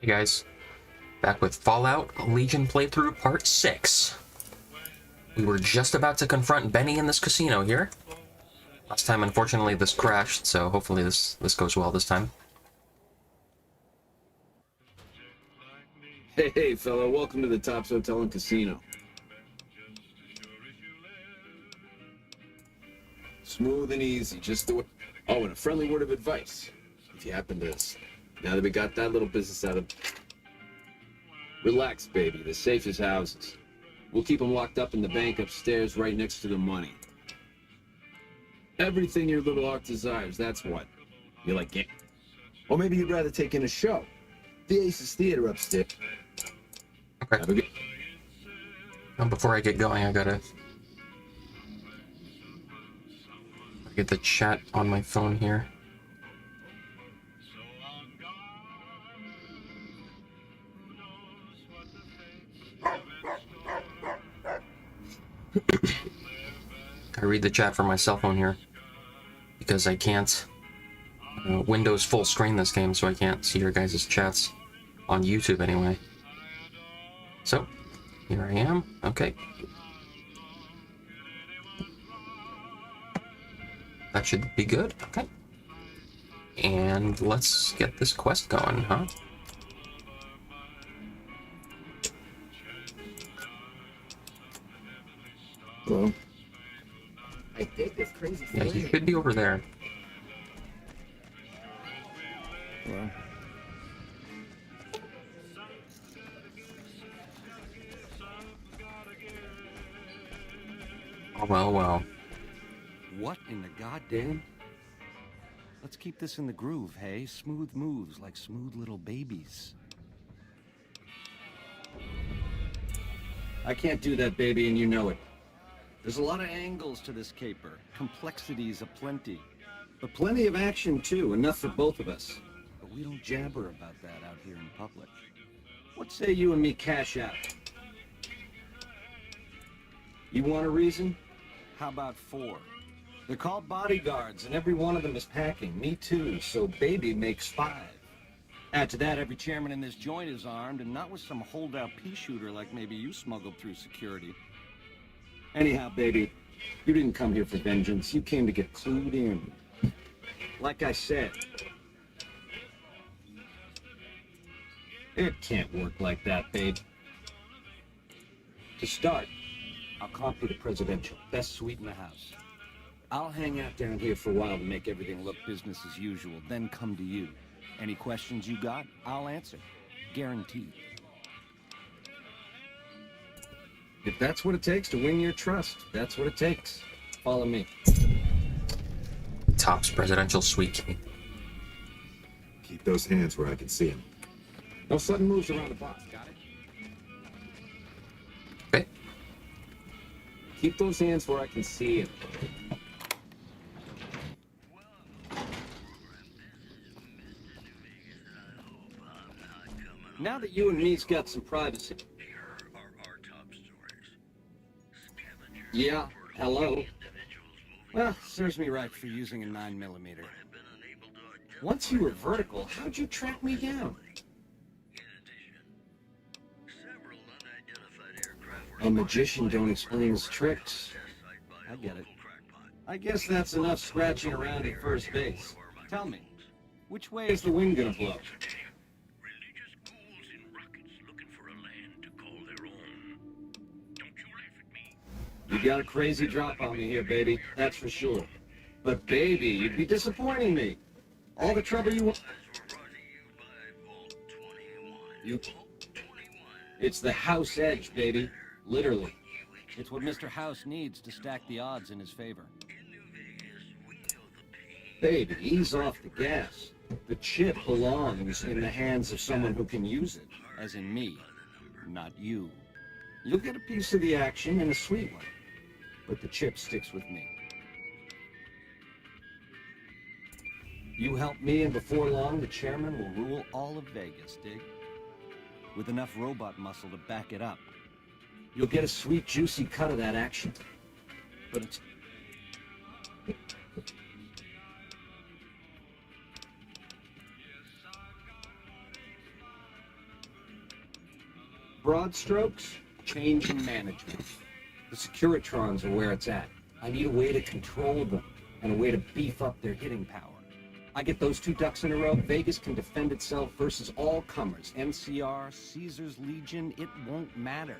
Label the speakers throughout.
Speaker 1: Hey guys, back with Fallout Legion playthrough part 6. We were just about to confront Benny in this casino here. Last time, unfortunately, this crashed, so hopefully this goes well this time.
Speaker 2: Hey, fella, welcome to the Tops Hotel and Casino. Smooth and easy, just the way... Oh, and a friendly word of advice. If you happen to... Now that we got that little business out of... Relax, baby. The safe is houses. We'll keep them locked up in the bank upstairs right next to the money. Everything your little heart desires, that's what. You like it. Or maybe you'd rather take in a show. The Aces Theater upstairs.
Speaker 1: Okay.
Speaker 2: Have a good...
Speaker 1: Before I get going, I gotta get the chat on my phone here. I read the chat from my cell phone here because I can't Windows full screen this game, so I can't see your guys' chats on YouTube anyway. So, here I am. Okay. That should be good. Okay. And let's get this quest going, huh?
Speaker 2: Well, I think this crazy
Speaker 1: Yeah, he should be over there.
Speaker 2: Well.
Speaker 1: Oh, well, well.
Speaker 3: What in the goddamn? Let's keep this in the groove, hey? Smooth moves like smooth little babies. I can't do that, baby, and you know it. There's a lot of angles to this caper. Complexities aplenty. But plenty of action, too. Enough for both of us. But we don't jabber about that out here in public. What say you and me cash out? You want a reason? How about 4? They're called bodyguards, and every one of them is packing. Me too, so baby makes 5. Add to that, every chairman in this joint is armed, and not with some holdout pea shooter like maybe you smuggled through security. Anyhow, baby, you didn't come here for vengeance. You came to get clued in. Like I said, it can't work like that, babe. To start, I'll copy the presidential. Best suite in the house. I'll hang out down here for a while to make everything look business as usual, then come to you. Any questions you got, I'll answer. Guaranteed. If that's what it takes to win your trust, that's what it takes. Follow me.
Speaker 1: Top's presidential suite key.
Speaker 2: Keep those hands where I can see them. No sudden moves around the box, got it?
Speaker 1: Okay.
Speaker 2: Keep those hands where I can see them. Now that you and me's got some privacy. Yeah, hello. Well, serves me right for using a 9mm. Once you were vertical, how'd you track me down? A magician don't explain his tricks. I get it. I guess that's enough scratching around at first base. Tell me, which way is the wind gonna blow? You got a crazy drop on me here, baby. That's for sure. But baby, you'd be disappointing me. All the trouble you want. It's the house edge, baby. Literally. It's what Mr. House needs to stack the odds in his favor. Baby, ease off the gas. The chip belongs in the hands of someone who can use it. As in me, not you. You'll get a piece of the action and a sweet one. But the chip sticks with me. You help me, and before long, the chairman will rule all of Vegas, dig? With enough robot muscle to back it up. You'll get a sweet, juicy cut of that action. But it's... Broad strokes, change in management. The Securitrons are where it's at. I need a way to control them, and a way to beef up their hitting power. I get those two ducks in a row, Vegas can defend itself versus all comers. NCR, Caesar's Legion, it won't matter.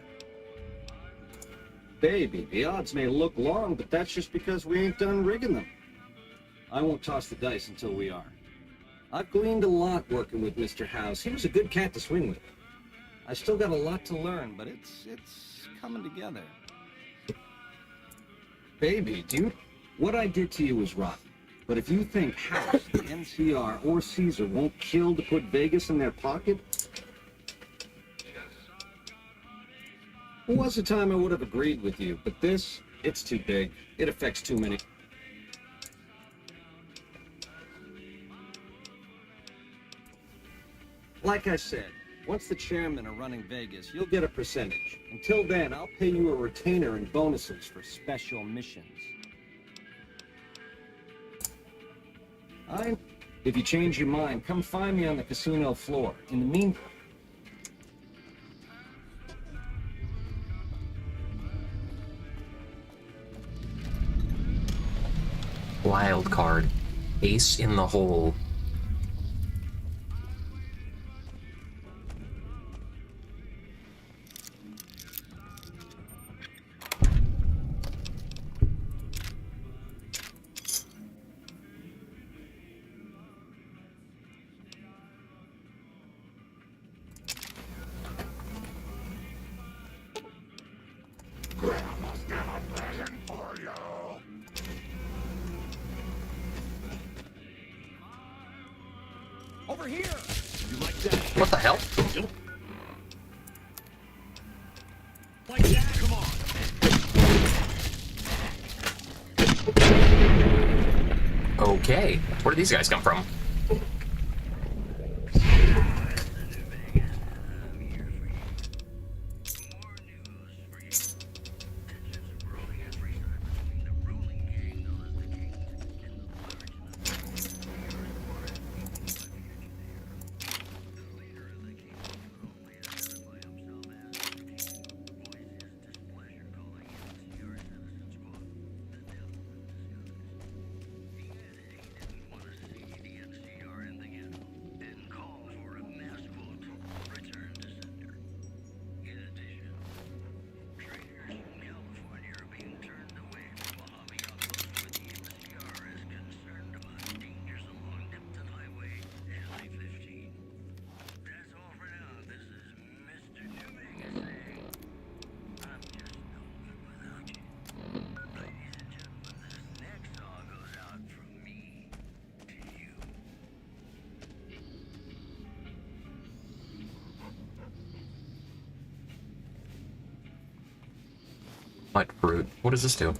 Speaker 2: Baby, the odds may look long, but that's just because we ain't done rigging them. I won't toss the dice until we are. I've gleaned a lot working with Mr. House. He was a good cat to swing with. I still got a lot to learn, but it's coming together. Baby, dude, what I did to you was rotten. But if you think House, the NCR, or Caesar won't kill to put Vegas in their pocket, there was a time I would have agreed with you, but this, it's too big. It affects too many. Like I said, once the chairmen are running Vegas, you'll get a percentage. Until then, I'll pay you a retainer and bonuses for special missions. If you change your mind, come find me on the casino floor. In the meantime...
Speaker 1: Wild card. Ace in the hole.
Speaker 3: Over here! You like that?
Speaker 1: What the hell?
Speaker 3: Like that? Come on!
Speaker 1: Okay. Where did these guys come from? What fruit? What does this do?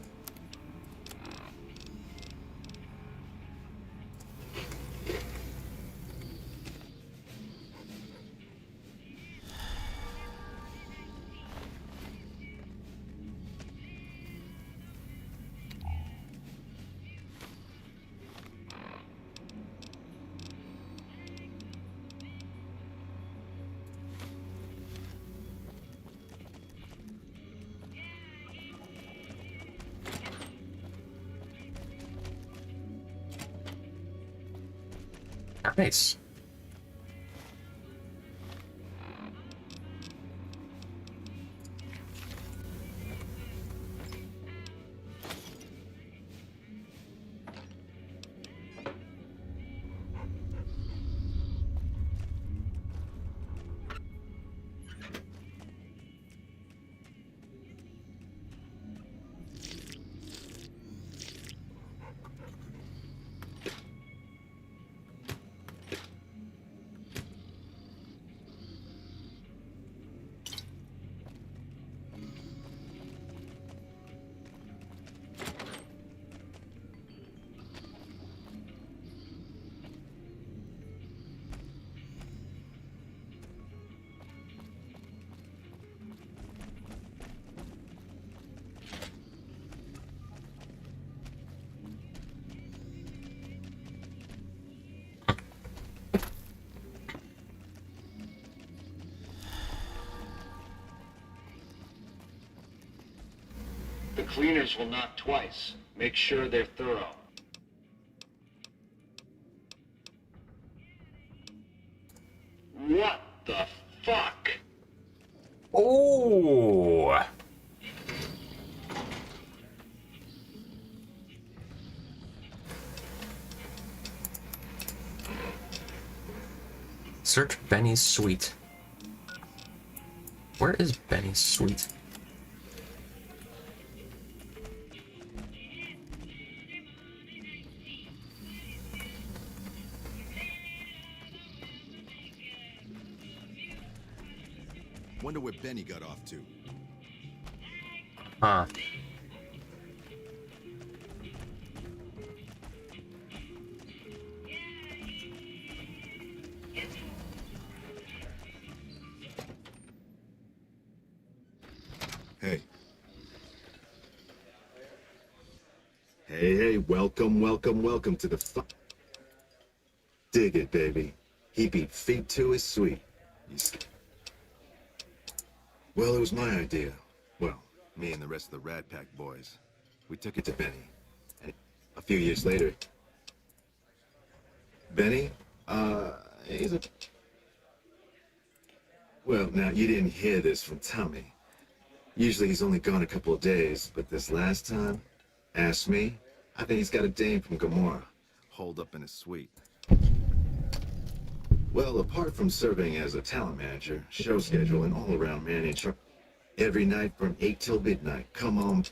Speaker 1: Nice.
Speaker 2: cleaners will knock twice. Make sure they're thorough. What the fuck?
Speaker 1: Oh! Search Benny's suite. Where is Benny's suite?
Speaker 4: Wonder where Benny got off to.
Speaker 1: Huh.
Speaker 4: Hey. Hey, welcome to the Dig it, baby. He beat feet to his sweet. Well, it was my idea. Well, me and the rest of the Rat Pack boys. We took it to Benny. And a few years later... Benny? He's a... Well, now, you didn't hear this from Tommy. Usually he's only gone a couple of days, but this last time, ask me, I think he's got a dame from Gomorrah, holed up in his suite. Well, apart from serving as a talent manager, show schedule, and all-around man in charge, every night from 8 till midnight, come on.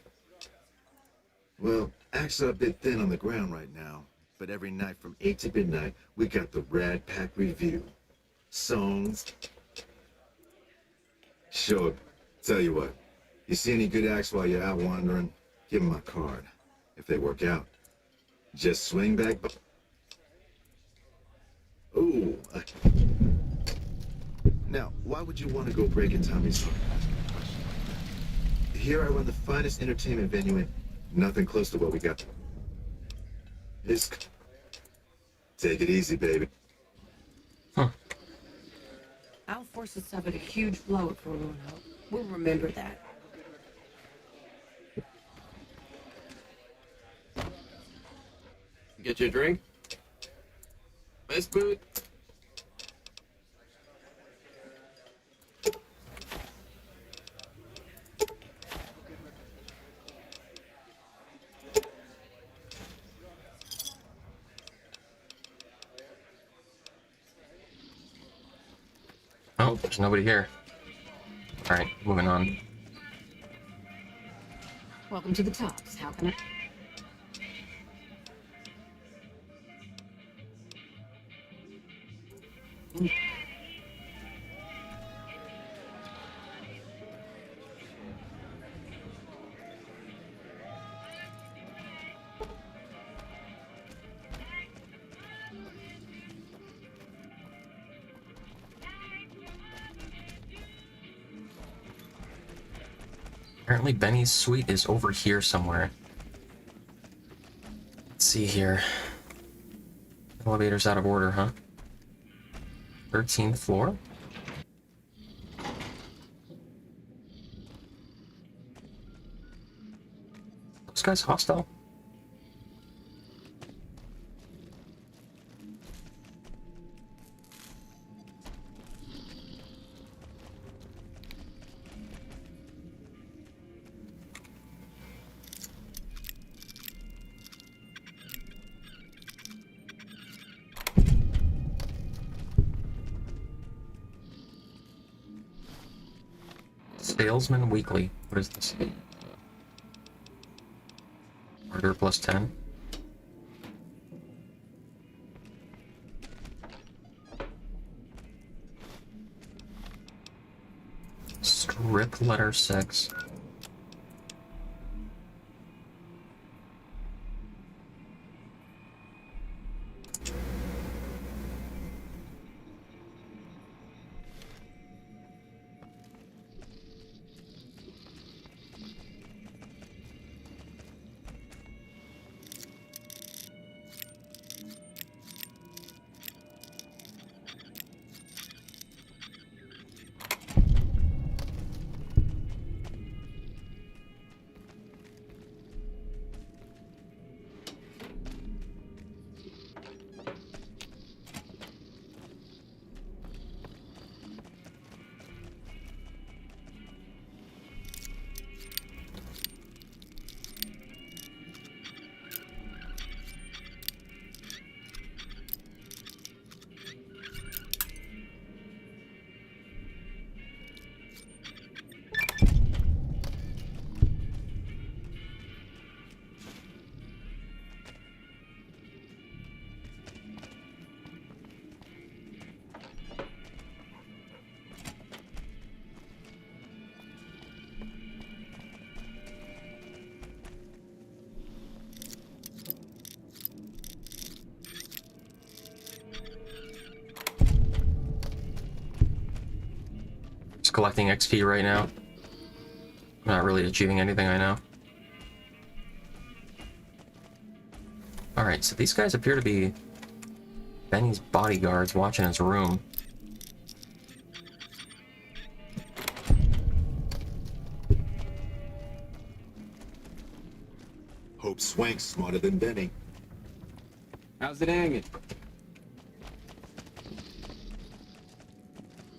Speaker 4: Well, acts are a bit thin on the ground right now, but every night from 8 to midnight, we got the Rad Pack Review. Songs. Sure, tell you what. You see any good acts while you're out wandering? Give them my card. If they work out, just swing back. Ooh. Now, why would you want to go breaking Tommy's heart? Here I run the finest entertainment venue in. Nothing close to what we got. Take it easy, baby.
Speaker 1: Huh.
Speaker 5: Our forces suffered a huge blow at Fort Roanoke. We'll remember that.
Speaker 6: Get you a drink? Miss Boot?
Speaker 1: Oh, there's nobody here. Alright, moving on.
Speaker 5: Welcome to the Tops. How can I...
Speaker 1: Apparently Benny's suite is over here somewhere. Let's see here. Elevator's out of order, huh? 13th floor? This guy's hostile. Salesman Weekly. What is this? Order plus 10. Strip letter 6. collecting XP right now. I'm not really achieving anything, I know. Alright, so these guys appear to be Benny's bodyguards watching his room.
Speaker 4: Hope Swank's smarter than Benny.
Speaker 3: How's it hanging?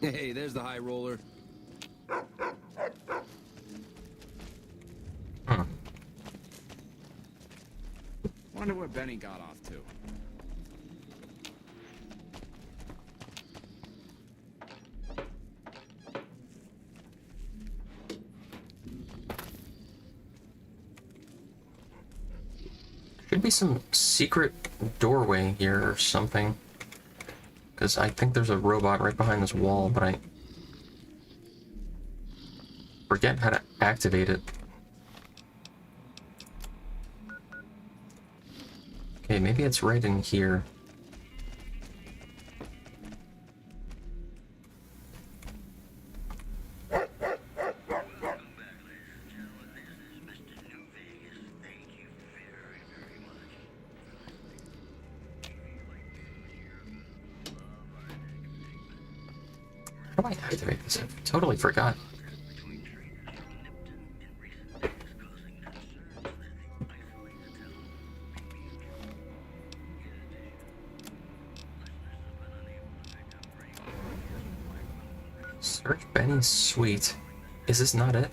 Speaker 7: Hey, there's the high roller.
Speaker 1: Hmm.
Speaker 7: Wonder where Benny got off to.
Speaker 1: Should be some secret doorway here or something. Because I think there's a robot right behind this wall, but I forget how to activate it. Okay, maybe it's right in here. How do I activate this? I totally forgot. Search Benny's suite. Is this not it?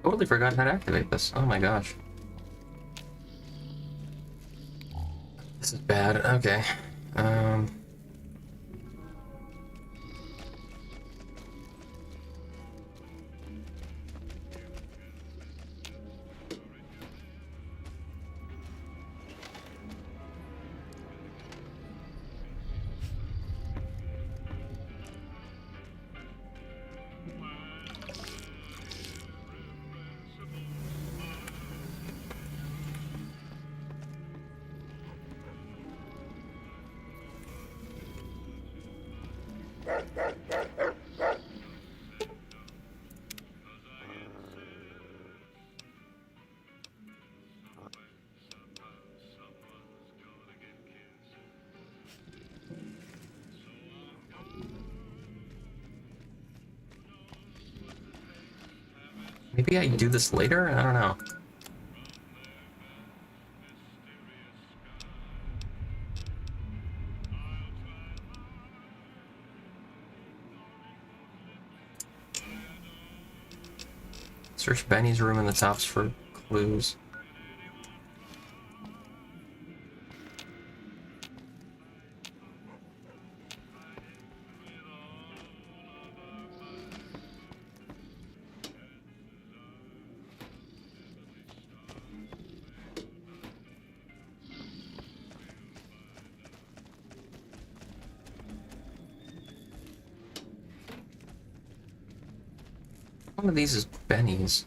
Speaker 1: Totally forgot how to activate this. Oh my gosh. This is bad. Okay. Maybe I do this later? I don't know. Search Benny's room in the tops for clues. One of these is Benny's.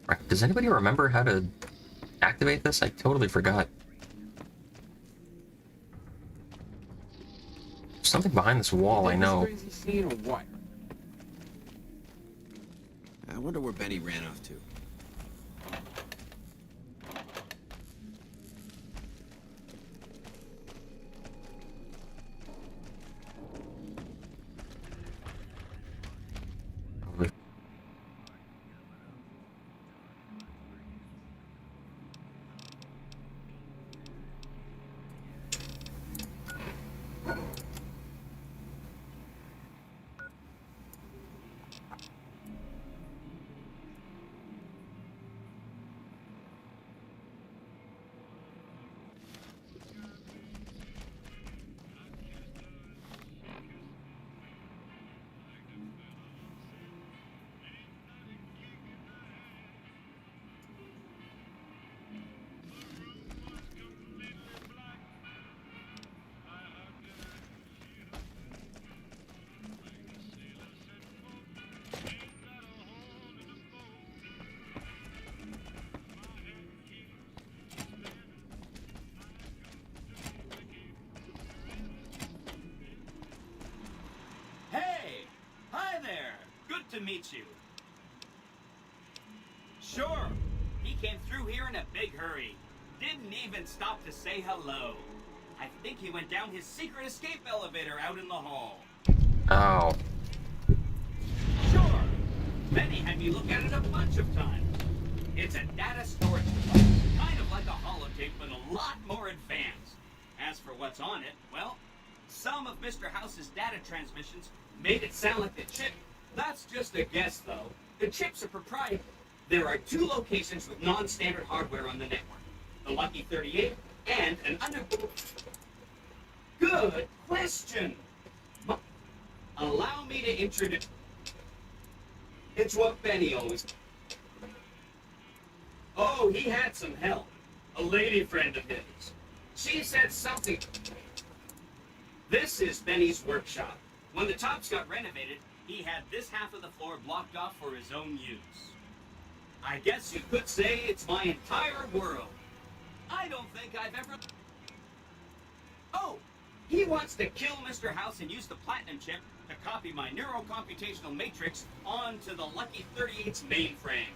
Speaker 1: Right, does anybody remember how to activate this? I totally forgot. Something behind this wall, I know.
Speaker 3: Crazy scene or what?
Speaker 7: I wonder where Benny ran off to.
Speaker 8: to meet you. Sure, he came through here in a big hurry. Didn't even stop to say hello. I think he went down his secret escape elevator out in the hall.
Speaker 1: Oh.
Speaker 8: Sure, Benny had me look at it a bunch of times. It's a data storage device, kind of like a holotape, but a lot more advanced. As for what's on it, well, some of Mr. House's data transmissions made it sound like the chip. That's just a guess, though. The chips are proprietary. There are 2 locations with non-standard hardware on the network. The Lucky 38 and an under... Good question. Allow me to introduce... It's what Benny always... Oh, he had some help. A lady friend of his. She said something... This is Benny's workshop. When the tops got renovated, he had this half of the floor blocked off for his own use. I guess you could say it's my entire world. I don't think I've ever... Oh, he wants to kill Mr. House and use the platinum chip to copy my neurocomputational matrix onto the Lucky 38's mainframe.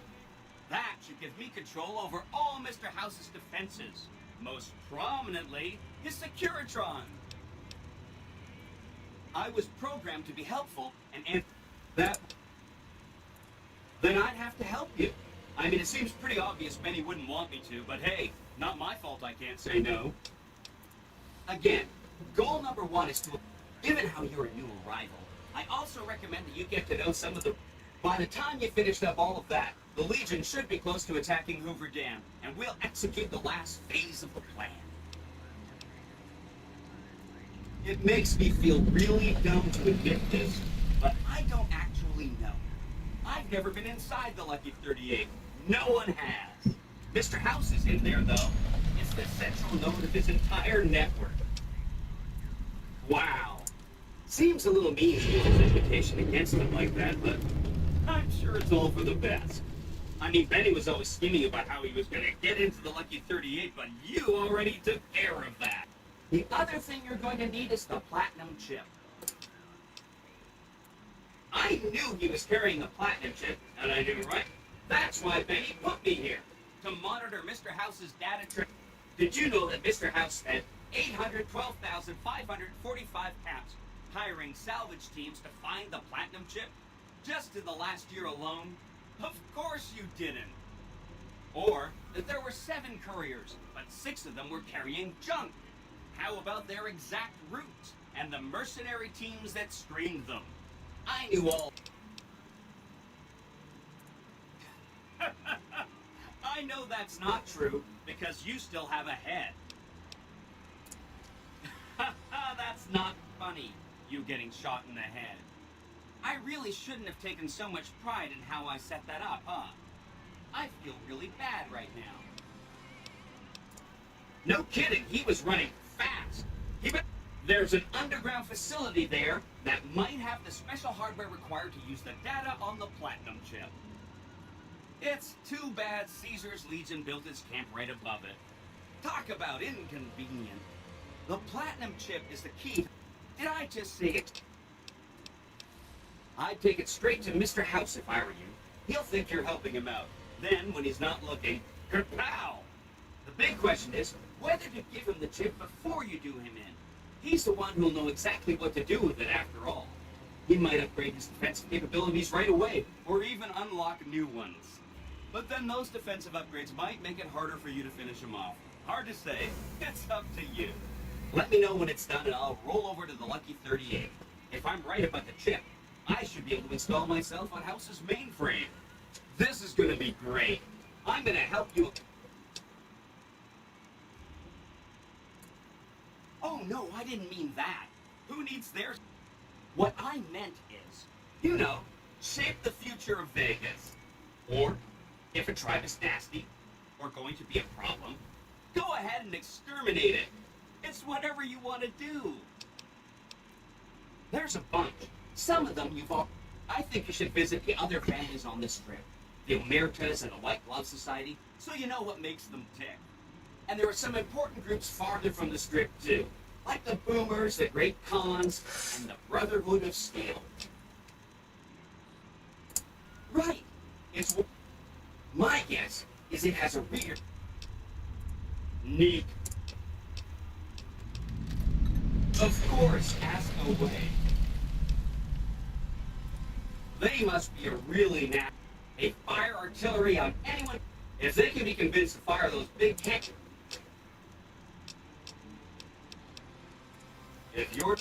Speaker 8: That should give me control over all Mr. House's defenses. Most prominently, his Securitron. I was programmed to be helpful, and that... Then I'd have to help you. I mean, it seems pretty obvious Benny wouldn't want me to, but hey, not my fault I can't say no. Again, goal number 1 is to... Given how you're a new arrival, I also recommend that you get to know some of the... By the time you finished up all of that, the Legion should be close to attacking Hoover Dam, and we'll execute the last phase of the plan. It makes me feel really dumb to admit this, but I don't actually know. I've never been inside the Lucky 38. No one has. Mr. House is in there, though. It's the central node of his entire network. Wow. Seems a little mean to use his reputation against him like that, but I'm sure it's all for the best. I mean, Benny was always scheming about how he was going to get into the Lucky 38, but you already took care of that. The other thing you're going to need is the platinum chip. I knew he was carrying a platinum chip, and I knew right. That's why Benny put me here, to monitor Mr. House's data trip. Did you know that Mr. House spent 812,545 caps hiring salvage teams to find the platinum chip? Just in the last year alone? Of course you didn't. Or that there were 7 couriers, but 6 of them were carrying junk. How about their exact routes and the mercenary teams that screened them? I knew all. I know that's not true because you still have a head. That's not funny, you getting shot in the head. I really shouldn't have taken so much pride in how I set that up, huh? I feel really bad right now. No kidding, he was running fast. There's an underground facility there that might have the special hardware required to use the data on the platinum chip. It's too bad Caesar's Legion built its camp right above it. Talk about inconvenient. The platinum chip is the key. Did I just say it? I'd take it straight to Mr. House if I were you. He'll think you're helping him out. Then, when he's not looking, kerpow! The big question is whether to give him the chip before you do him in. He's the one who'll know exactly what to do with it after all. He might upgrade his defensive capabilities right away, or even unlock new ones. But then those defensive upgrades might make it harder for you to finish him off. Hard to say. It's up to you. Let me know when it's done and I'll roll over to the Lucky 38. If I'm right about the chip, I should be able to install myself on House's mainframe. This is gonna be great. I'm gonna help you. Oh no, I didn't mean that. Who needs theirs? What I meant is, you know, shape the future of Vegas. Or, if a tribe is nasty, or going to be a problem, go ahead and exterminate it. It's whatever you want to do. There's a bunch. Some of them you've all... I think you should visit the other families on this trip. The Omertas and the White Glove Society, so you know what makes them tick. And there are some important groups farther from the strip, too. Like the Boomers, the Great Khans, and the Brotherhood of Steel. My guess is it has a rear. Neat. Of course, ask away. They must be a really nasty. They fire artillery on anyone. If they can be convinced to fire those big cannons. If you're...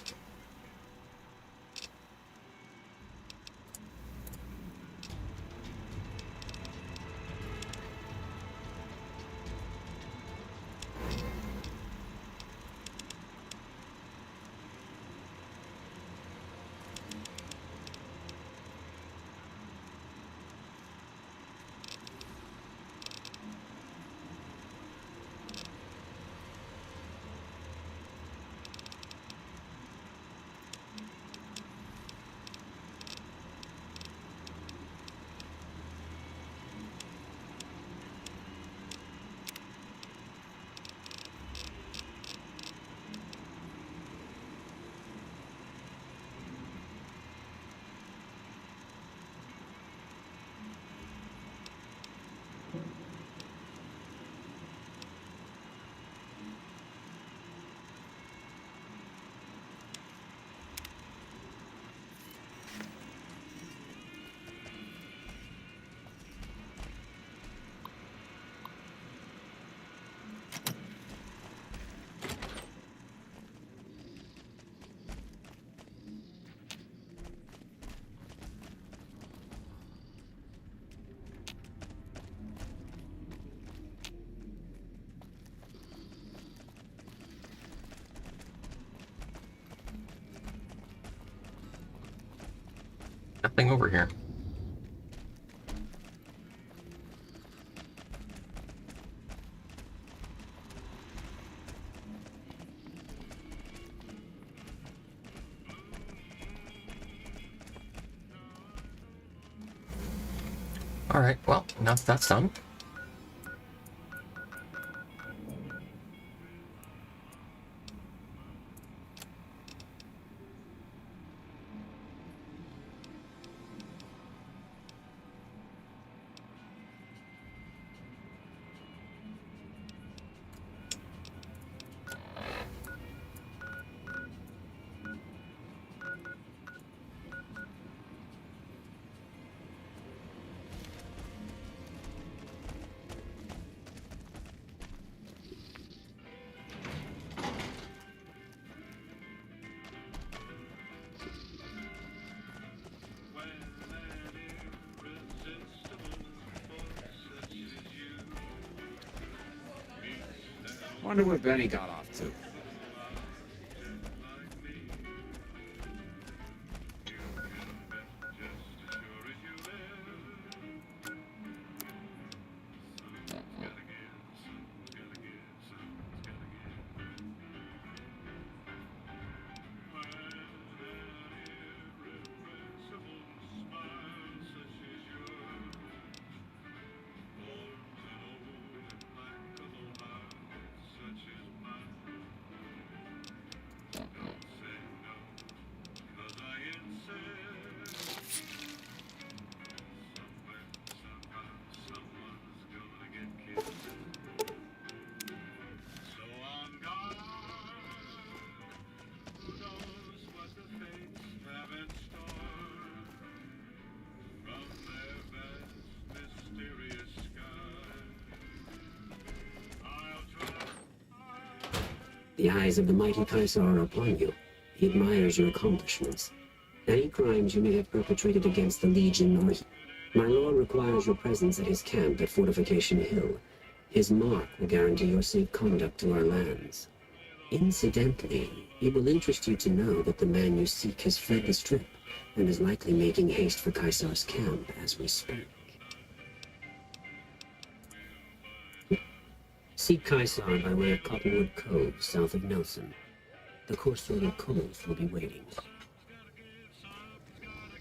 Speaker 1: Nothing over here. Alright, well, now that's done.
Speaker 7: Wonder where Benny got off to.
Speaker 9: The eyes of the mighty Kaisar are upon you. He admires your accomplishments. Any crimes you may have perpetrated against the Legion or... My lord requires your presence at his camp at Fortification Hill. His mark will guarantee your safe conduct to our lands. Incidentally, it will interest you to know that the man you seek has fled the Strip and is likely making haste for Kaisar's camp as we speak. Seek Kaisar by way of Cottonwood Cove, south of Nelson. The coarse-throated Coles will be waiting.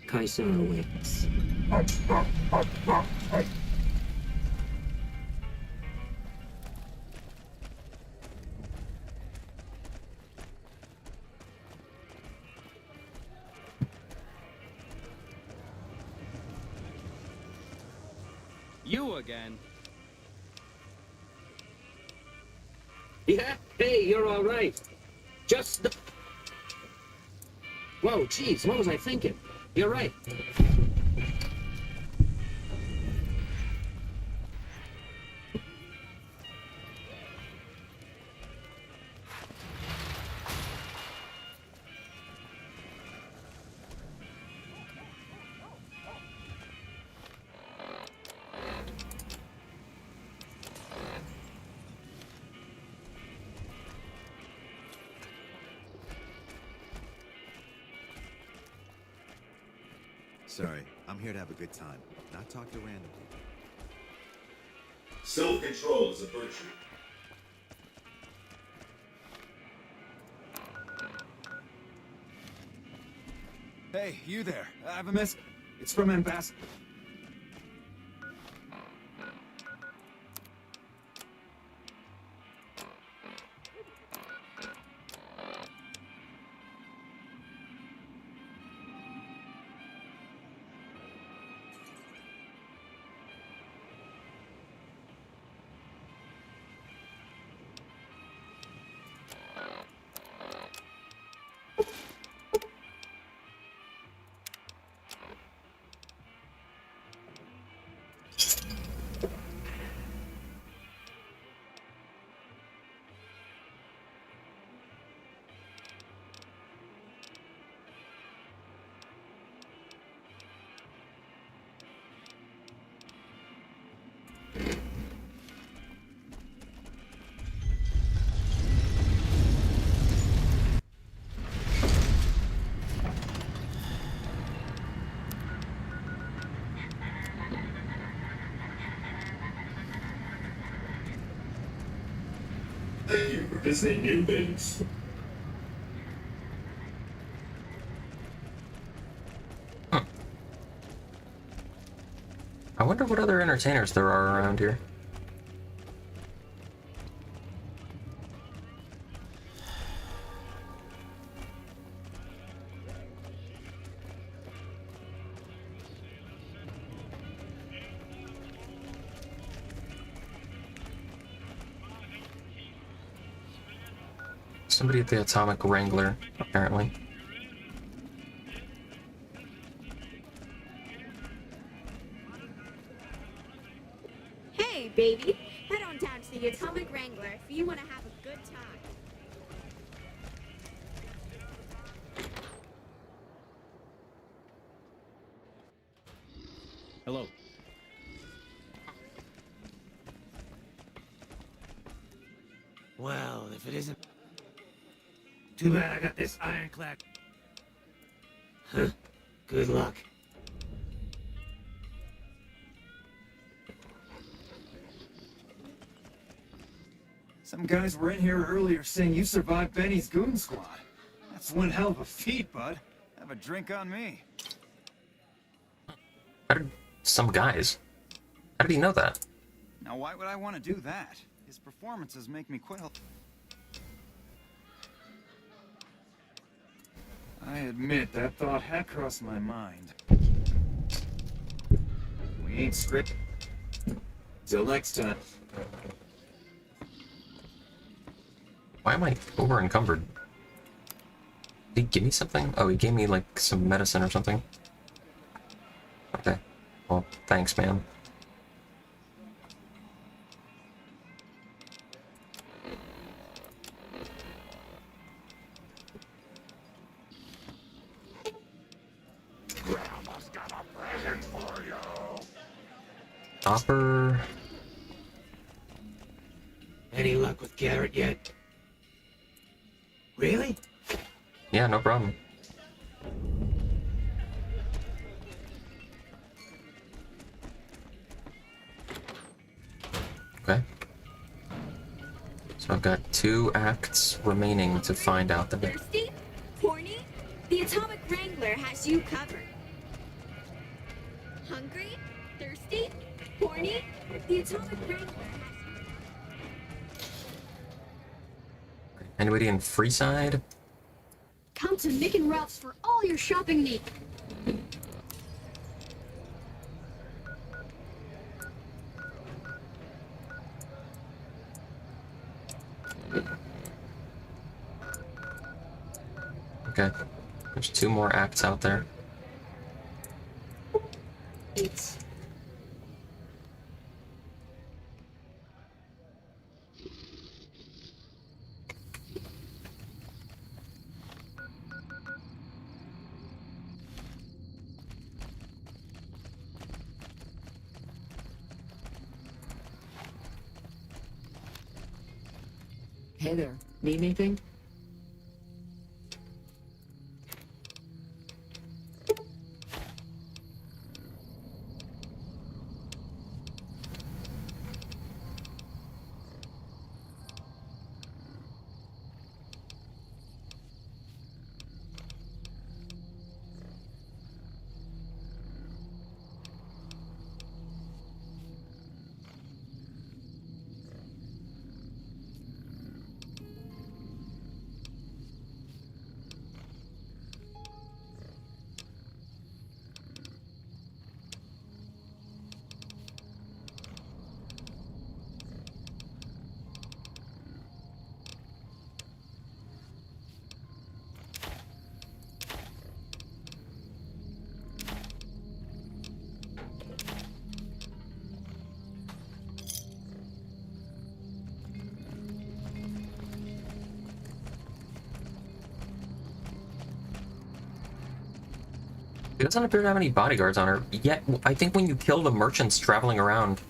Speaker 9: Kaisar awaits.
Speaker 7: you again.
Speaker 9: Yeah? Hey, you're all right. Just... Whoa, jeez, what was I thinking? You're right.
Speaker 10: Sorry, I'm here to have a good time, not talk to random people.
Speaker 11: Self-control is a virtue.
Speaker 3: Hey, you there. I have a miss. It's from Ambassador.
Speaker 11: Thank you for visiting new things.
Speaker 1: I wonder what other entertainers there are around here. Somebody at the Atomic Wrangler, apparently.
Speaker 12: Hey, baby. Head on down to the Atomic Wrangler if you want to have a good time.
Speaker 3: Hello.
Speaker 8: Well, if it isn't... Too bad I got this ironclad. Huh. Good luck.
Speaker 3: Some guys were in here earlier saying you survived Benny's goon squad. That's one hell of a feat, bud. Have a drink on me.
Speaker 1: How did some guys? How did he know that?
Speaker 3: Now, why would I want to do that? His performances make me quite... I admit, that thought had crossed my mind. We ain't script. Till next time.
Speaker 1: Why am I over encumbered? Did he give me something? Oh, he gave me like some medicine or something. Okay. Well, thanks, man.
Speaker 11: Grandma's got a present for you.
Speaker 1: Hopper.
Speaker 8: Any luck with Garrett yet? Really?
Speaker 1: Yeah, no problem. Okay. So I've got 2 acts remaining to find out the...
Speaker 12: Thirsty? Horny? The Atomic Wrangler has you covered. Hungry? Thirsty? Horny? The Atomic Wrangler has you...
Speaker 1: Anybody in Freeside?
Speaker 12: Come to Mick and Ralph's for all your shopping needs.
Speaker 1: Okay. There's 2 more acts out there.
Speaker 5: 8.
Speaker 9: Hey there. Need anything?
Speaker 1: He doesn't appear to have any bodyguards on her. Yet, I think when you kill the merchants traveling around,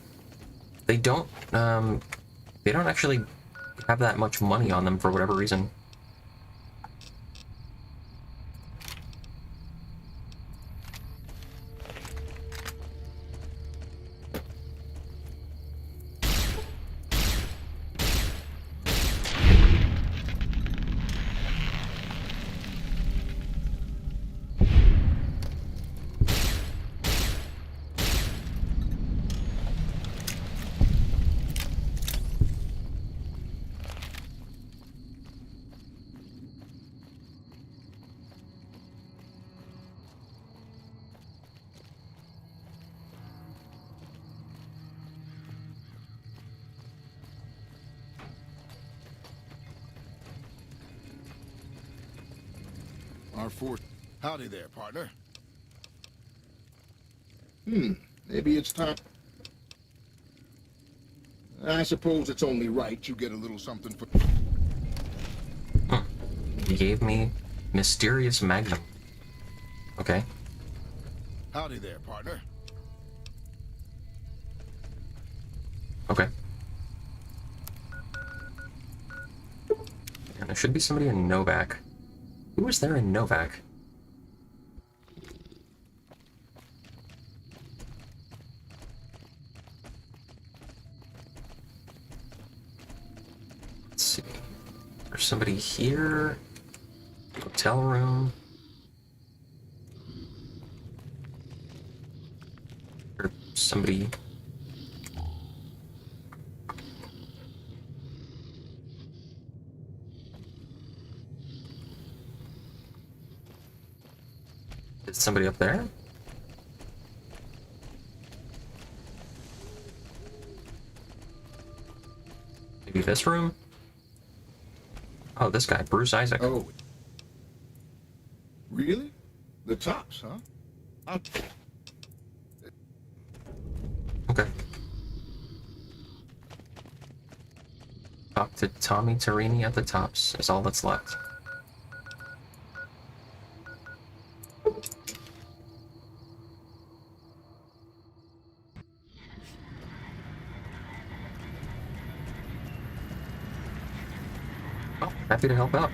Speaker 1: they don't actually have that much money on them for whatever reason.
Speaker 11: R4. Howdy there, partner. Maybe it's time. I suppose it's only right you get a little something for...
Speaker 1: He gave me mysterious magnum. Okay.
Speaker 11: Howdy there, partner.
Speaker 1: Okay. And there should be somebody in Novak. Who was there in Novak? Let's see. There's somebody here. Hotel room. Or somebody. Is somebody up there? Maybe this room? Oh, this guy, Bruce Isaac.
Speaker 11: Oh. Really? The tops, huh?
Speaker 1: Okay. Talk to Tommy Tarini at the tops is all that's left. Well, happy to help out.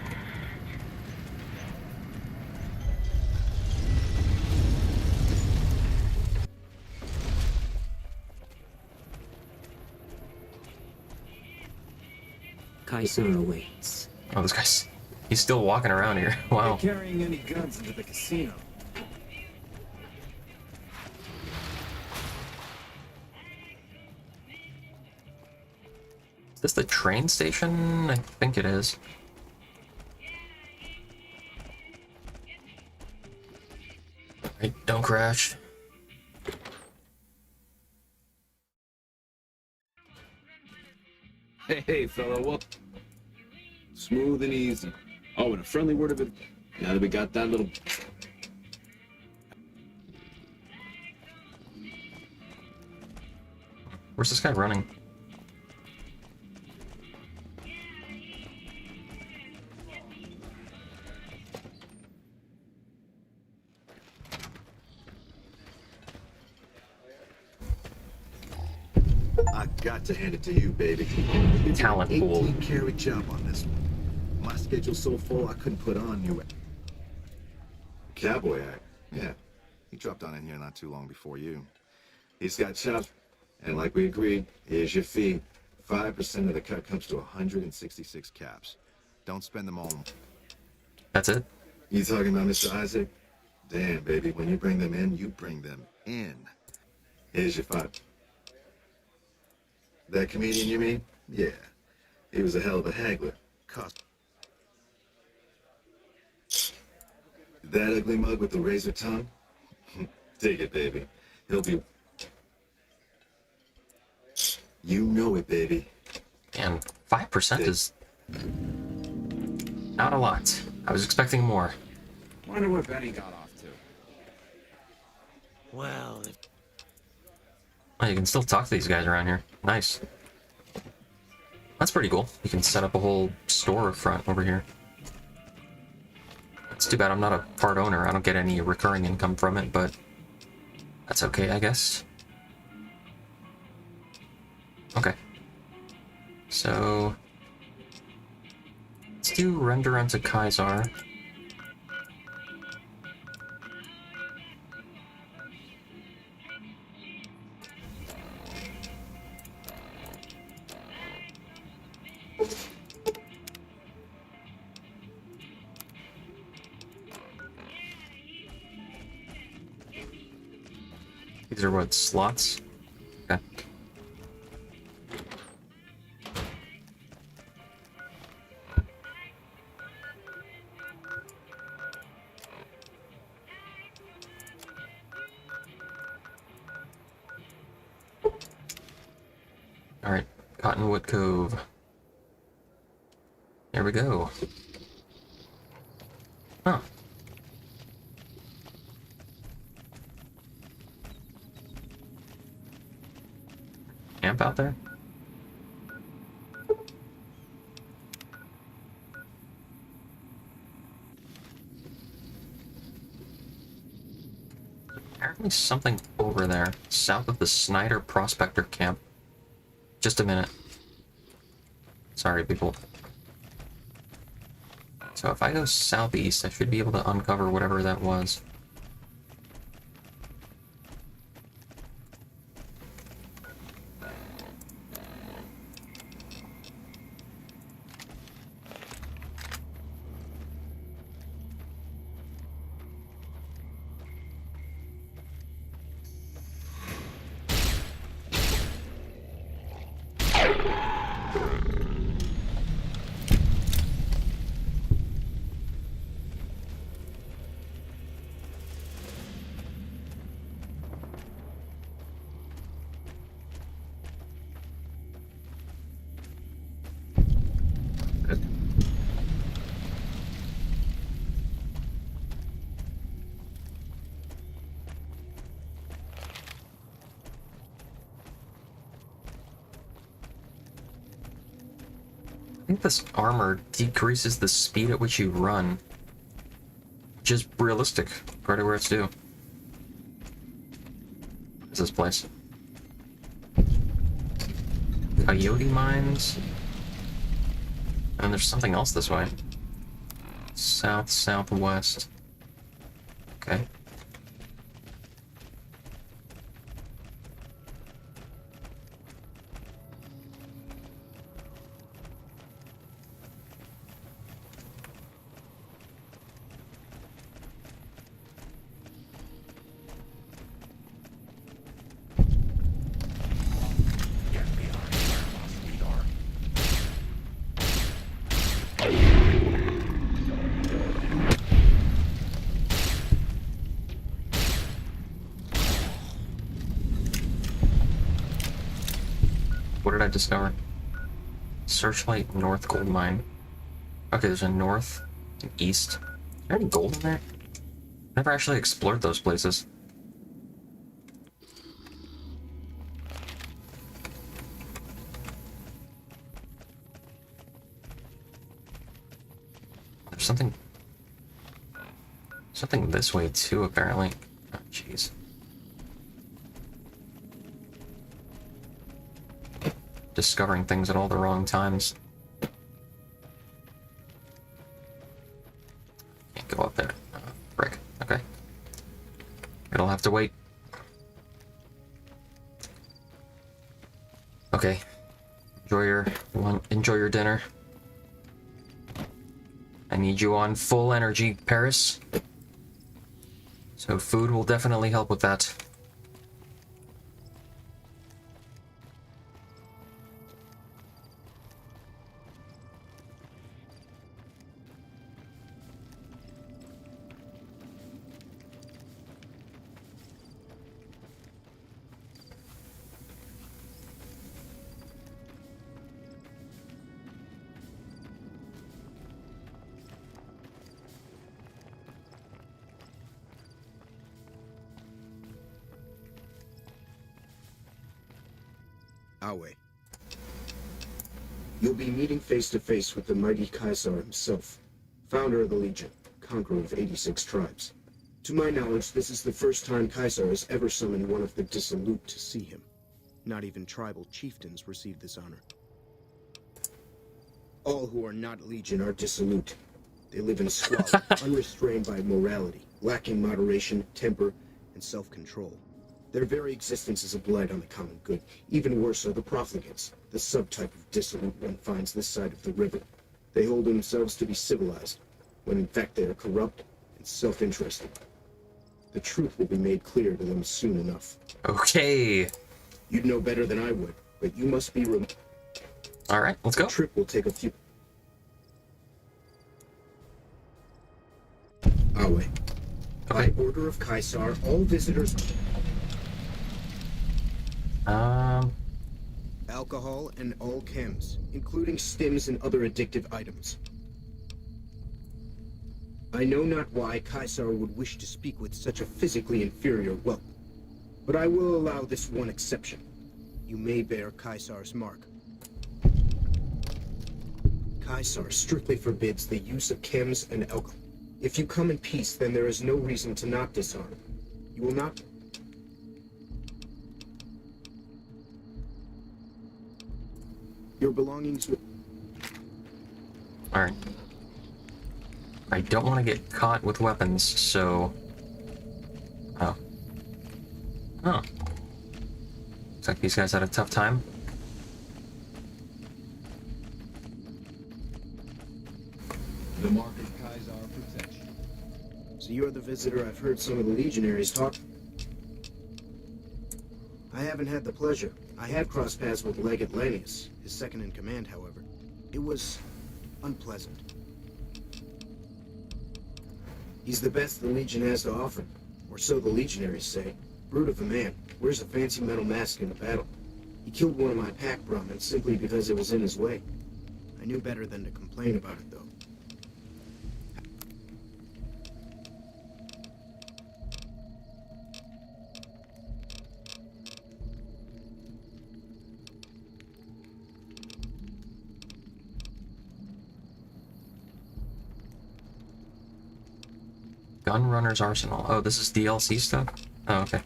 Speaker 9: Kaisar awaits.
Speaker 1: Oh, this guy's... he's still walking around here. Wow.
Speaker 2: Carrying any guns into the casino.
Speaker 1: Is this the train station? I think it is. Right, don't crash.
Speaker 3: Hey, fella, well... Smooth and easy. Oh, and a friendly word of it. Now that we got that little...
Speaker 1: Where's this guy running?
Speaker 4: I got to hand it to you, baby. It's
Speaker 1: Talent
Speaker 4: an
Speaker 1: pool.
Speaker 4: 18-carry job on this one. My schedule's so full I couldn't put on you. Cowboy act.
Speaker 10: Yeah. He dropped on in here not too long before you.
Speaker 4: He's got chops, and like we agreed, here's your fee. 5% of the cut comes to
Speaker 10: 166 caps. Don't spend them all.
Speaker 1: That's it?
Speaker 4: You talking about Mr. Isaac? Damn, baby, when you bring them in, you bring them in. Here's your 5. That comedian you mean? Yeah. He was a hell of a haggler.
Speaker 10: Cost.
Speaker 4: That ugly mug with the razor tongue? Dig it, baby. He'll be... You know it, baby.
Speaker 1: And 5% is not a lot. I was expecting more.
Speaker 7: Wonder what Benny got off to.
Speaker 8: Well,
Speaker 1: Oh, you can still talk to these guys around here. Nice. That's pretty cool. You can set up a whole storefront over here. It's too bad I'm not a part owner. I don't get any recurring income from it, but that's okay, I guess. Okay. So let's do render unto Kaisar. These are what, slots? Okay. Alright, Cottonwood Cove. There we go. Huh. Camp out there? Apparently something over there, south of the Snyder Prospector Camp. Just a minute. Sorry, people. So if I go southeast, I should be able to uncover whatever that was. I think this armor decreases the speed at which you run, which is realistic, right where it's due. What's this place? Coyote Mines? And there's something else this way. South, southwest. Okay. What did I discover? Searchlight North Gold Mine. Okay, there's a north and east. Is there any gold in there? Never actually explored those places. There's something this way too, apparently. Oh, jeez. Discovering things at all the wrong times. Can't go up there. Frick. Okay. It'll have to wait. Okay. Enjoy your dinner. I need you on full energy, Paris. So food will definitely help with that.
Speaker 13: Awe. You'll be meeting face to face with the mighty Caesar himself, founder of the Legion, conqueror of 86 tribes. To my knowledge, this is the first time Caesar has ever summoned one of the dissolute to see him. Not even tribal chieftains receive this honor. All who are not Legion are dissolute. They live in squalor, unrestrained by morality, lacking moderation, temper, and self-control. Their very existence is a blight on the common good. Even worse are the profligates, the subtype of dissolute one finds this side of the river. They hold themselves to be civilized, when in fact they are corrupt and self-interested. The truth will be made clear to them soon enough.
Speaker 1: Okay.
Speaker 13: You'd know better than I would, but you must be
Speaker 1: Alright, let's go.
Speaker 13: The trip will take a few... Awe.
Speaker 1: Okay.
Speaker 13: By order of Caesar, all visitors... Alcohol and all chems, including stims and other addictive items. I know not why Caesar would wish to speak with such a physically inferior whelp, but I will allow this one exception. You may bear Caesar's mark. Caesar strictly forbids the use of chems and alcohol. If you come in peace, then there is no reason to not disarm. You will not... Your belongings will...
Speaker 1: Alright. I don't want to get caught with weapons, so... Oh. Oh. Looks like these guys had a tough time.
Speaker 13: The mark of Caesar protects you. So you're the visitor I've heard some of the legionaries talk? I haven't had the pleasure. I have crossed paths with Legate Lanius, his second in command, however. It was unpleasant. He's the best the Legion has to offer, or so the legionaries say. Brute of a man, wears a fancy metal mask in a battle. He killed one of my pack Brahmins simply because it was in his way. I knew better than to complain about it, though.
Speaker 1: Gunrunner's Arsenal. Oh, this is DLC stuff? Oh, okay.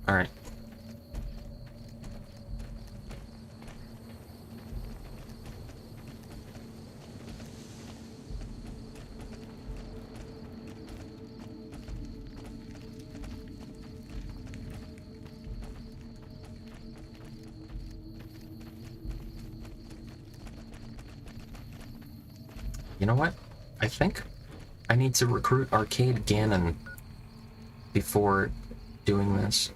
Speaker 1: Alright. You know what? I think I need to recruit Arcade Ganon before doing this.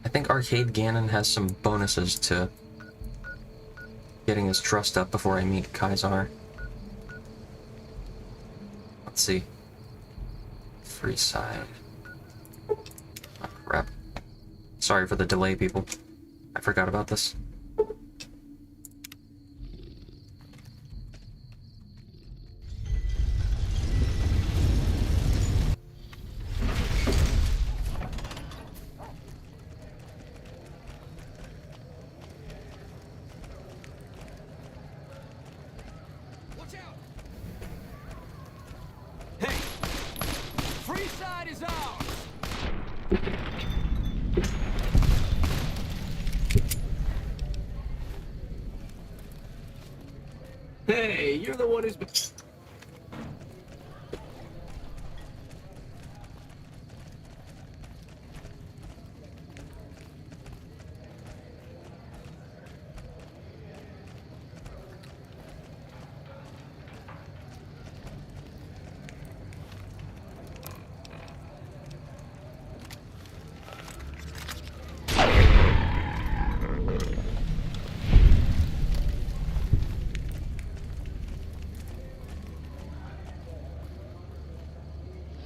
Speaker 1: I think Arcade Ganon has some bonuses to getting his trust up before I meet Caesar. Let's see. Free side. Sorry for the delay, people. I forgot about this.
Speaker 3: Watch out! Hey! Free side is ours!
Speaker 6: Hey, you're the one who's been...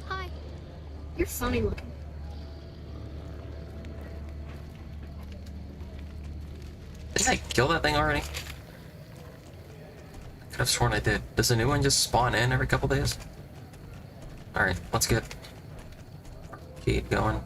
Speaker 12: Hi. You're funny looking.
Speaker 1: Didn't I kill that thing already? I could have sworn I did. Does a new one just spawn in every couple days? Alright, let's get Kate going.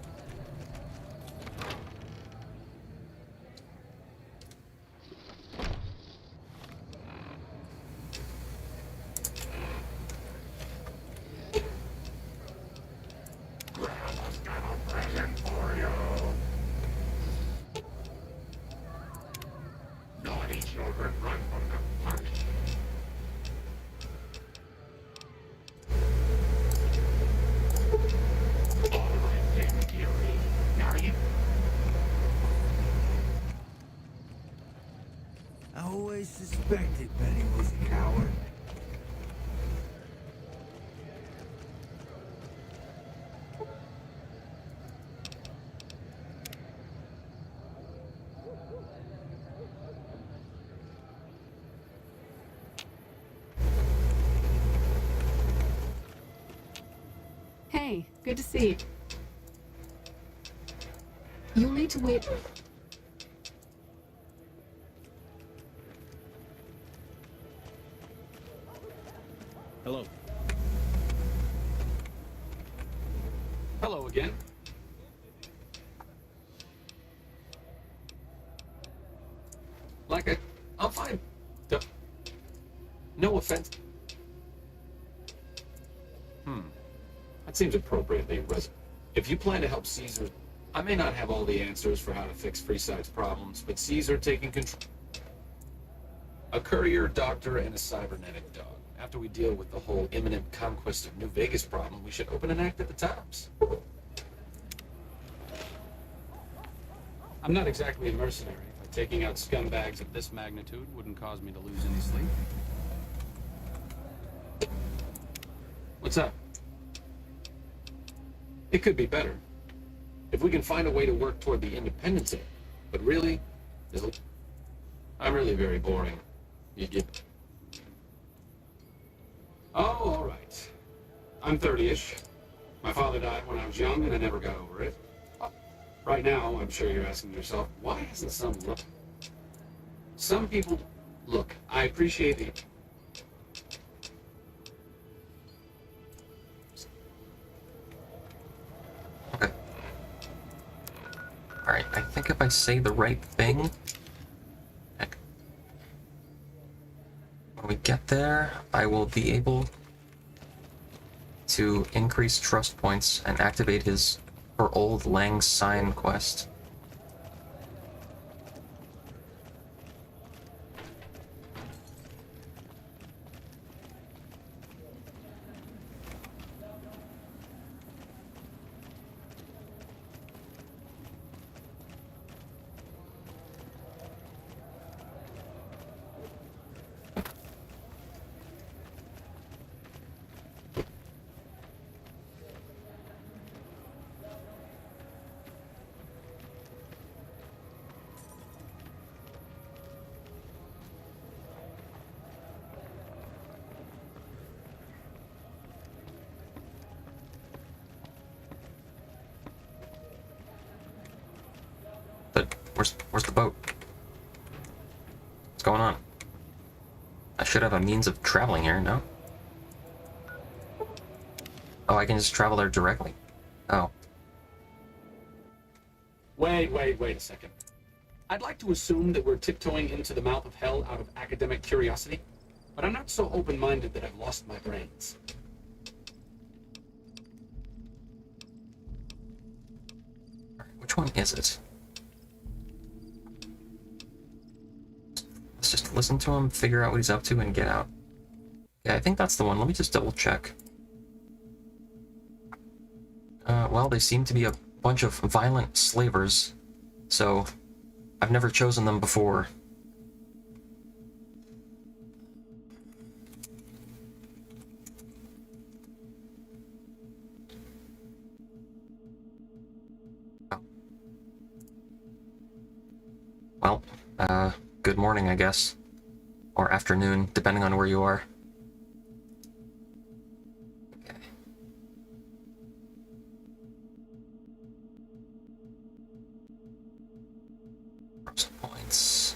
Speaker 14: I always suspected Benny was a coward.
Speaker 5: Hey, good to see you. You'll need to wait.
Speaker 3: Hello. Hello again.
Speaker 6: I'm fine. No offense. That seems appropriately resonant. If you plan to help Caesar, I may not have all the answers for how to fix Freeside's problems, but Caesar taking control. A courier, doctor, and a cybernetic dog. After we deal with the whole imminent conquest of New Vegas problem, we should open an act at the Tops. I'm not exactly a mercenary, but taking out scumbags of this magnitude wouldn't cause me to lose any sleep. What's up? It could be better. If we can find a way to work toward the independence of it. But really, I'm really very boring. You get... Oh, all right. I'm 30-ish. My father died when I was young, and I never got over it. Right now, I'm sure you're asking yourself, why hasn't some look? Some people... Look, I appreciate it.
Speaker 1: Okay. Alright, I think if I say the right thing... Heck. When we get there, I will be able to increase trust points and activate his For Old Lang Syne quest. Where's the boat? What's going on? I should have a means of traveling here, no? Oh, I can just travel there directly. Oh.
Speaker 6: Wait a second. I'd like to assume that we're tiptoeing into the mouth of hell out of academic curiosity, but I'm not so open-minded that I've lost my brains.
Speaker 1: Which one is it? Let's just listen to him, figure out what he's up to, and get out. Yeah, I think that's the one. Let me just double check. Well, they seem to be a bunch of violent slavers, so I've never chosen them before. Well, good morning, I guess. Or afternoon, depending on where you are. Okay. Some points.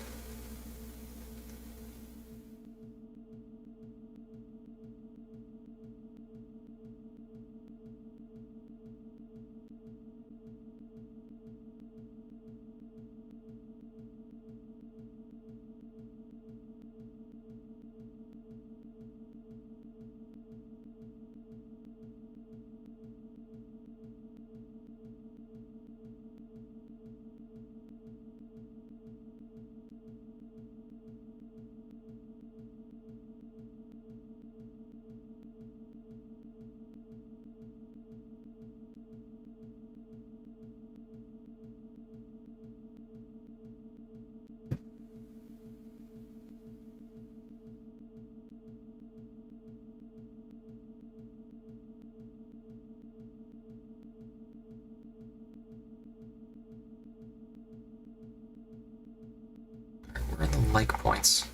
Speaker 1: Where are the like points?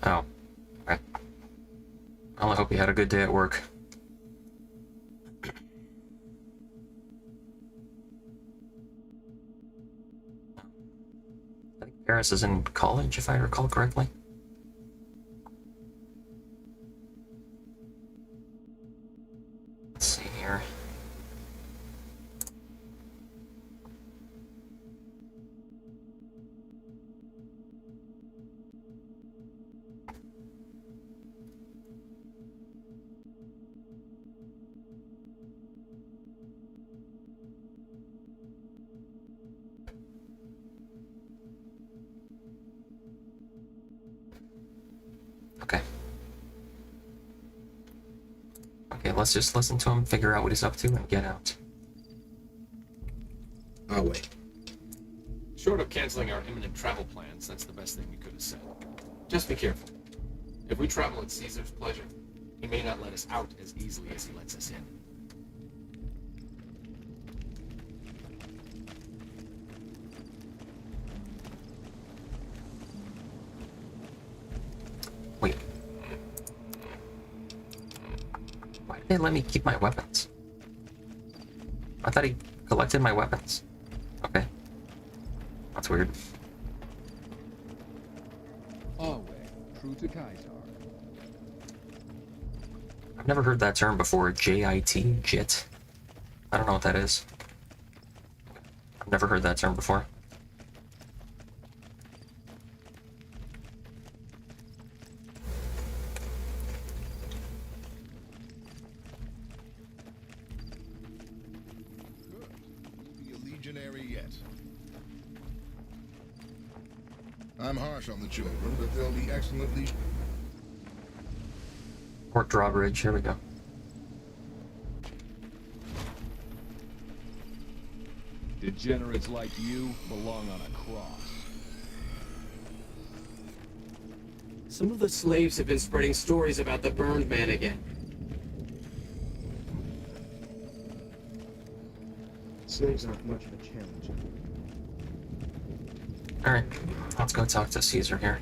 Speaker 1: Oh. Okay. Well, I hope you had a good day at work. I think Paris is in college, if I recall correctly. Let's see here. Okay. Okay, let's just listen to him, figure out what he's up to, and get out.
Speaker 13: I'll wait.
Speaker 6: Short of canceling our imminent travel plans, that's the best thing we could have said. Just be careful. If we travel at Caesar's pleasure, he may not let us out as easily as he lets us in.
Speaker 1: Wait. Why did they let me keep my weapons? I thought he collected my weapons. Okay. That's weird.
Speaker 15: Always true to Kaiser.
Speaker 1: I've never heard that term before. JIT? JIT? I don't know what that is. I've never heard that term before.
Speaker 11: I'm harsh on the children, but they'll be excellently...
Speaker 1: Port drawbridge, here we go.
Speaker 15: Degenerates like you belong on a cross.
Speaker 16: Some of the slaves have been spreading stories about the burned man again.
Speaker 13: Slaves aren't much of a challenge.
Speaker 1: Alright, let's go talk to Caesar here.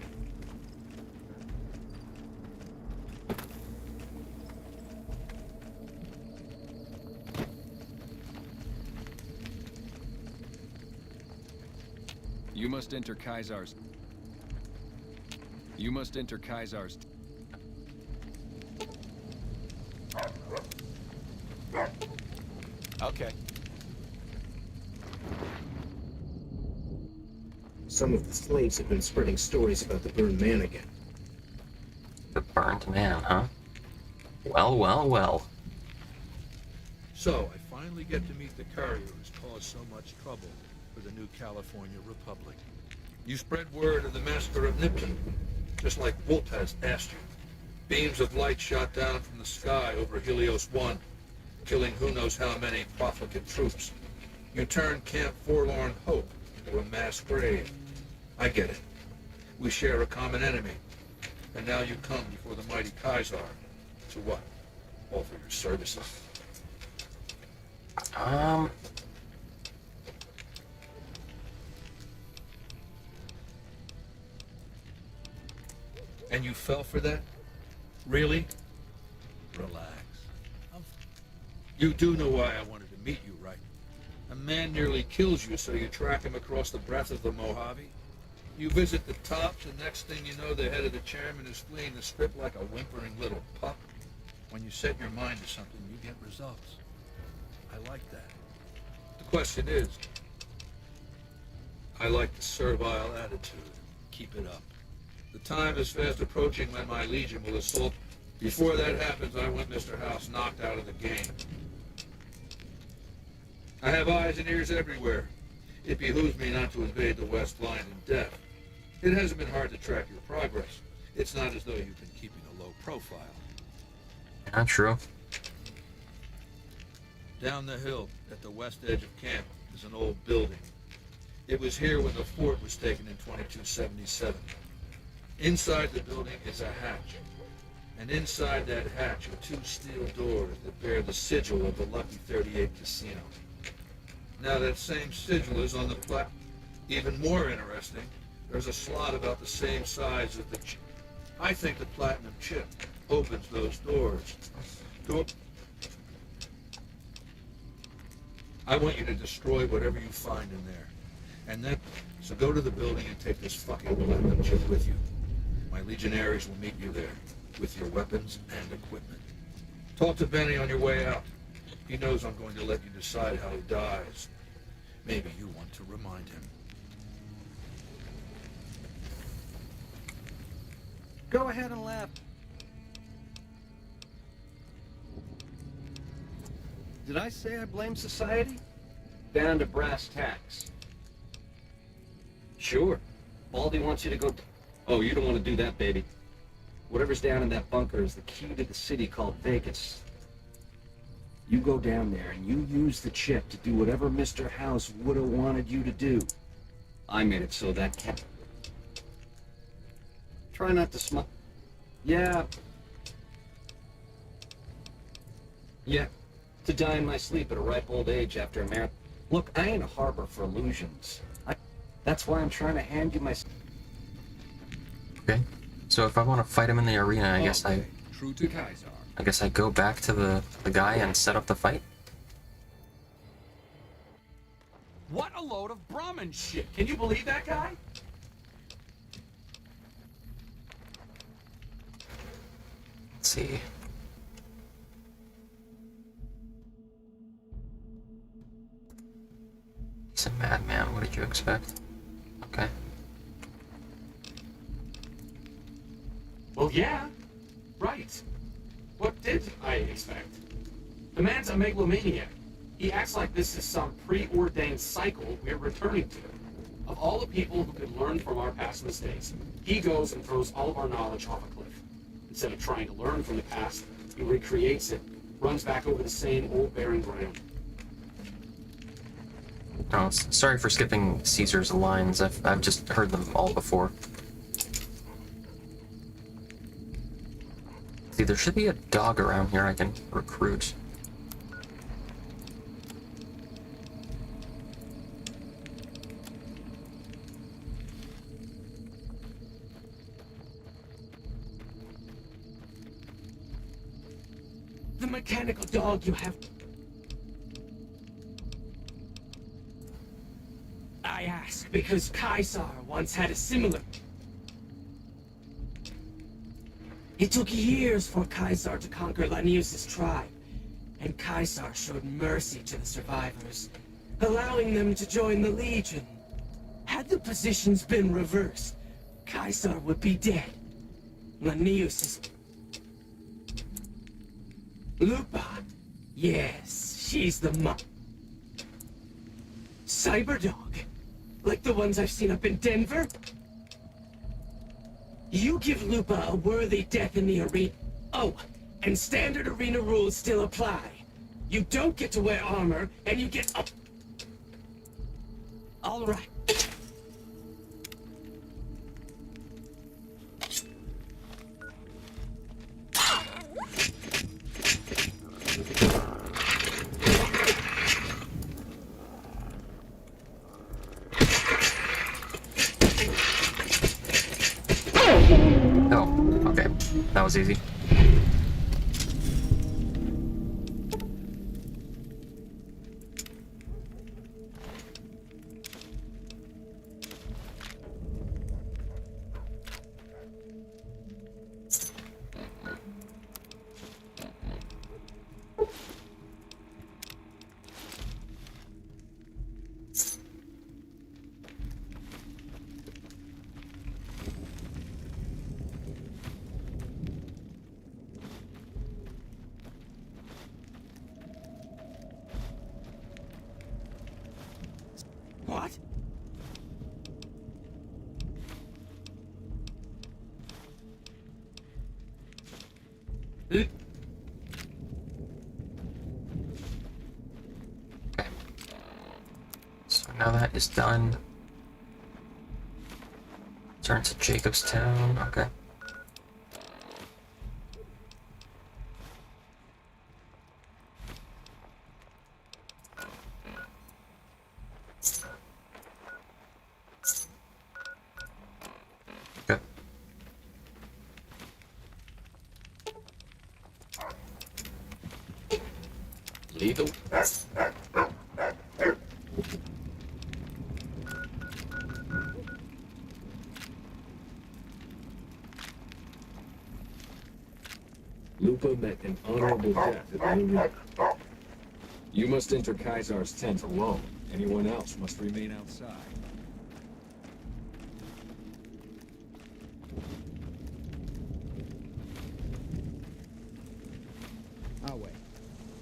Speaker 15: You must enter Kaisar's... You must enter Kaisar's... Okay.
Speaker 13: Some of the slaves have been spreading stories about the burned man again.
Speaker 1: The burned man, huh? Well, well, well.
Speaker 17: So, I finally get to meet the courier who's caused so much trouble for the new California Republic. You spread word of the massacre of Nipton, just like Wolf has asked you. Beams of light shot down from the sky over Helios 1, killing who knows how many profligate troops. You turned Camp Forlorn Hope into a mass grave. I get it. We share a common enemy. And now you come before the mighty Kaisar. To what? Offer your services. And you fell for that? Really? Relax. You do know why I wanted to meet you, right? A man nearly kills you, so you track him across the breadth of the Mojave. You visit the tops, and next thing you know, the head of the chairman is fleeing the strip like a whimpering little pup. When you set your mind to something, you get results. I like that. The question is, I like the servile attitude. Keep it up. The time is fast approaching when my legion will assault. Before that happens, I want Mr. House knocked out of the game. I have eyes and ears everywhere. It behooves me not to invade the West blind and deaf. It hasn't been hard to track your progress. It's not as though you've been keeping a low profile.
Speaker 1: Not true.
Speaker 17: Down the hill, at the west edge of camp, is an old building. It was here when the fort was taken in 2277. Inside the building is a hatch. And inside that hatch are two steel doors that bear the sigil of the Lucky 38 Casino. Now that same sigil is on the plat. Even more interesting, there's a slot about the same size as the chip. I think the platinum chip opens those doors. I want you to destroy whatever you find in there. And then, so go to the building and take this fucking platinum chip with you. My legionaries will meet you there, with your weapons and equipment. Talk to Benny on your way out. He knows I'm going to let you decide how he dies. Maybe you want to remind him.
Speaker 2: Go ahead and laugh. Did I say I blame society? Down to brass tacks. Sure. Baldy wants you to go... Oh, you don't want to do that, baby. Whatever's down in that bunker is the key to the city called Vegas. You go down there and you use the chip to do whatever Mr. House would have wanted you to do. I made it so that cat... Try not to smile. Yeah. Yeah. To die in my sleep at a ripe old age after a marathon. Look, I ain't a harbor for illusions. That's why I'm trying to hand you my...
Speaker 1: Okay. So if I want to fight him in the arena, I guess
Speaker 15: True to Kaisar.
Speaker 1: I guess I go back to the guy and set up the fight.
Speaker 6: What a load of Brahmin shit. Can you believe that guy?
Speaker 1: Let's see. He's a madman. What did you expect? Okay.
Speaker 6: Well, yeah. Right. What did I expect? The man's a megalomaniac. He acts like this is some preordained cycle we're returning to. Of all the people who could learn from our past mistakes, he goes and throws all of our knowledge off a cliff. Instead of trying to learn from the past, he recreates it, runs back over the same old barren ground.
Speaker 1: Oh, sorry for skipping Caesar's lines. I've just heard them all before. See, there should be a dog around here I can recruit.
Speaker 16: The mechanical dog you have... I ask because Caesar once had a similar... It took years for Caesar to conquer Lanius' tribe, and Caesar showed mercy to the survivors, allowing them to join the Legion. Had the positions been reversed, Caesar would be dead. Lanius is... Lupa. Yes, she's the Cyberdog. Like the ones I've seen up in Denver? You give Lupa a worthy death in the arena. Oh, and standard arena rules still apply. You don't get to wear armor, and you get up. All right.
Speaker 1: Oh, okay. That was easy.
Speaker 16: What?
Speaker 1: Okay. So now that is done. Turn to Jacobstown. Okay. Okay.
Speaker 6: Lethal.
Speaker 15: Lupa met an honorable death at the arena. You must enter Caesar's tent alone. Anyone else must remain outside.
Speaker 13: I'll wait.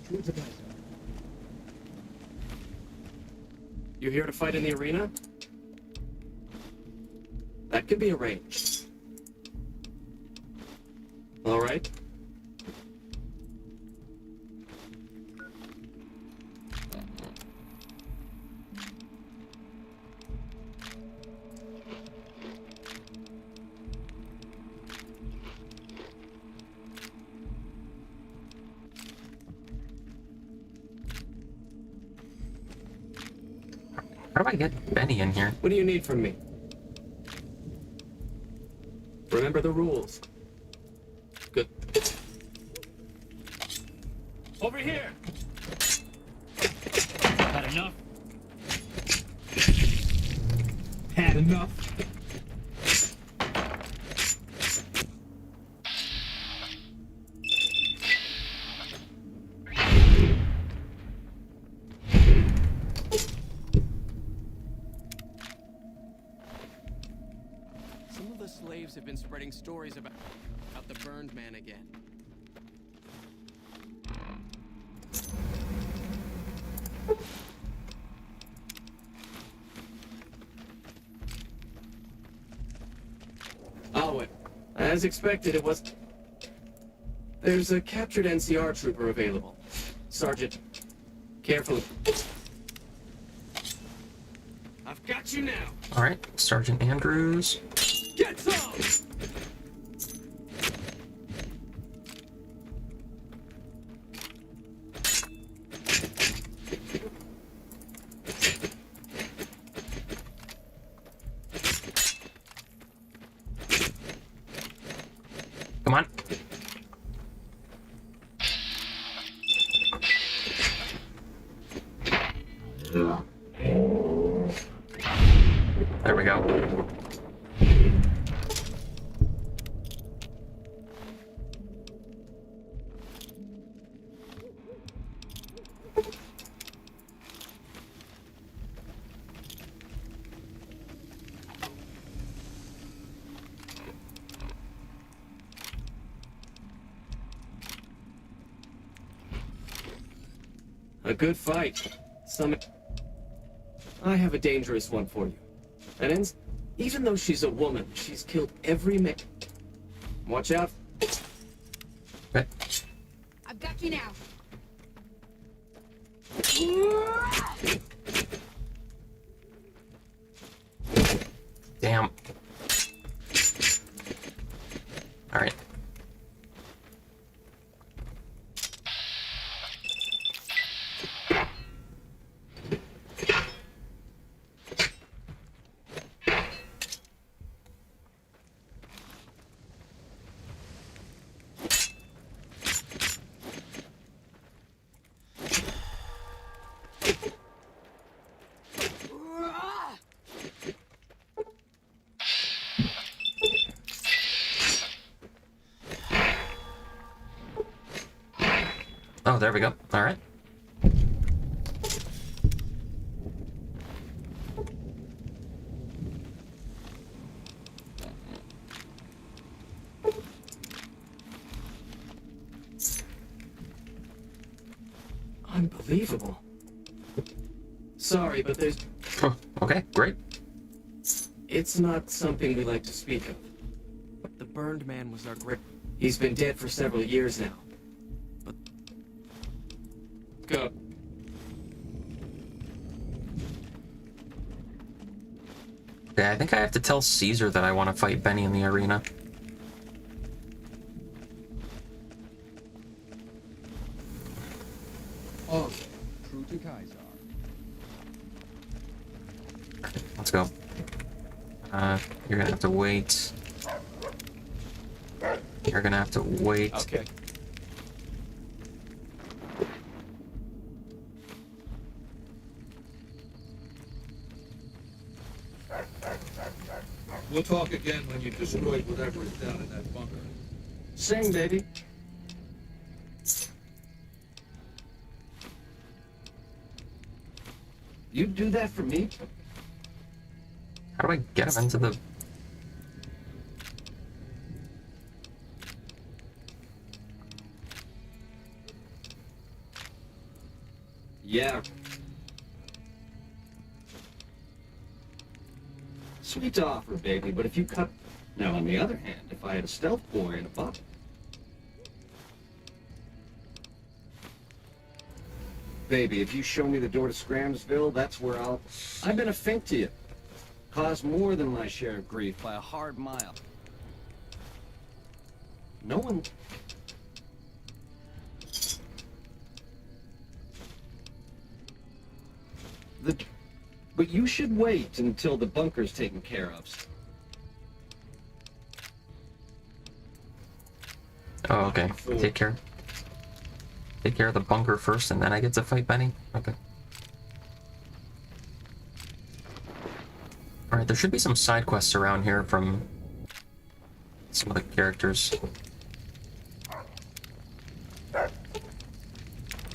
Speaker 13: True to Caesar.
Speaker 16: You here to fight in the arena? That could be arranged. All right.
Speaker 1: How do I get Benny in here?
Speaker 16: What do you need from me? Remember the rules. Good. Over here!
Speaker 8: Had enough? Had enough?
Speaker 16: Some of the slaves have been spreading stories about the burned man again. Oh, as expected, it was... There's a captured NCR trooper available. Sergeant, carefully. I've got you now.
Speaker 1: All right, Sergeant Andrews.
Speaker 16: Get some!
Speaker 1: Come on.
Speaker 16: A good fight. I have a dangerous one for you. Even though she's a woman, she's killed every man. Watch out.
Speaker 1: Okay.
Speaker 12: I've got you now.
Speaker 1: Damn. All right. Oh, there we go. All right.
Speaker 16: Unbelievable. Sorry, but there's...
Speaker 1: Okay, great.
Speaker 16: It's not something we like to speak of. The burned man was our great... He's been dead for several years now. But... Go.
Speaker 1: Okay, I think I have to tell Caesar that I want to fight Benny in the arena.
Speaker 7: Oh, true to Kaiser.
Speaker 1: Let's go. You're gonna have to wait. You're gonna have to wait.
Speaker 16: Okay.
Speaker 17: We'll talk again when you've destroyed whatever is down in that bunker.
Speaker 16: Sing, baby.
Speaker 2: You'd do that for me?
Speaker 1: How do I get him into the...
Speaker 2: Yeah. Sweet offer, baby, but if you cut... Now, on the other hand, if I had a stealth boy and a buck... Baby, if you show me the door to Scramsville, that's where I'll... I've been a fink to you. Caused more than my share of grief by a hard mile. No one... But you should wait until the bunker's taken care of.
Speaker 1: Oh, okay. Take care. Take care of the bunker first, and then I get to fight Benny? Okay. Alright, there should be some side quests around here from some of the characters.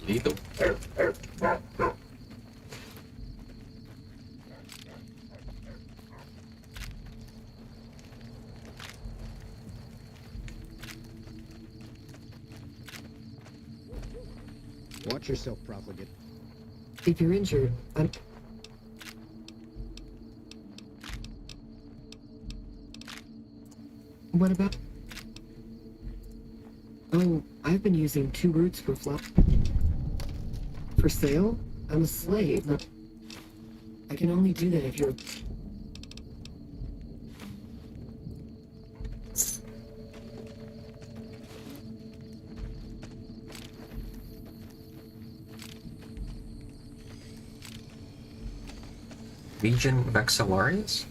Speaker 16: Lethal.
Speaker 13: Watch yourself, profligate.
Speaker 9: If you're injured, I'm... What about... Oh, I've been using 2 roots for flop. For sale? I'm a slave. I can only do that if you're...
Speaker 1: Legion Vexillarius?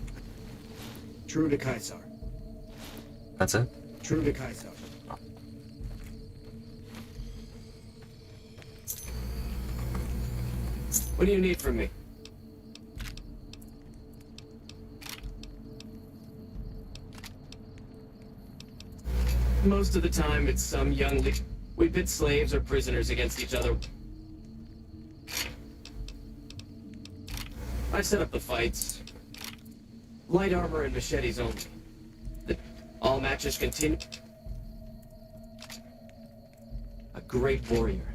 Speaker 13: True to Kaiser.
Speaker 1: That's it?
Speaker 13: True to Kaiser.
Speaker 16: What do you need from me? Most of the time, it's some young we pit slaves or prisoners against each other. I set up the fights. Light armor and machetes only. All matches continue. A great warrior.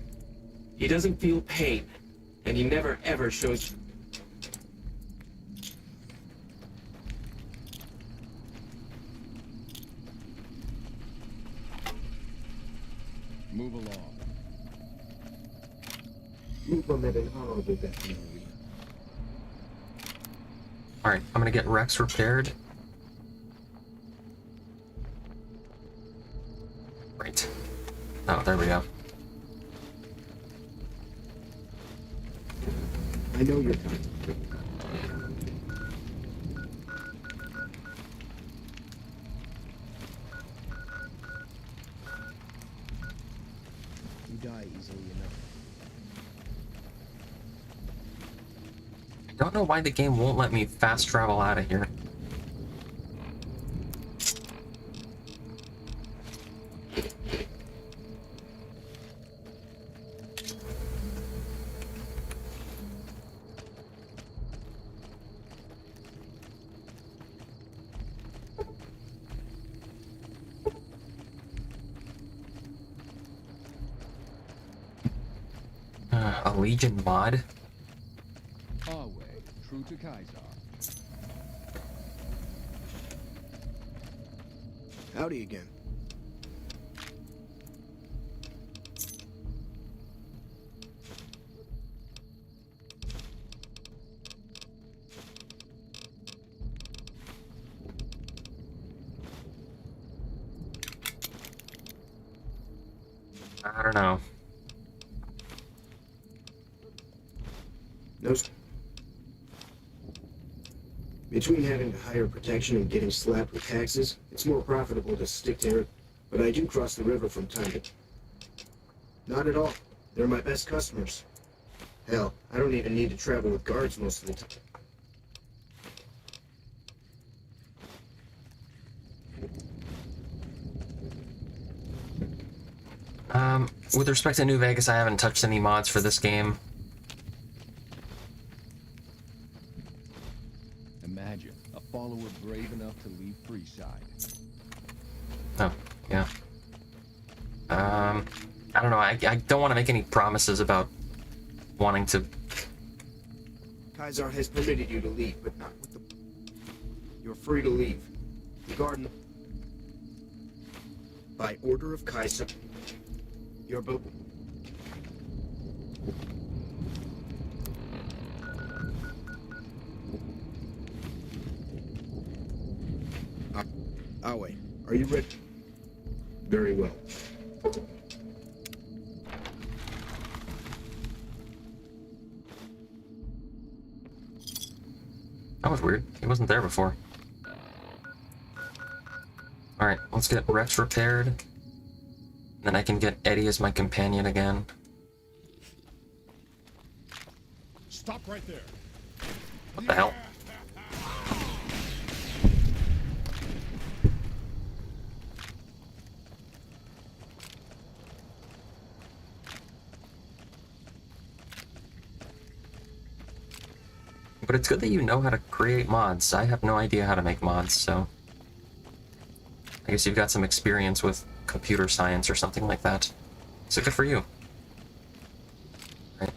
Speaker 16: He doesn't feel pain, and he never ever shows...
Speaker 11: Move along.
Speaker 13: Lupa met an honorable death in the arena.
Speaker 1: Alright, I'm gonna get Rex repaired. Right. Oh, there we go.
Speaker 13: I know you're coming. You die easily enough.
Speaker 1: I don't know why the game won't let me fast travel out of here. A Legion mod?
Speaker 7: Our way, true to Kaiser.
Speaker 13: Howdy again.
Speaker 1: I don't know.
Speaker 13: No. Between having to hire protection and getting slapped with taxes, it's more profitable to stick to it. But I do cross the river from time to time. Not at all. They're my best customers. Hell, I don't even need to travel with guards most of the time.
Speaker 1: With respect to New Vegas, I haven't touched any mods for this game.
Speaker 7: Imagine a follower brave enough to leave Freeside.
Speaker 1: Oh, yeah. I don't know, I don't want to make any promises about wanting to...
Speaker 13: Kaiser has permitted you to leave, but not with the... You're free to leave. The garden... By order of Kaiser... Your boat... Awe, are you ready? Very well.
Speaker 1: That was weird. He wasn't there before. Alright, let's get Rex repaired. Then I can get Eddie as my companion again.
Speaker 11: Stop right there.
Speaker 1: What the hell? But it's good that you know how to create mods. I have no idea how to make mods, so... I guess you've got some experience with computer science or something like that. So good for you. Right.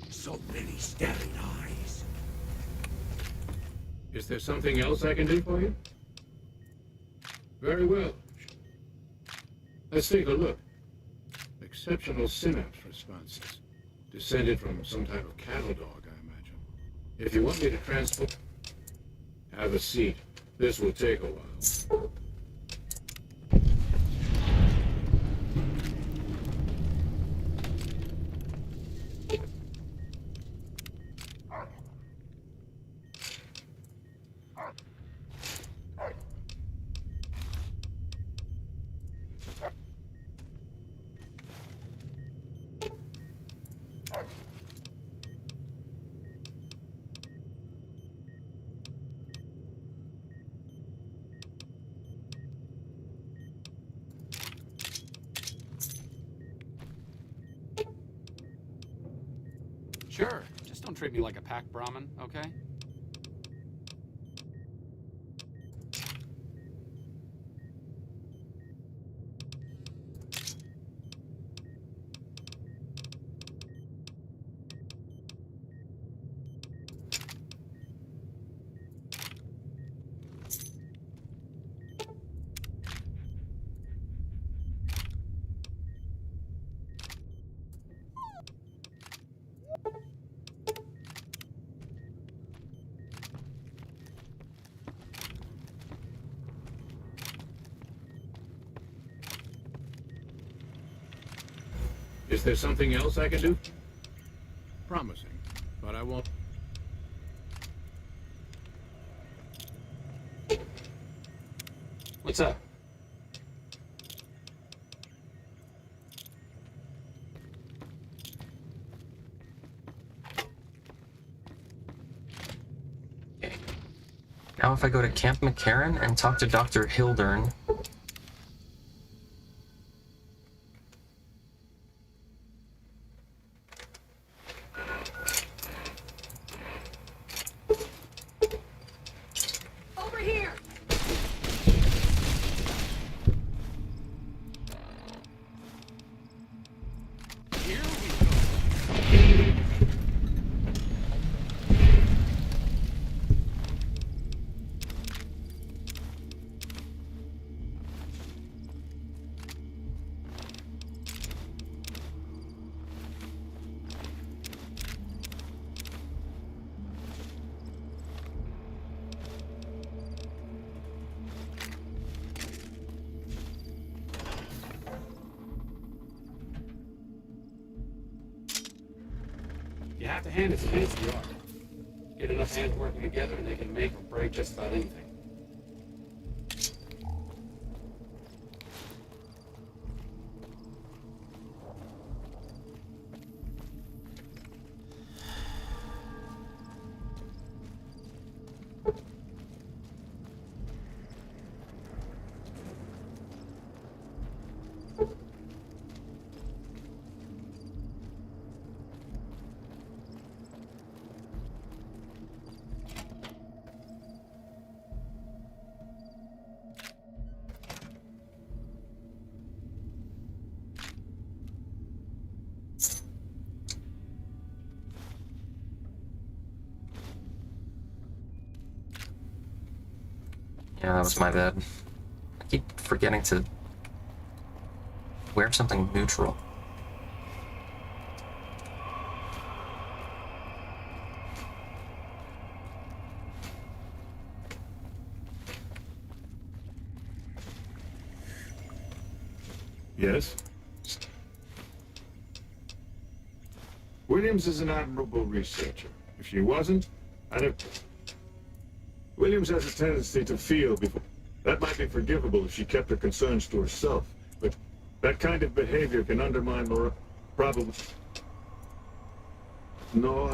Speaker 14: So many staring eyes.
Speaker 6: Is there something else I can do for you? Very well. Let's take a look. Exceptional synapse responses. Descended from some type of cattle dog, I imagine. If you want me to transport... Have a seat. This will take a while.
Speaker 18: Sure, just don't treat me like a pack Brahmin, okay?
Speaker 17: Is there something else I can do?
Speaker 11: Promising, but I won't.
Speaker 6: What's up?
Speaker 1: Okay. Now if I go to Camp McCarran and talk to Dr. Hildern.
Speaker 5: Over here!
Speaker 6: You have to hand it to Biot-Savart. Get enough hands working together and they can make or break just about anything.
Speaker 1: Yeah, that was my bad. I keep forgetting to wear something neutral.
Speaker 18: Yes? Williams is an admirable researcher. If she wasn't, I'd have... Williams has a tendency to feel before... That might be forgivable if she kept her concerns to herself, but that kind of behavior can undermine morale. Probably... No,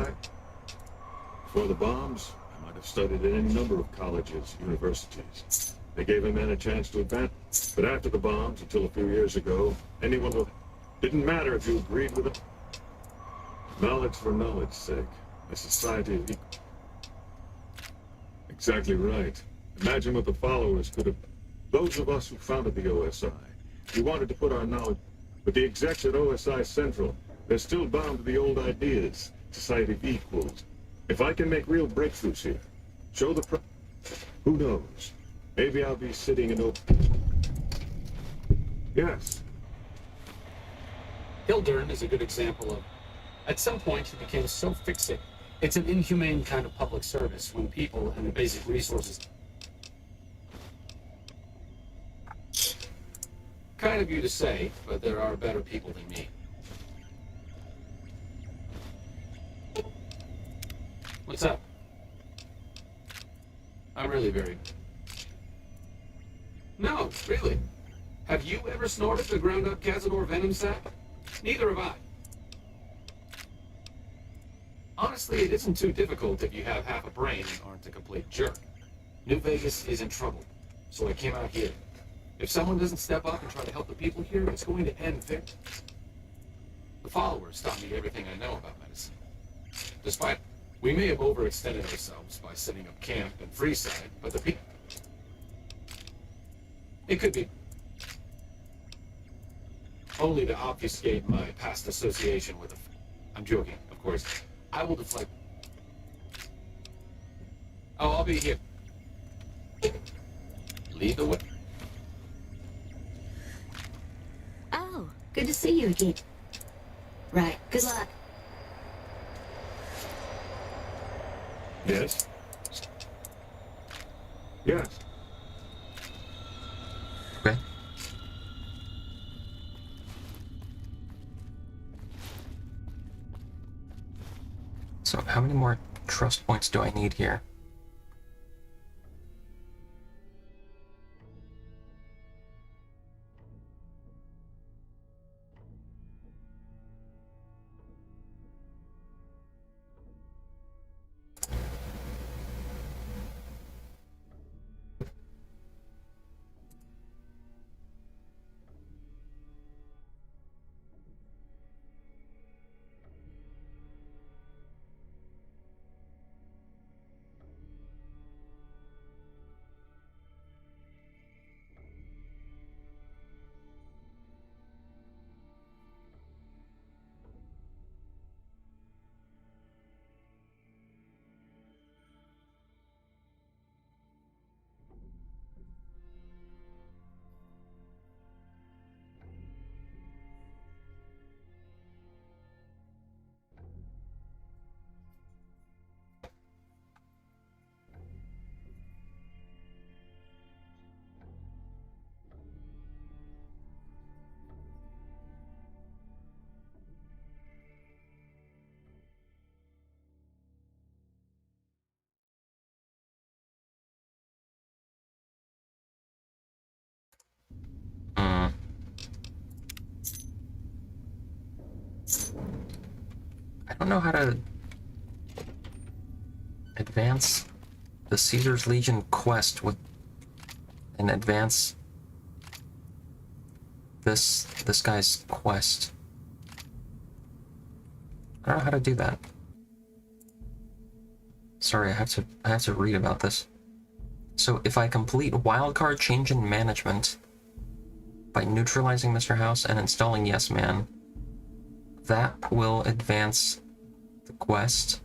Speaker 18: Before the bombs, I might have studied at any number of colleges, universities. They gave a man a chance to advance. But after the bombs, until a few years ago, anyone who... Didn't matter if you agreed with it. Knowledge for knowledge's sake. A society of equal... Exactly right. Imagine what the followers could have... Those of us who founded the OSI. We wanted to put our knowledge... But the execs at OSI Central, they're still bound to the old ideas. Society of equals. If I can make real breakthroughs here, show the who knows? Maybe I'll be sitting in Yes.
Speaker 6: Hildern is a good example of... At some point, he became so fixated. It's an inhumane kind of public service when people and the basic resources... Kind of you to say, but there are better people than me. What's up? I'm really very... No, really. Have you ever snorted the ground-up Cazador venom sac? Neither have I. Honestly, it isn't too difficult if you have half a brain and aren't a complete jerk. New Vegas is in trouble, so I came out here. If someone doesn't step up and try to help the people here, it's going to end there. The followers taught me everything I know about medicine. Despite... We may have overextended ourselves by setting up camp in Freeside, but the people... It could be... Only to obfuscate my past association with a... I'm joking, of course. I will deflect... Oh, I'll be here. Lead the way.
Speaker 19: Oh, good to see you again. Right, good luck.
Speaker 18: Yes? Yes.
Speaker 1: Okay. many more trust points do I need here? I don't know how to advance the Caesar's Legion quest with and advance this guy's quest. I don't know how to do that. Sorry, I have to read about this. So if I complete wildcard change in management by neutralizing Mr. House and installing Yes Man, that will advance the quest.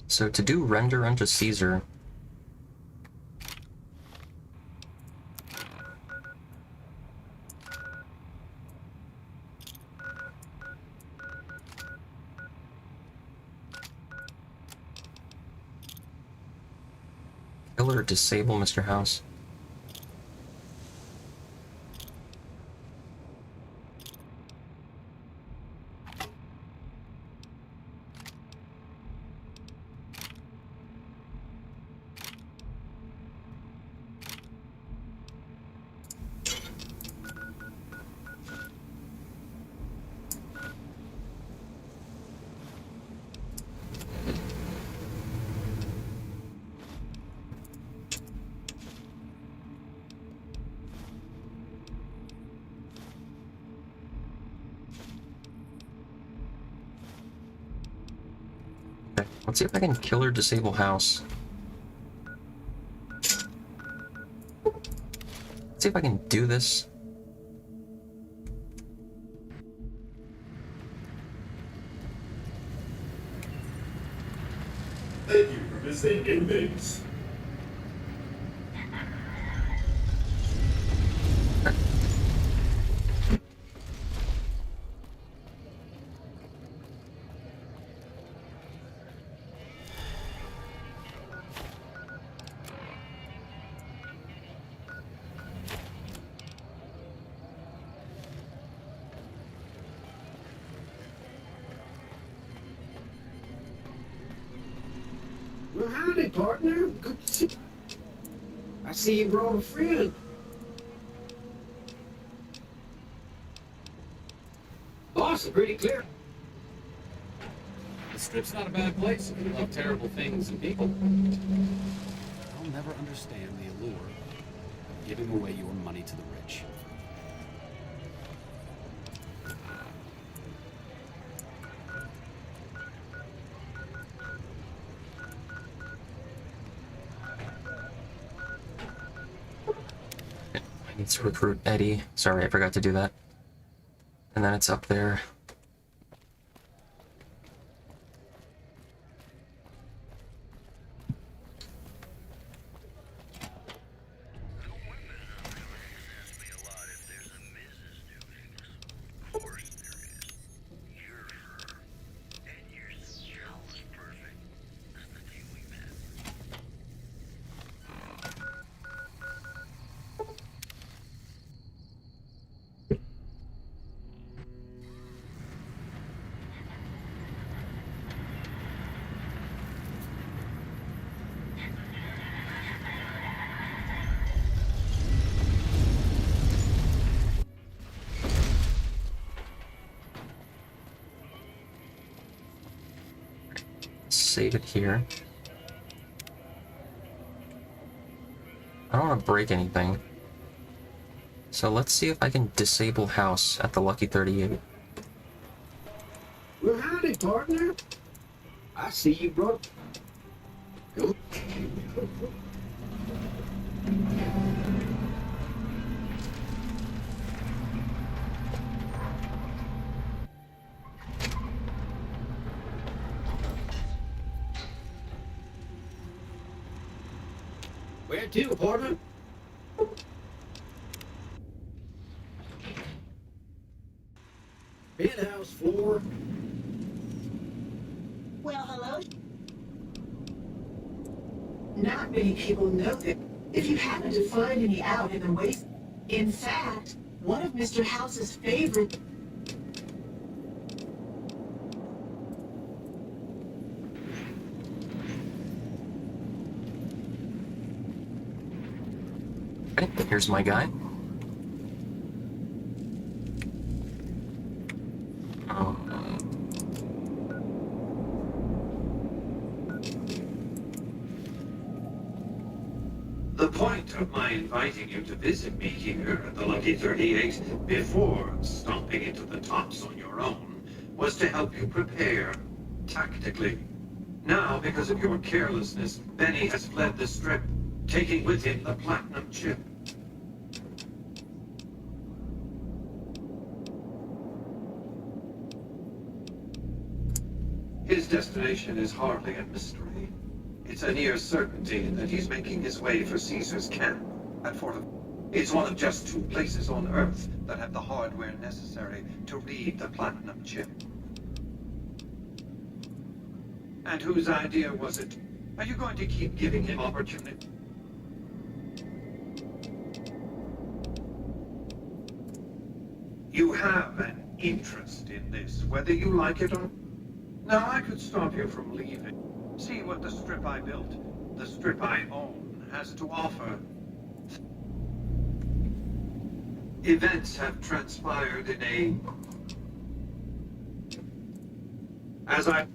Speaker 1: So to do render unto Caesar, kill or disable Mr. House. Okay, let's see if I can kill or disable House. Let's see if I can do this.
Speaker 18: Thank you for visiting Inmates.
Speaker 13: Well, howdy, partner. Good to see you. I see you brought a friend.
Speaker 6: Boss, pretty clear. The strip's not a bad place if you love terrible things and people.
Speaker 2: I'll never understand the allure of giving away your money to the rich.
Speaker 1: I need to recruit Eddie. Sorry, I forgot to do that. And then it's up there. Save it here. I don't want to break anything. So let's see if I can disable House at the Lucky 38.
Speaker 13: Well, howdy, partner. I see you brought... Go. Where to, partner? Penthouse 4.
Speaker 20: Well, hello. Not many people know that if you happen to find any out in the waste, in fact, one of Mr. House's favorite.
Speaker 1: Okay, here's my guy.
Speaker 21: The point of my inviting you to visit me here at the Lucky 38 before stomping into the tops on your own was to help you prepare tactically. Now, because of your carelessness, Benny has fled the strip, taking with him the platinum chip. His destination is hardly a mystery. It's a near certainty that he's making his way for Caesar's camp at It's one of just 2 places on Earth that have the hardware necessary to read the platinum chip. And whose idea was it? Are you going to keep giving him opportunity? You have an interest in this, whether you like it or... Now, I could stop you from leaving. See what the strip I built, the strip I own, has to offer. Events have transpired in a... As I...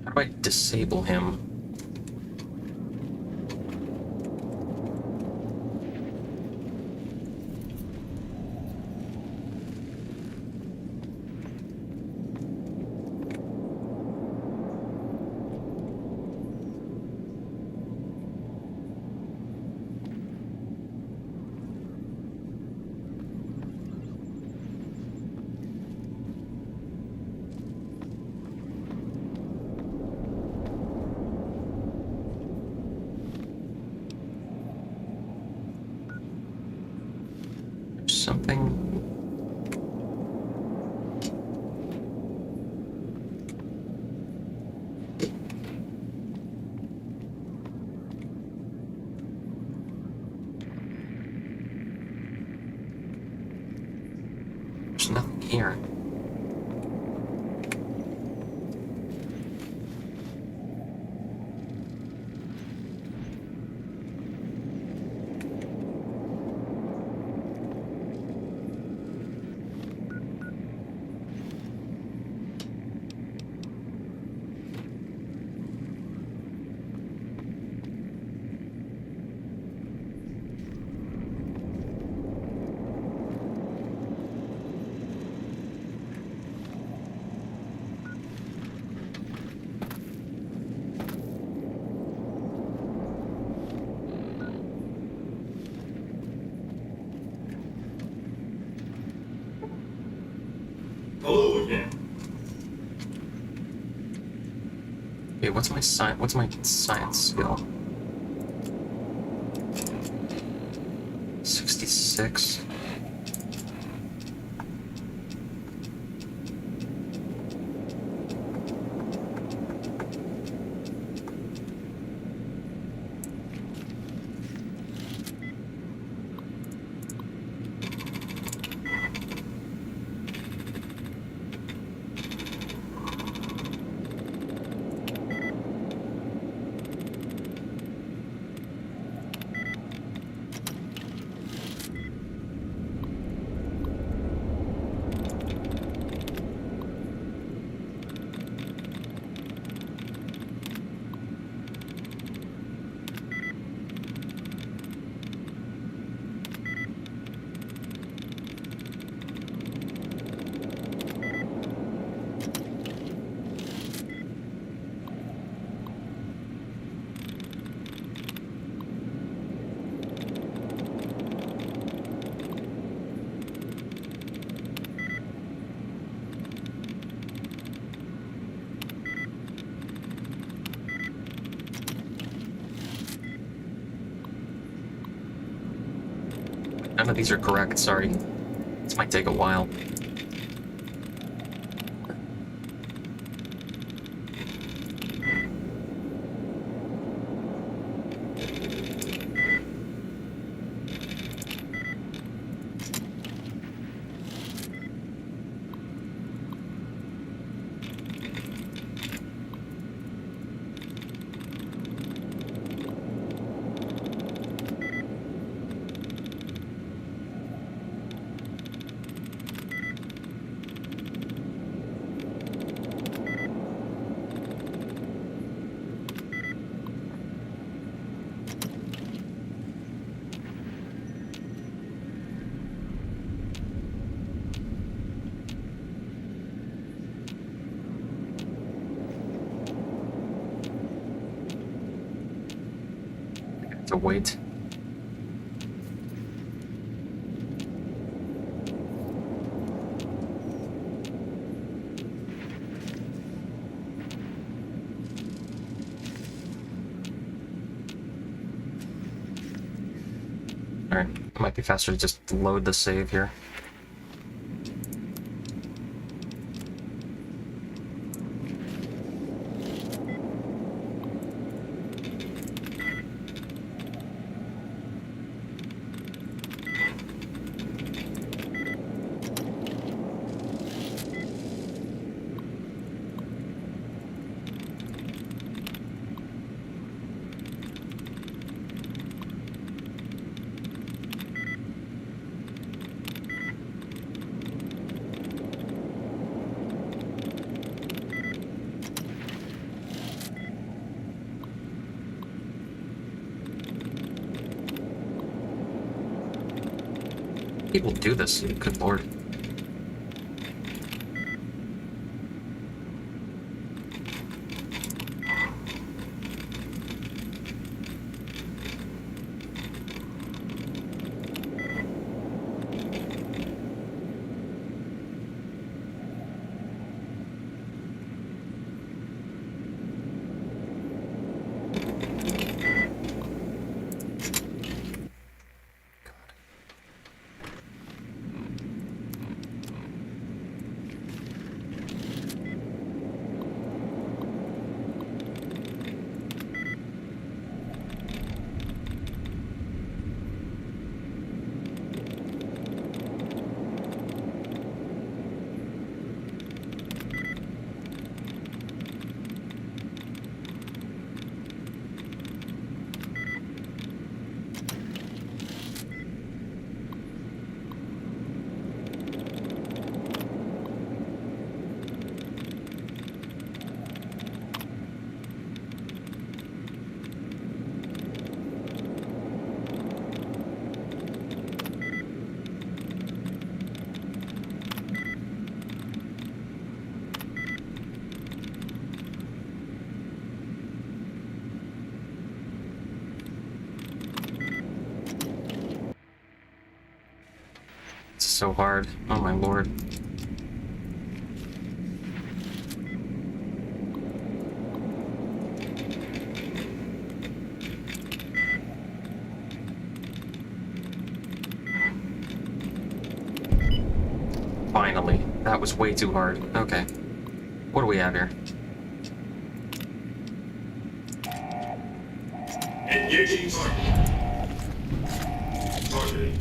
Speaker 1: How do I disable him? Something. There's nothing here.
Speaker 21: Hello again.
Speaker 1: Okay, what's my science skill? 66. None of these are correct, sorry. This might take a while. to wait. Alright, it might be faster to just load the save here. People do this, good lord. It's so hard. Oh my lord. Finally. That was way too hard. Okay. What do we have here?
Speaker 18: Engaging target.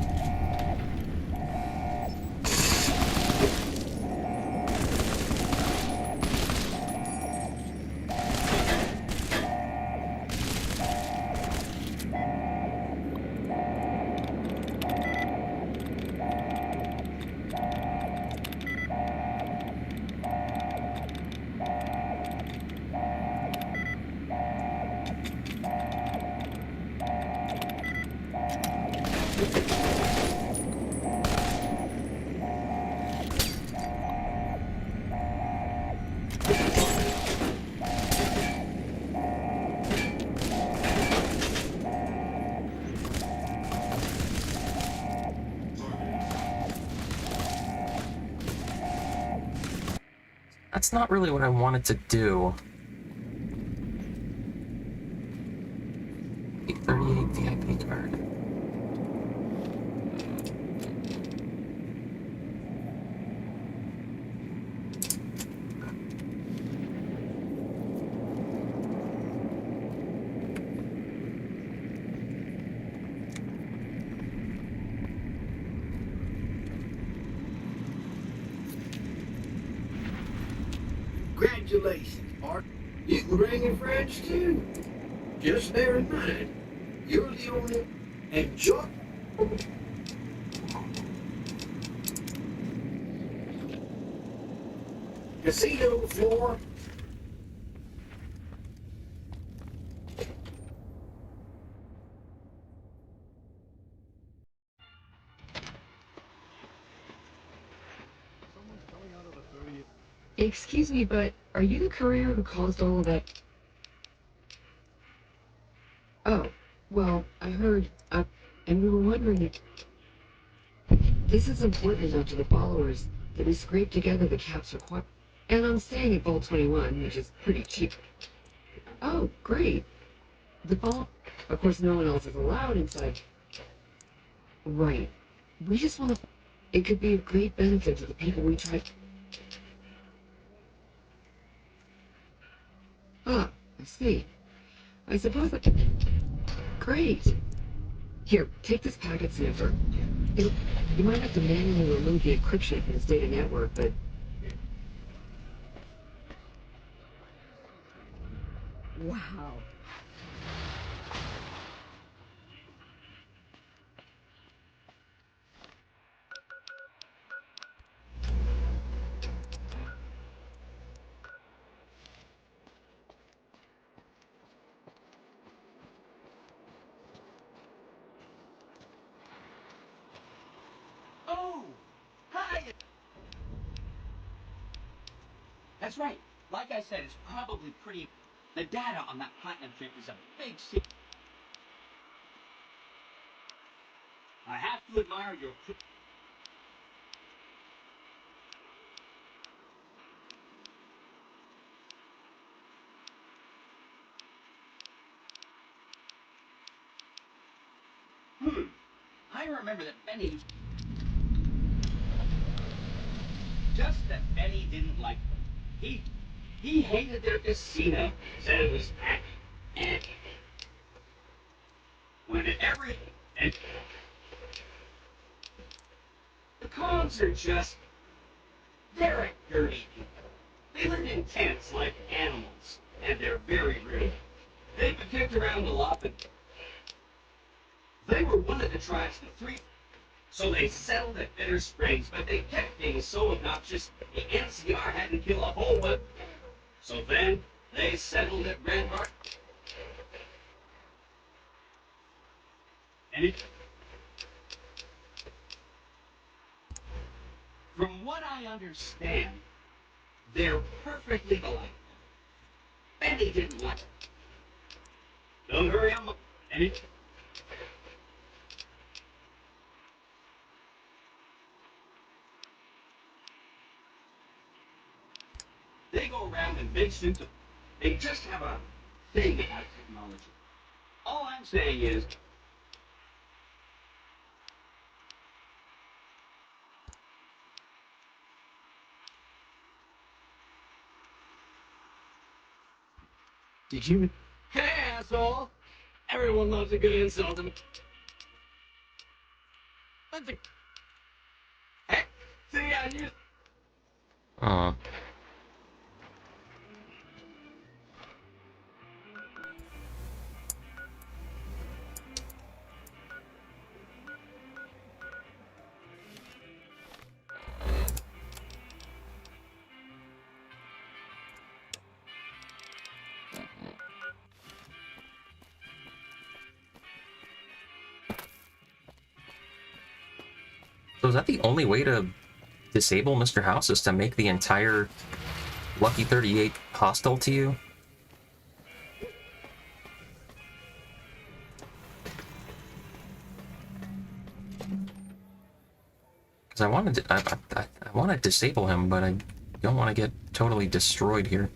Speaker 1: That's not really what I wanted to do. 838 VIP card.
Speaker 14: Congratulations, Mark. You can bring your friends too. Just bear in mind, you're the only enjoy. Casino floor.
Speaker 10: Excuse me, but are you the courier who caused all of that? Oh, well, I
Speaker 9: heard, and we were wondering if this is important enough to the followers that we scraped together the caps required. And I'm staying at Vault 21, which is pretty cheap. Oh, great. The vault, of course, no one else is allowed inside. Right. We just want to. It could be of great benefit to the people we try. Ah, I see. I suppose that. Great. Here, take this packet sniffer. You might have to manually remove the encryption from this data network, but.
Speaker 5: Wow.
Speaker 8: Oh! Hi! That's right. Like I said, it's probably pretty... The data on that platinum chip is a big secret. I have to admire your... I remember that Benny... Just that Benny didn't like... He hated their casino. Said it was... When every... And the cons are just... They're dirty people. They live in tents like animals, and they're very rude. They've been kicked around a lot, but they were one of the tribes of the three. So they settled at Bitter Springs, but they kept being so obnoxious, the NCR had to kill a whole bunch. So then, they settled at Red Rock. And it... From what I understand, they're perfectly polite. Benny didn't like it. Don't hurry, and it... They go around in big suits. They just have a thing about technology. All I'm saying is...
Speaker 16: Did you? Hey, asshole! Everyone loves a good insult. Hey, see, I used...
Speaker 1: Aw. So is that the only way to disable Mr. House, is to make the entire Lucky 38 hostile to you? Because I wanted to, I want to disable him, but I don't want to get totally destroyed here.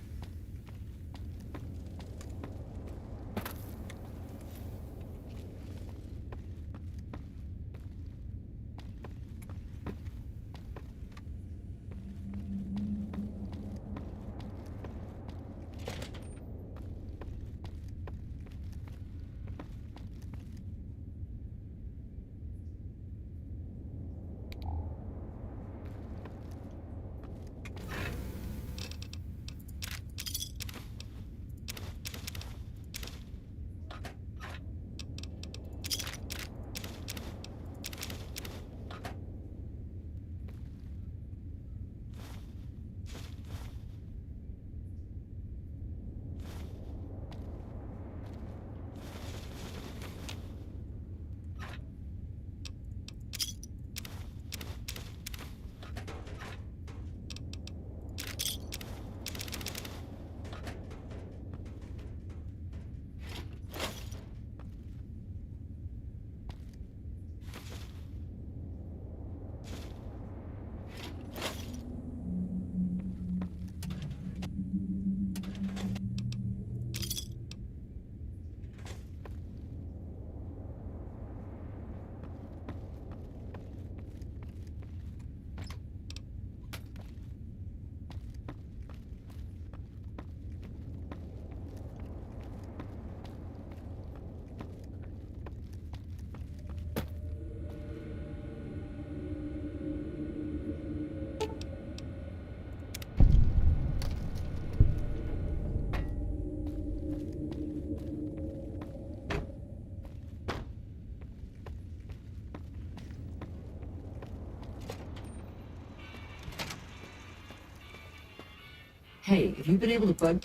Speaker 5: Hey, have you been able to bug?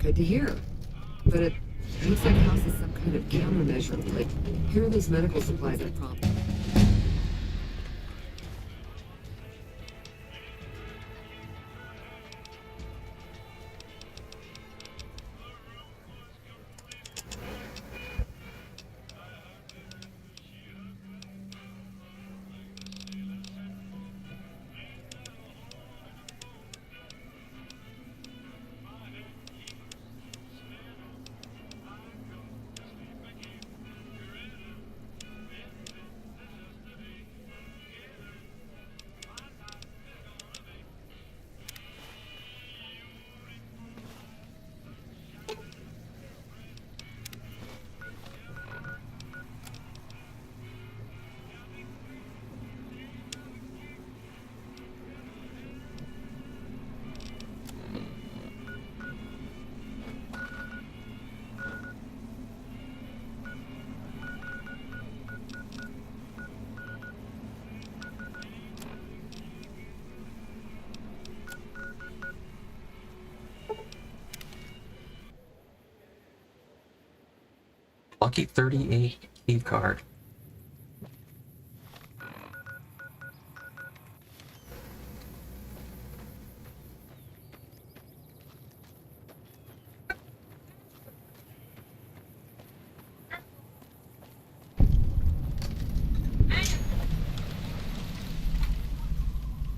Speaker 5: Good to hear. But it looks like House is some kind of countermeasure. Like, here are these medical supplies I promised.
Speaker 1: Lucky 38 key card.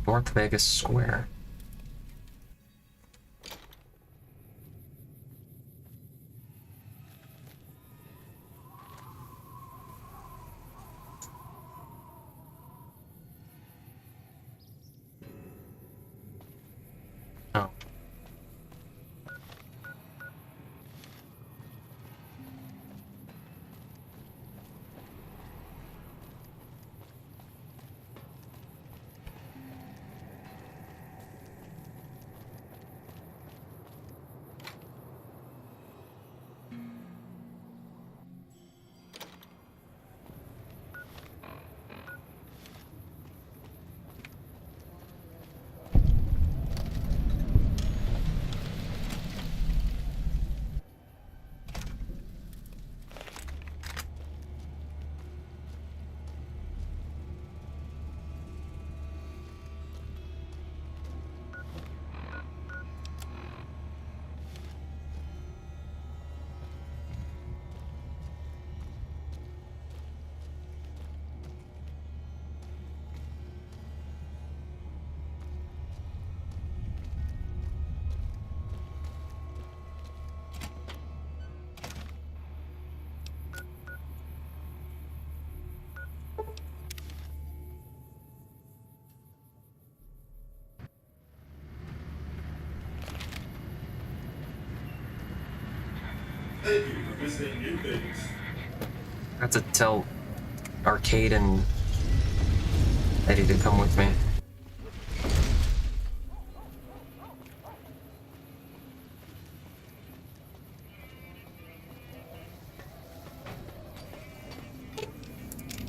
Speaker 1: North Vegas Square. Oh.
Speaker 4: Thank you for visiting New Vegas.
Speaker 1: I have to tell Arcade and Eddie to come with me.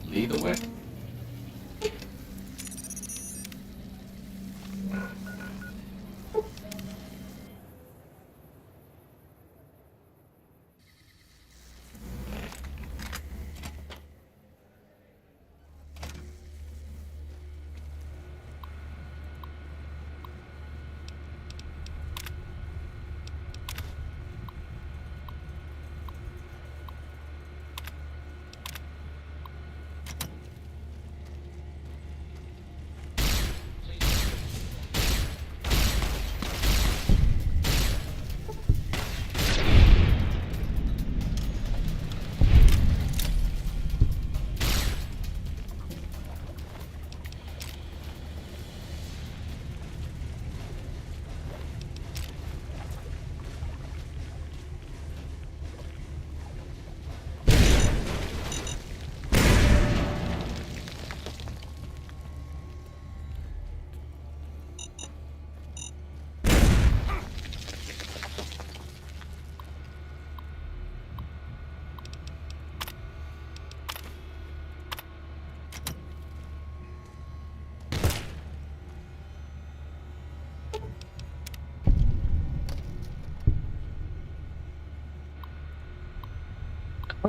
Speaker 6: Lead the way.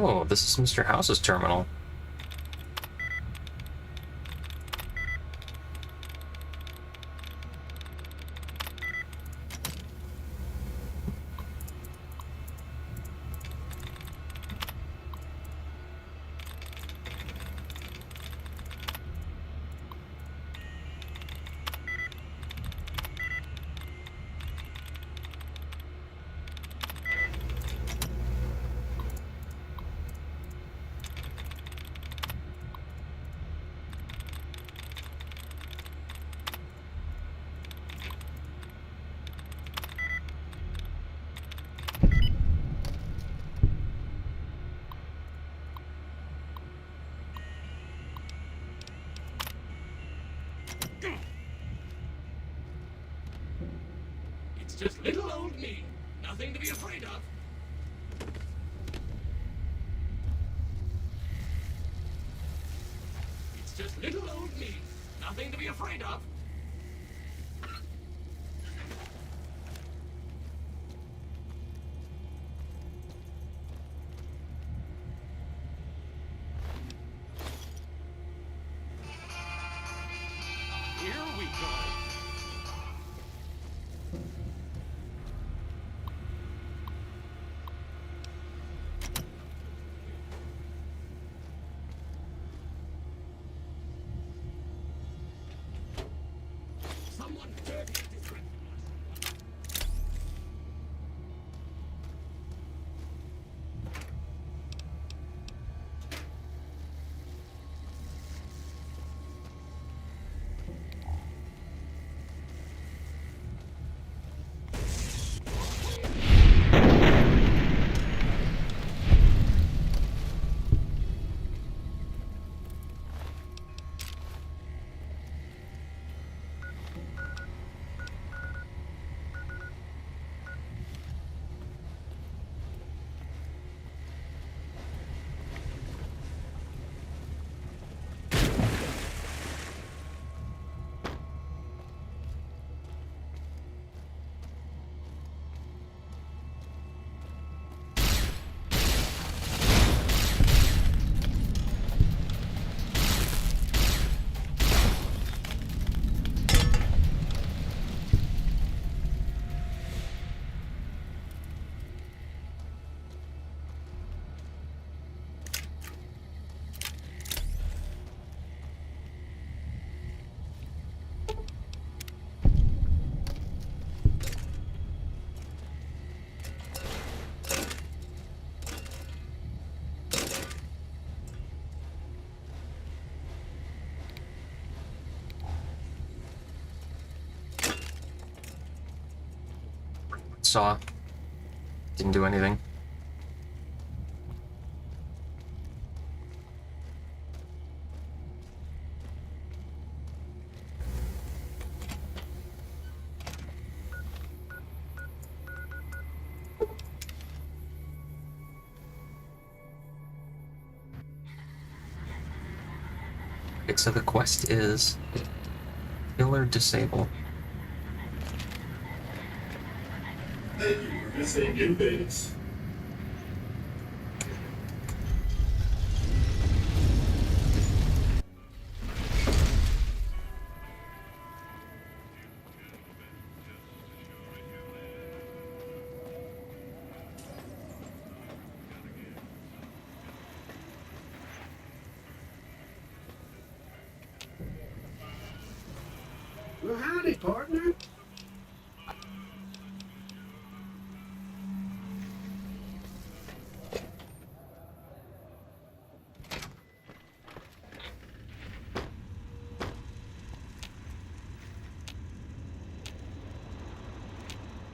Speaker 1: Oh, this is Mr. House's terminal.
Speaker 16: It's just little old me. Nothing to be afraid of. It's just little old me. Nothing to be afraid of. Here we go. Someone dirty this red.
Speaker 1: Saw. Didn't do anything. Okay, so the quest is kill or disable.
Speaker 4: Thank you for visiting New Vegas.
Speaker 14: Well, howdy, partner.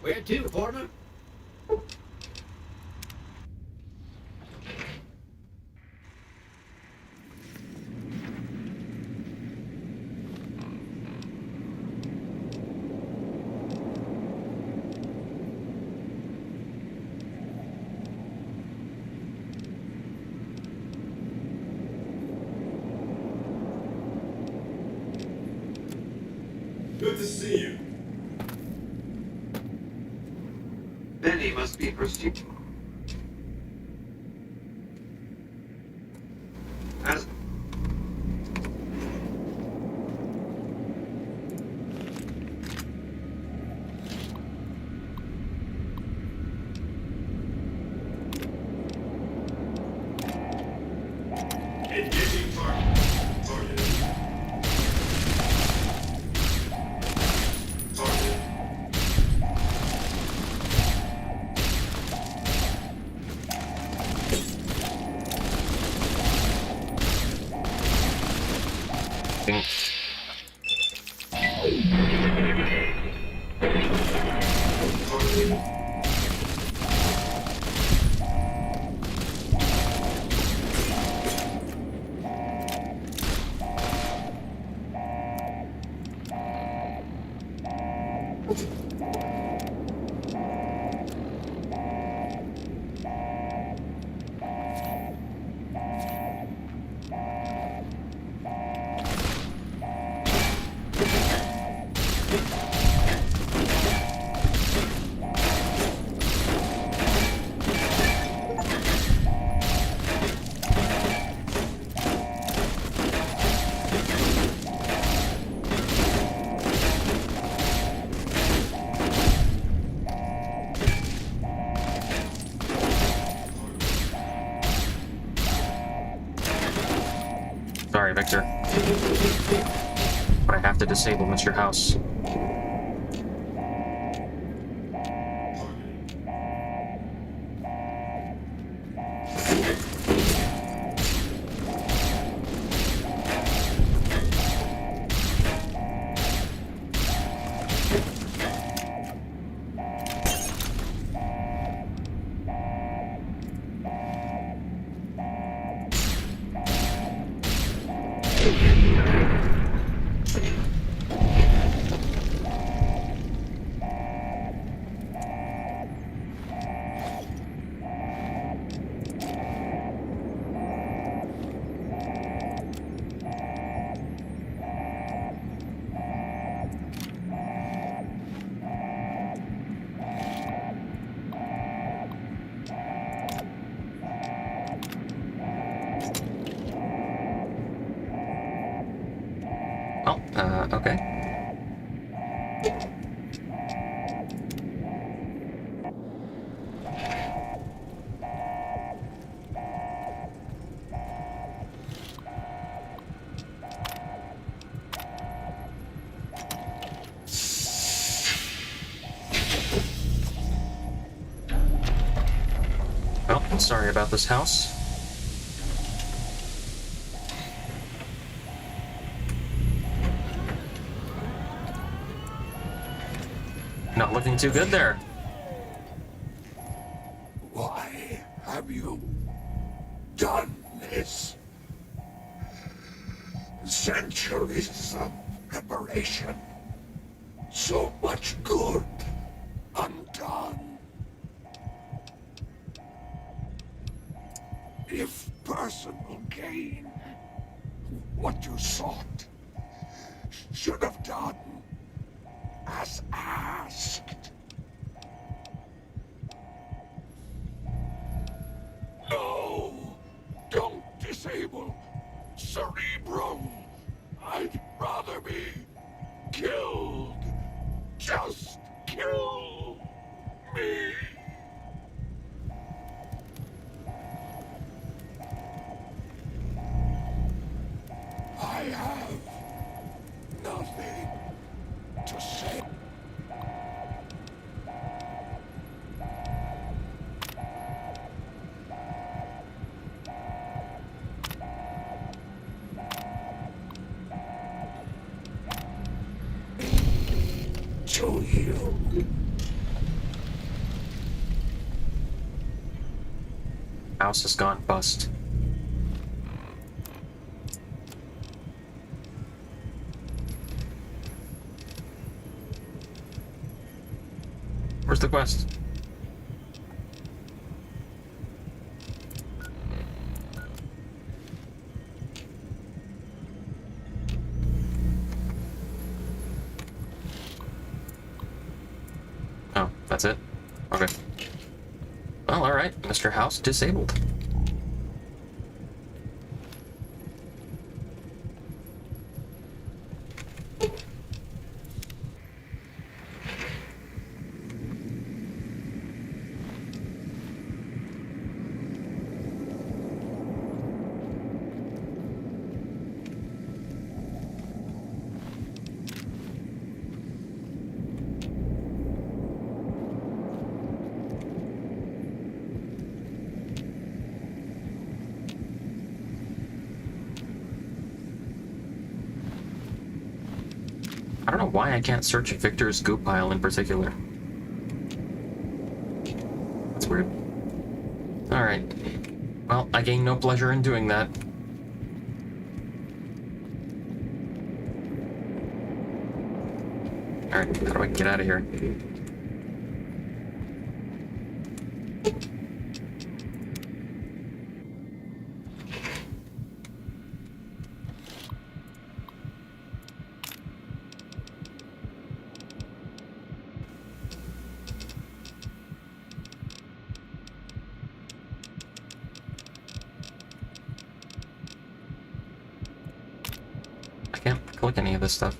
Speaker 14: Where to, partner?
Speaker 4: Good to see you.
Speaker 21: Benny must be pursued.
Speaker 1: Fucking... Sorry, Victor. But I have to disable Mr. House. Okay. Well, sorry about this house. Not looking too good there.
Speaker 3: Why have you done this? Centuries of preparation. So much good undone. If personal gain, what you sought, should have done as asked. No! Don't disable Cerebrum! I'd rather be killed. Just kill me. I have nothing to say. To you.
Speaker 1: House has gone bust. Where's the quest? Oh, that's it? Okay. Well, alright. Mr. House disabled. I don't know why I can't search Victor's goop pile in particular. That's weird. Alright. Well, I gain no pleasure in doing that. Alright, how do I get out of here? I can't click any of this stuff.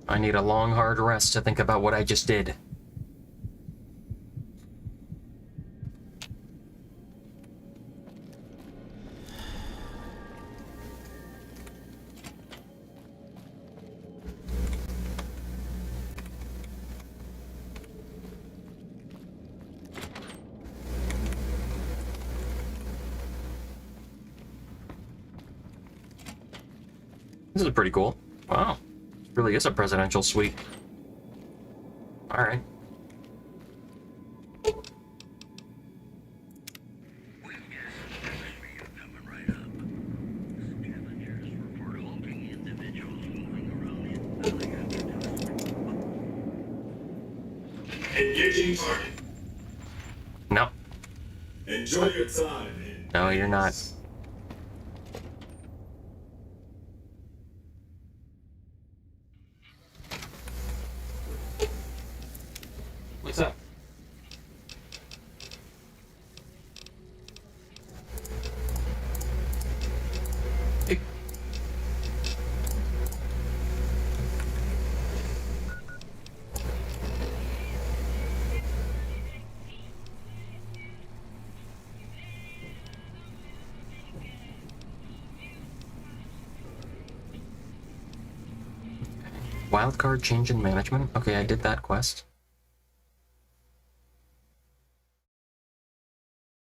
Speaker 1: I need a long, hard rest to think about what I just did. This is pretty cool. Wow. This really is a presidential suite. Alright.
Speaker 4: Engaging target.
Speaker 1: No.
Speaker 4: Enjoy your time.
Speaker 1: No, you're not.
Speaker 6: What's up? Hey.
Speaker 1: Wildcard change in management? Okay, I did that quest.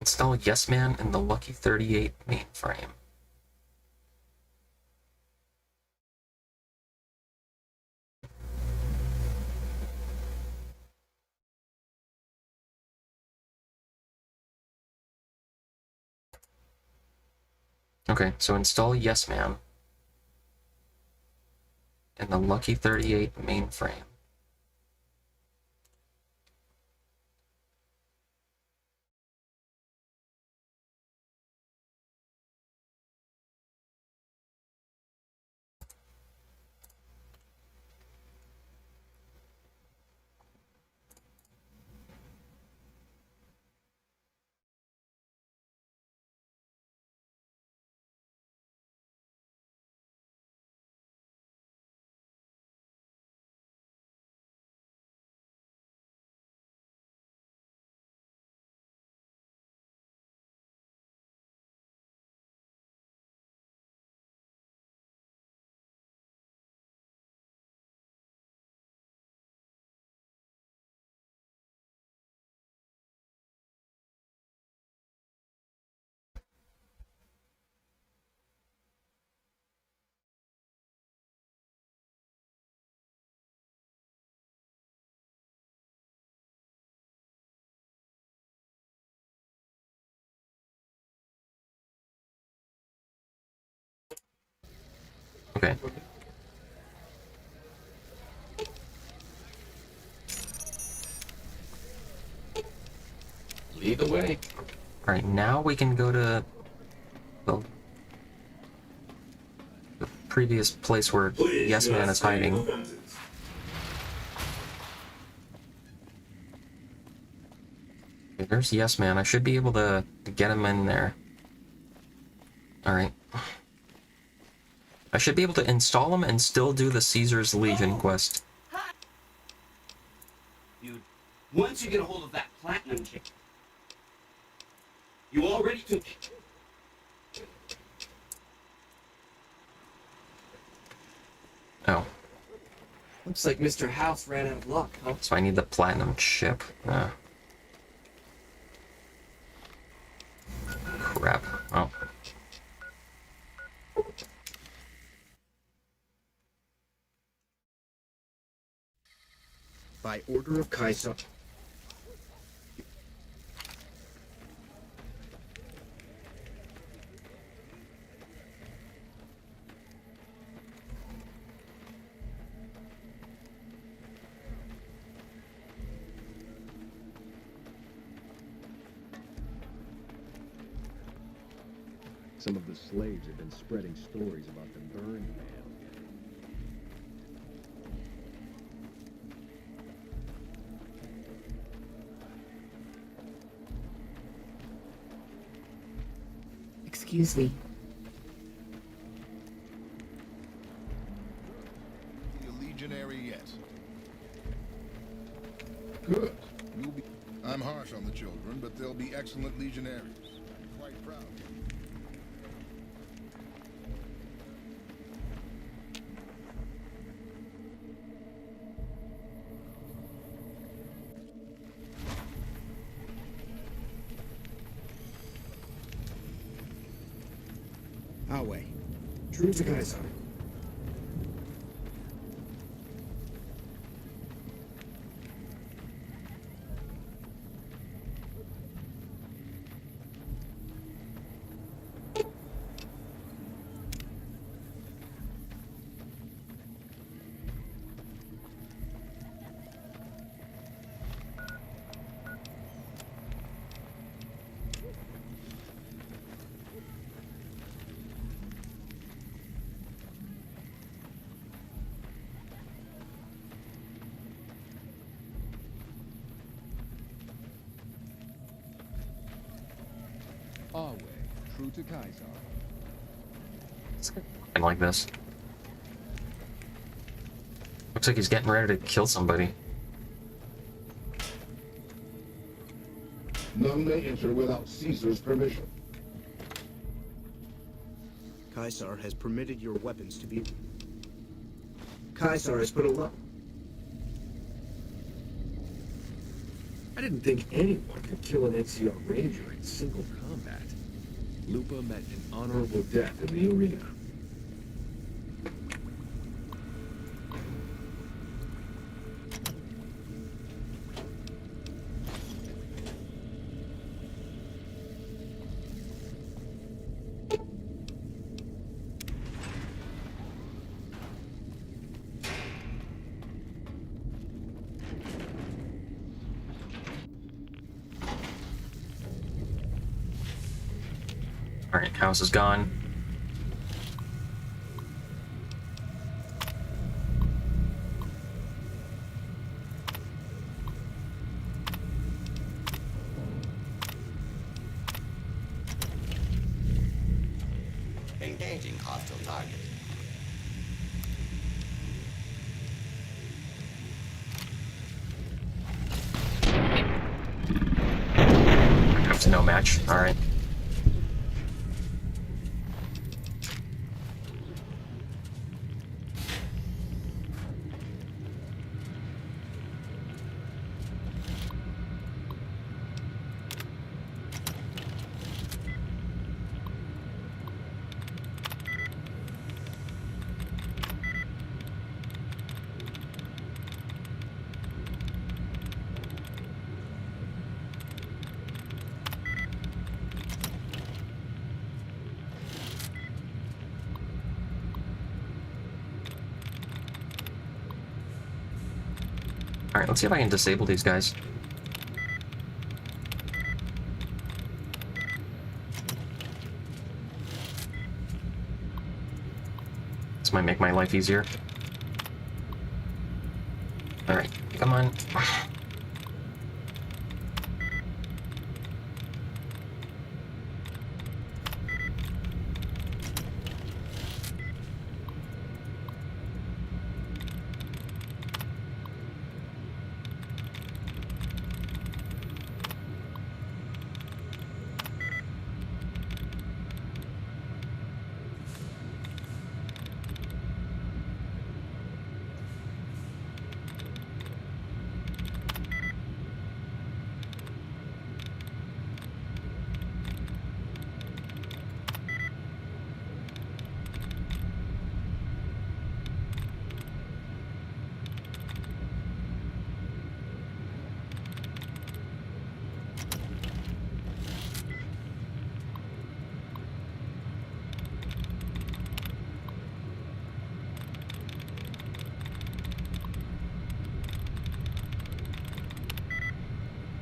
Speaker 1: Install Yes Man in the Lucky 38 mainframe. Okay, so install Yes Man in the Lucky 38 mainframe. Okay.
Speaker 6: Lead the way.
Speaker 1: Alright, now we can go to the previous place where Yes Man is hiding. Okay, there's Yes Man. I should be able to get him in there. Alright. I should be able to install him and still do the Caesar's Legion quest.
Speaker 8: Dude, once you get a hold of that platinum chip, you already took it.
Speaker 1: Oh.
Speaker 16: Looks like Mr. House ran out of luck, huh?
Speaker 1: So I need the platinum chip. crap. Oh.
Speaker 13: By order of Kaiser.
Speaker 7: Some of the slaves have been spreading stories about the Burn Man.
Speaker 5: Excuse me.
Speaker 11: You a legionary yet? Good. You'll be. I'm harsh on the children, but they'll be excellent legionaries. I'm quite proud.
Speaker 13: Our way. True to Kaiser.
Speaker 7: Our way. True to Kaiser.
Speaker 1: I like this. Looks like he's getting ready to kill somebody.
Speaker 11: None may enter without Caesar's permission.
Speaker 13: Kaiser has permitted your weapons to be... Kaiser has put a lot...
Speaker 7: I didn't think anyone could kill an NCR Ranger in single combat. Lupa met an honorable death in the arena.
Speaker 1: Alright, house is gone.
Speaker 3: Engaging hostile target.
Speaker 1: That's no match. Alright. Alright, let's see if I can disable these guys. This might make my life easier. Alright, come on.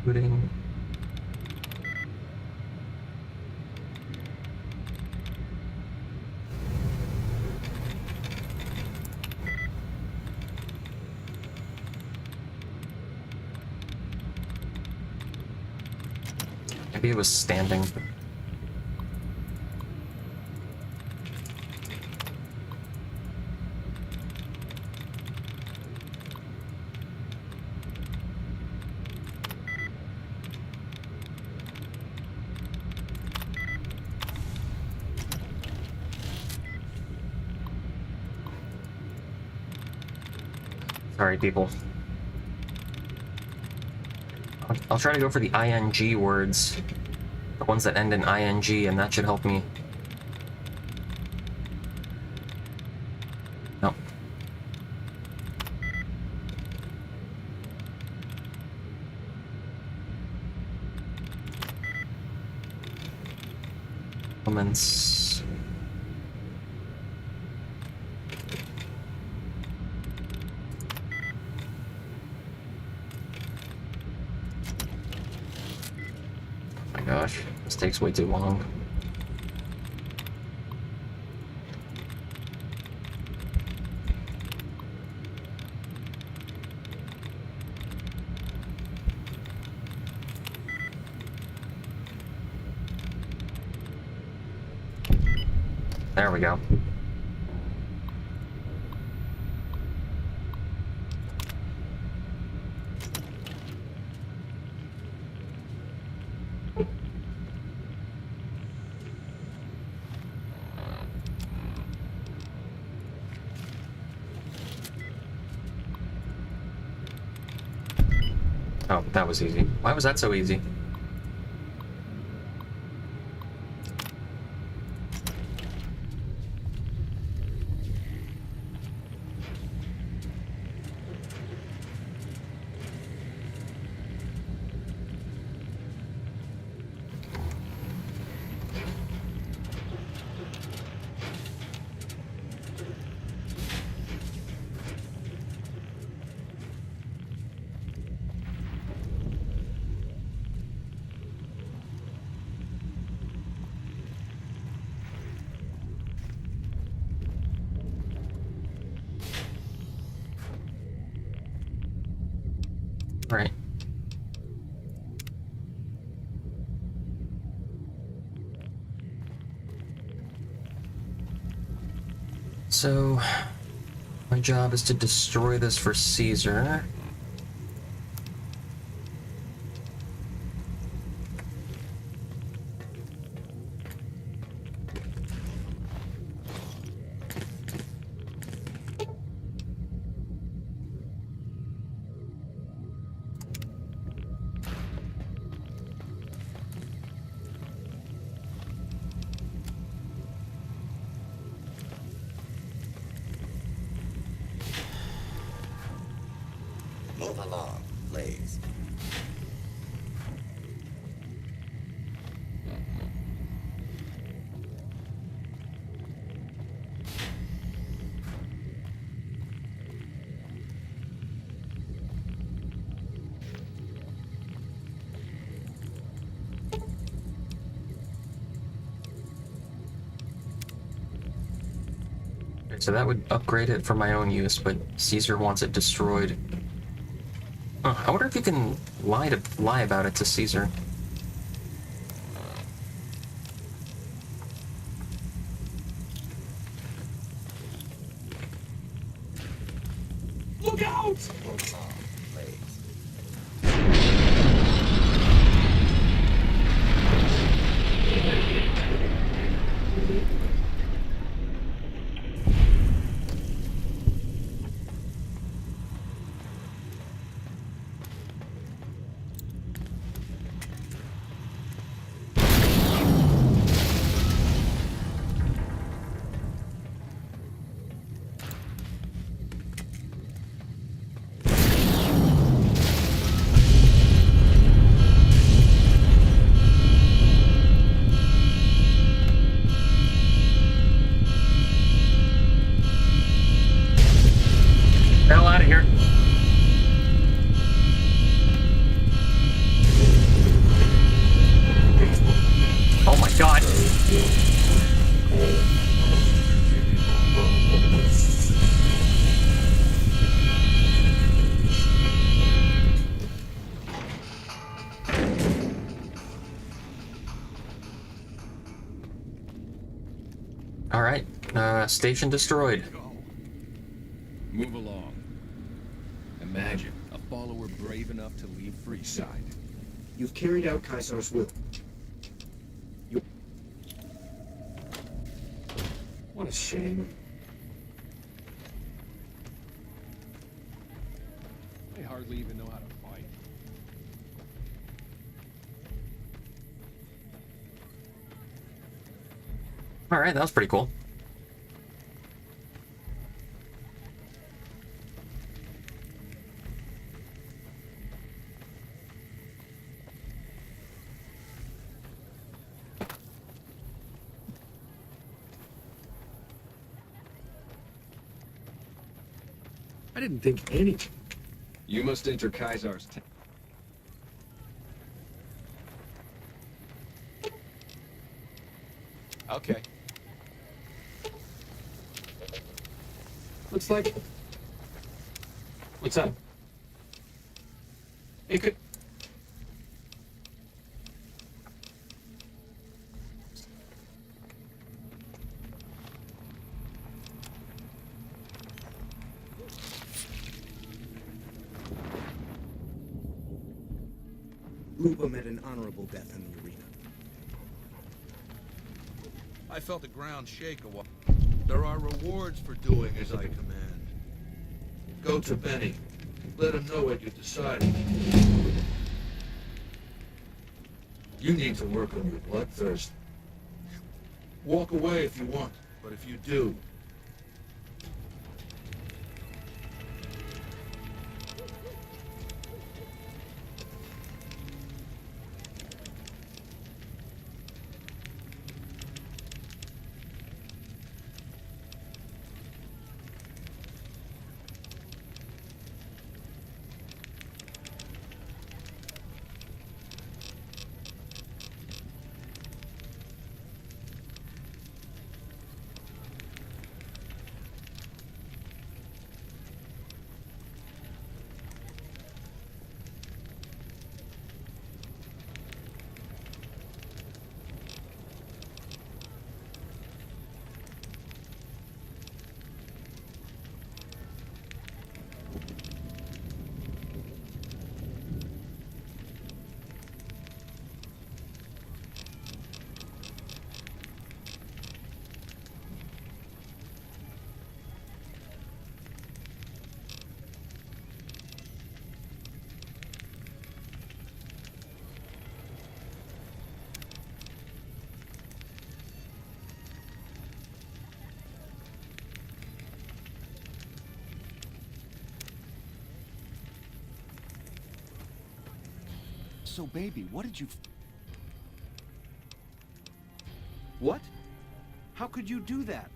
Speaker 1: Looting. Maybe it was standing. Sorry, people. I'll try to go for the ing words. The ones that end in ing, and that should help me. No. Elements. Gosh, this takes way too long. There we go. Oh, that was easy. Why was that so easy? Right. So, my job is to destroy this for Caesar.
Speaker 3: Move along, please.
Speaker 1: So that would upgrade it for my own use, but Caesar wants it destroyed. I wonder if you can lie about it to Caesar.
Speaker 16: Look out!
Speaker 1: Station destroyed.
Speaker 7: Move along. Imagine a follower brave enough to leave Freeside.
Speaker 13: You've carried out Caesar's will.
Speaker 6: What a shame.
Speaker 7: They hardly even know how to fight.
Speaker 1: Alright, that was pretty cool.
Speaker 7: I didn't think any. You must enter Caesar's tent. Okay.
Speaker 6: Looks like... What's up? It could...
Speaker 13: Lupa met an honorable death in the arena.
Speaker 17: I felt the ground shake a while. There are rewards for doing as I command. Go to Benny. Let him know what you decided. You need to work on your bloodthirst. Walk away if you want, but if you do,
Speaker 2: So, baby, what did you... What? How could you do that?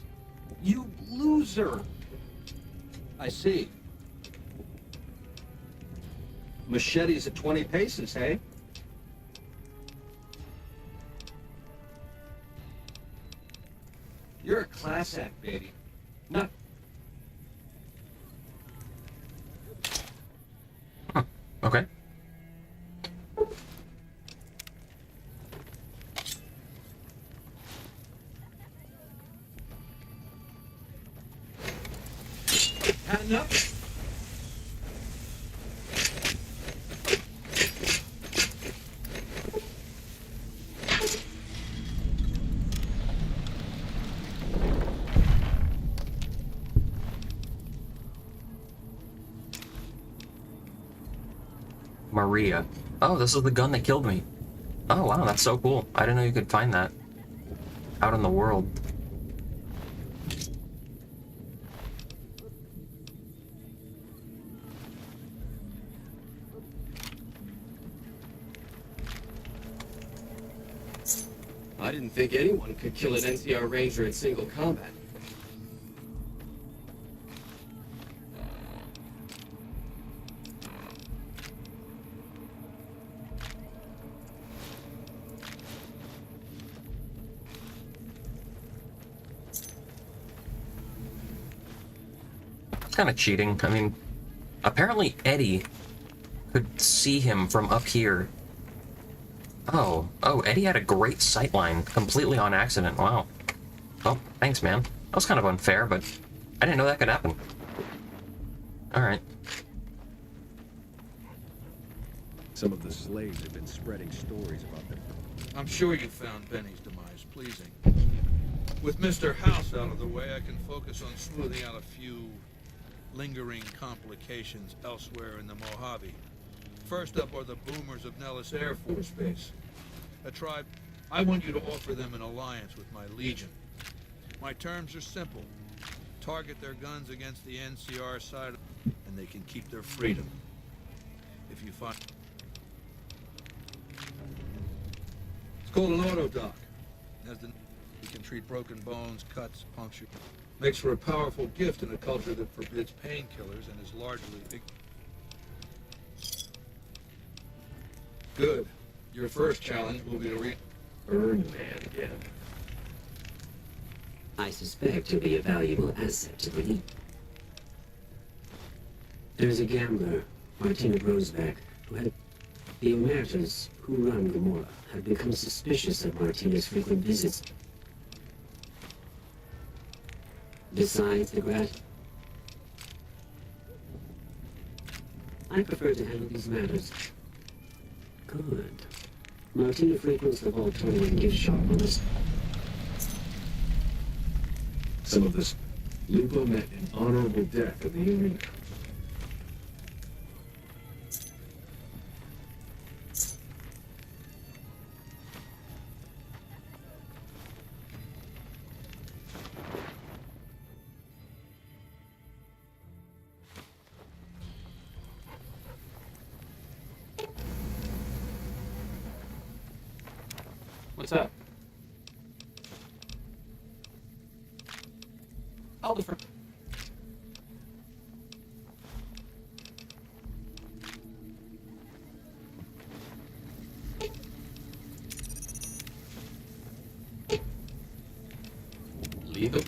Speaker 2: You loser! I see. Machetes at 20 paces, hey? You're a class act, baby. Not...
Speaker 1: Okay.
Speaker 6: Had enough?
Speaker 1: Maria. Oh, this is the gun that killed me. Oh, wow, that's so cool. I didn't know you could find that out in the world.
Speaker 16: I didn't think anyone could kill an NCR Ranger in single combat.
Speaker 1: It's kind of cheating. I mean, apparently Eddie could see him from up here. Oh, Eddie had a great sightline, completely on accident. Wow. Oh, thanks, man. That was kind of unfair, but I didn't know that could happen. Alright.
Speaker 7: Some of the slaves have been spreading stories about them.
Speaker 17: I'm sure you found Benny's demise pleasing. With Mr. House out of the way, I can focus on smoothing out a few lingering complications elsewhere in the Mojave. First up are the boomers of Nellis Air Force Base. A tribe. I want you to offer them an alliance with my Legion. My terms are simple. Target their guns against the NCR side, and they can keep their freedom. If you find... It's called an auto-dock. You can treat broken bones, cuts, puncture. Makes for a powerful gift in a culture that forbids painkillers and is largely... Good. Your first challenge will be to
Speaker 9: Earn man again. I suspect he'll be a valuable asset to the League. There's a gambler, Martina Roseback, who had... The Omertas, who run Gomorrah, have become suspicious of Martina's frequent visits. Besides the grat, I prefer to handle these matters. Good. Martina frequents the Voltonian gift shop on this.
Speaker 7: Some of this. Lupo met an honorable death in the arena.
Speaker 6: What's up? I'll defer. Leave it.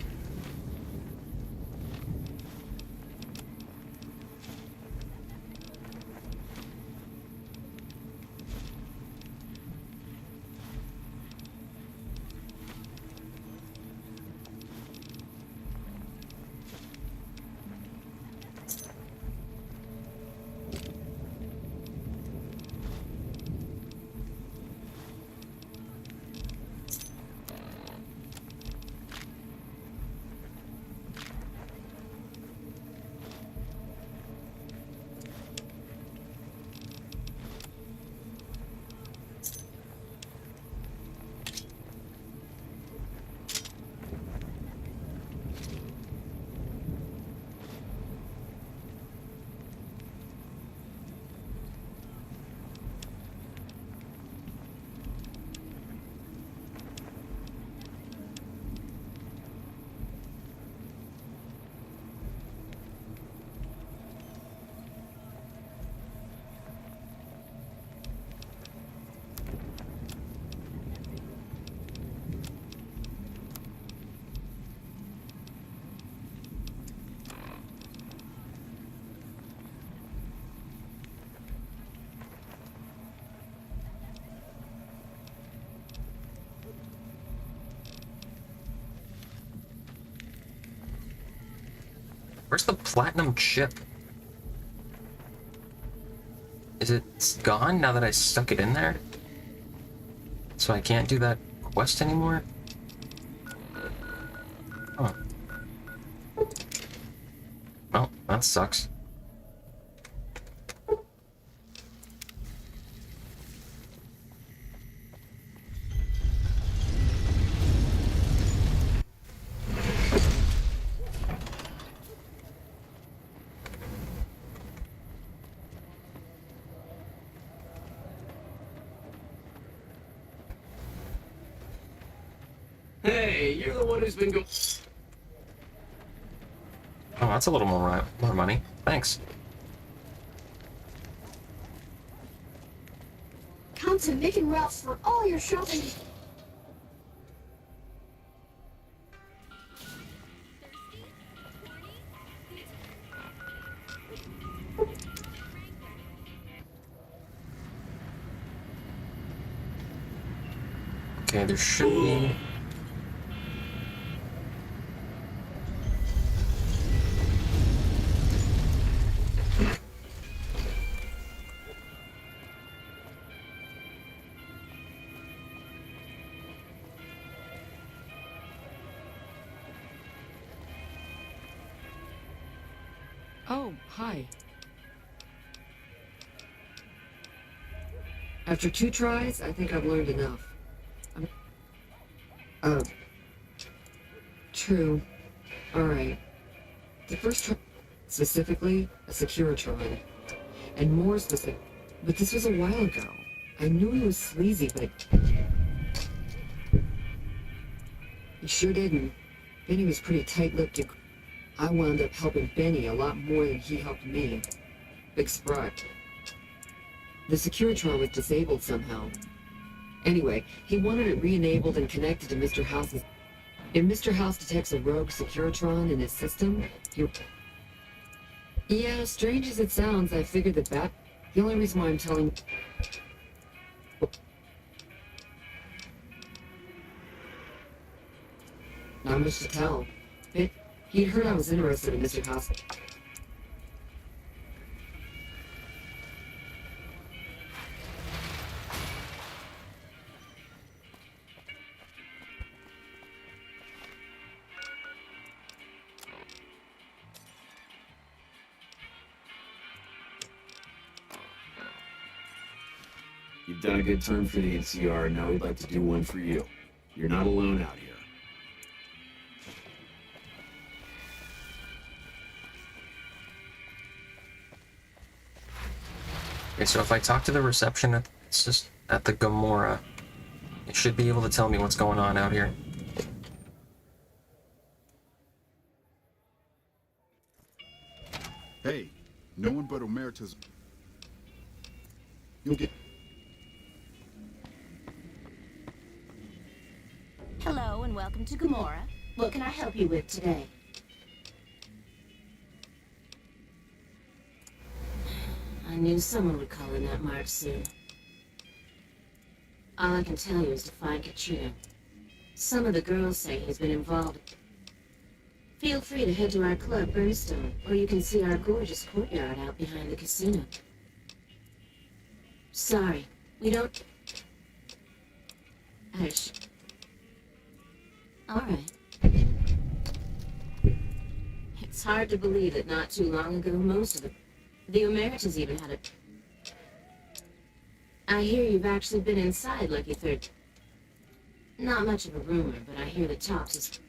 Speaker 1: Where's the platinum chip? Is it gone now that I stuck it in there? So I can't do that quest anymore? Huh. Well, that sucks.
Speaker 16: Hey, you're the one who's been going...
Speaker 1: Oh, that's a little more money. Thanks.
Speaker 12: Come to Mick and Ralph's for all your shopping.
Speaker 1: Okay, there should be...
Speaker 5: Oh, hi. After 2 tries, I think I've learned enough. True. Alright. The first try, specifically, a Securitron. And more specific, but this was a while ago. I knew he was sleazy, but... He sure didn't. Benny was pretty tight-lipped and... I wound up helping Benny a lot more than he helped me. Big sprite. The Securitron was disabled somehow. Anyway, he wanted it re-enabled and connected to Mr. House's... If Mr. House detects a rogue Securitron in his system, he... Yeah, strange as it sounds, I figured that the only reason why I'm telling... Not much to tell. He'd heard I was interested in Mr. House.
Speaker 7: You've done a good turn for the NCR, and now we'd like to do one for you. You're not alone out here.
Speaker 1: Okay, so if I talk to the receptionist at the Gomorrah, it should be able to tell me what's going on out here.
Speaker 11: Hey, no one but Omerta's... You'll get...
Speaker 19: Hello and welcome to Gomorrah. What can I help you with today? I knew someone would call in that march soon. All I can tell you is to find Katrina. Some of the girls say he's been involved. Feel free to head to our club, Brimstone, or you can see our gorgeous courtyard out behind the casino. Sorry, we don't... Hush. Alright. It's hard to believe that not too long ago, most of the Omertas even had it. I hear you've actually been inside, Lucky Third. Not much of a rumor, but I hear the talks is...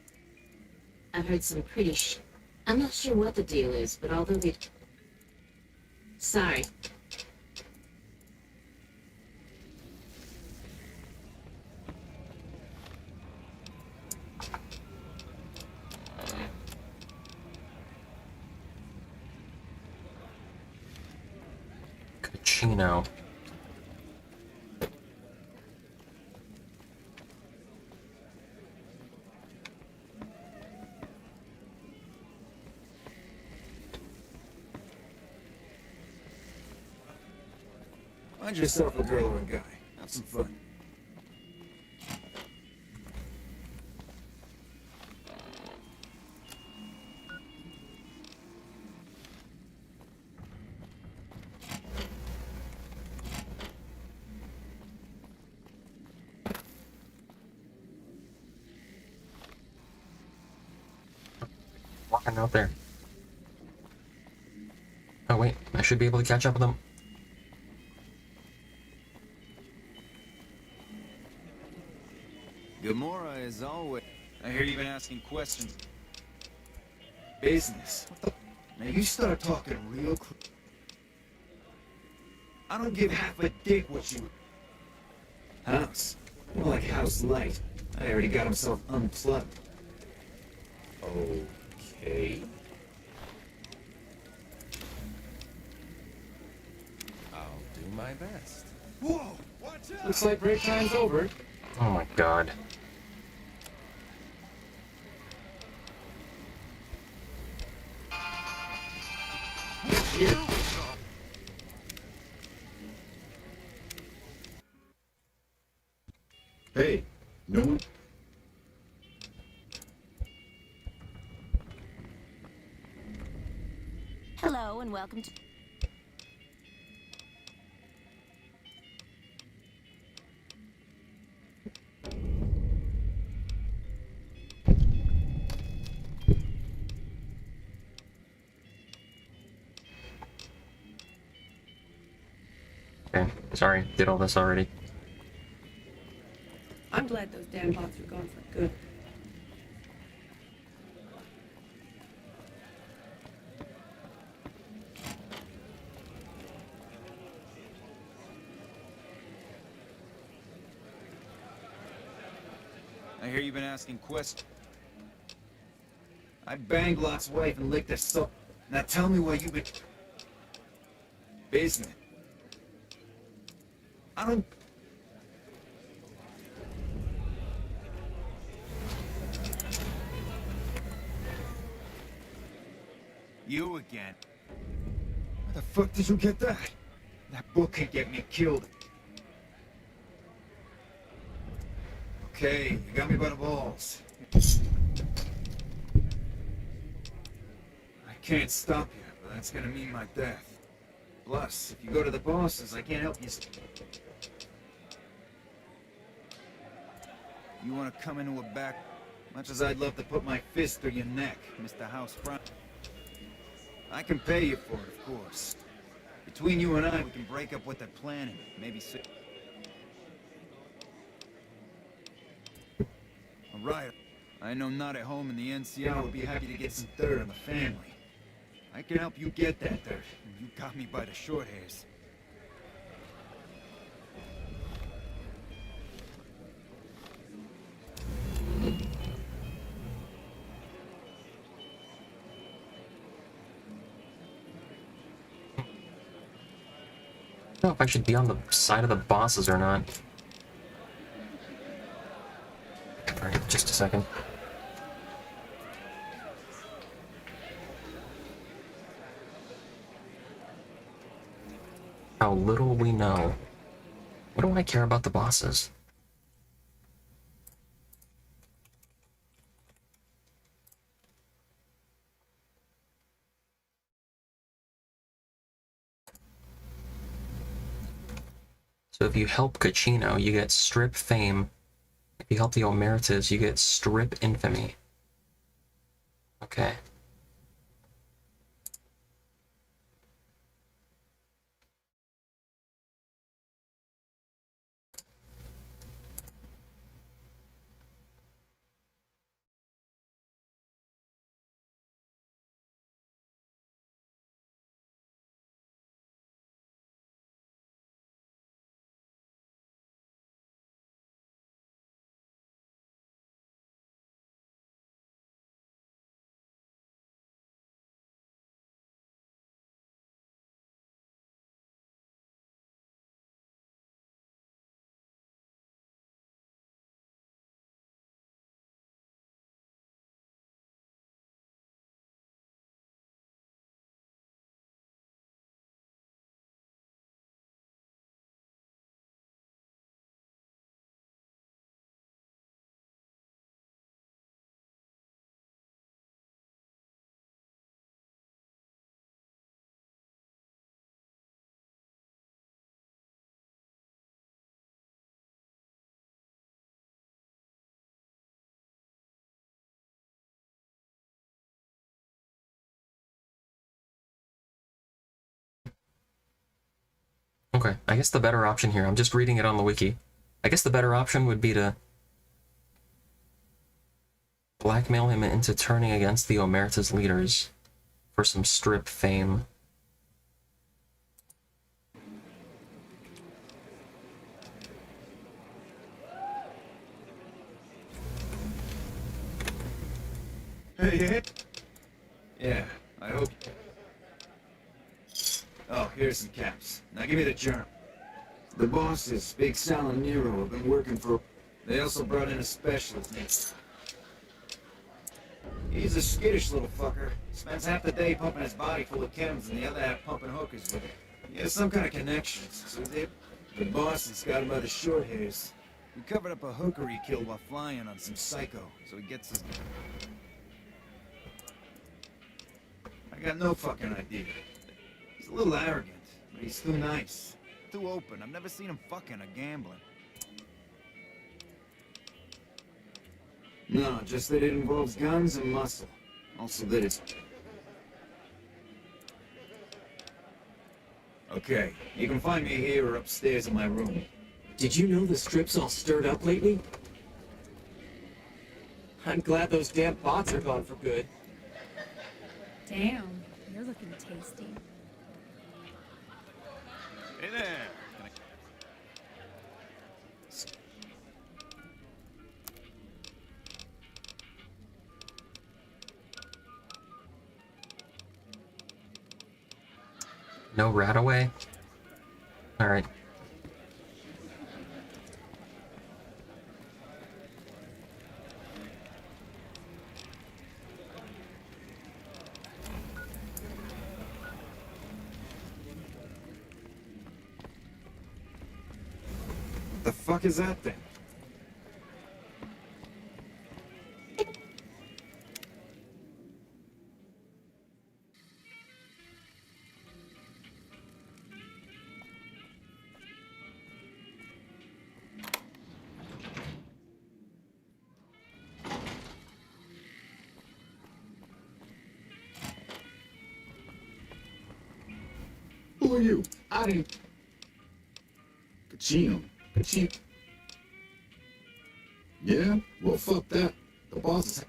Speaker 19: I've heard some pretty I'm not sure what the deal is, but although they... Sorry.
Speaker 1: Kachino.
Speaker 7: Find yourself a girl or a guy. Have some fun.
Speaker 1: Walking out there. Oh wait, I should be able to catch up with them.
Speaker 15: Gomorrah is always... I hear you've been asking questions.
Speaker 7: Business. Now you start talking real quick. I don't give half a dick what you... House. More like House Light. I already got himself unplugged. Okay.
Speaker 15: I'll do my best.
Speaker 7: Whoa! Watch out! Looks like break time's over.
Speaker 1: Oh my god.
Speaker 11: Hey, no one...
Speaker 19: Hello and welcome to...
Speaker 1: Okay, sorry, did all this already.
Speaker 20: I'm glad those damn bots are gone for good.
Speaker 15: I hear you've been asking questions.
Speaker 14: I banged Lot's wife and licked her so. Now tell me where you've been. Business. I don't. You again. Where the fuck did you get that? That book could get me killed. Okay, you got me by the balls. I can't stop you, but that's gonna mean my death. Plus, if you go to the bosses, I can't help you. You wanna come into a back? Much as I'd love to put my fist through your neck, Mr. House Front. I can pay you for it, of course. Between you and I, we can break up what they're planning. Maybe sit. Alright. I know not at home in the NCR would be happy to get some dirt on the family. I can help you get that dirt. You got me by the short hairs.
Speaker 1: I don't know if I should be on the side of the bosses or not. Alright, just a second. How little we know. What do I care about the bosses? So if you help Cachino, you get strip fame. If you help the Omertas, you get strip infamy. Okay. Okay, I guess the better option here, I'm just reading it on the wiki. I guess the better option would be to blackmail him into turning against the Omerta's leaders for some strip fame.
Speaker 14: Hey, yeah, I hope. Oh, here's some caps. Now give me the germ. The bosses, Big Sal and Nero, have been working for. They also brought in a specialist. He's a skittish little fucker. Spends half the day pumping his body full of chems and the other half pumping hookers with it. He has some kind of connections, so the bosses got him by the short hairs. We covered up a hooker he killed while flying on some psycho, so he gets his. I got no fucking idea. He's a little arrogant, but he's too nice.
Speaker 15: Too open. I've never seen him fucking or gambling.
Speaker 14: No, just that it involves guns and muscle. Also that it's... Okay, you can find me here or upstairs in my room.
Speaker 16: Did you know the strip's all stirred up lately? I'm glad those damn bots are gone for good.
Speaker 20: Damn, you're looking tasty.
Speaker 15: Hey there.
Speaker 1: No rat away? Alright.
Speaker 14: What the fuck is that thing?
Speaker 18: Who are you? I didn't... Kachino. Kachino. Yeah? Well, fuck that. The boss is...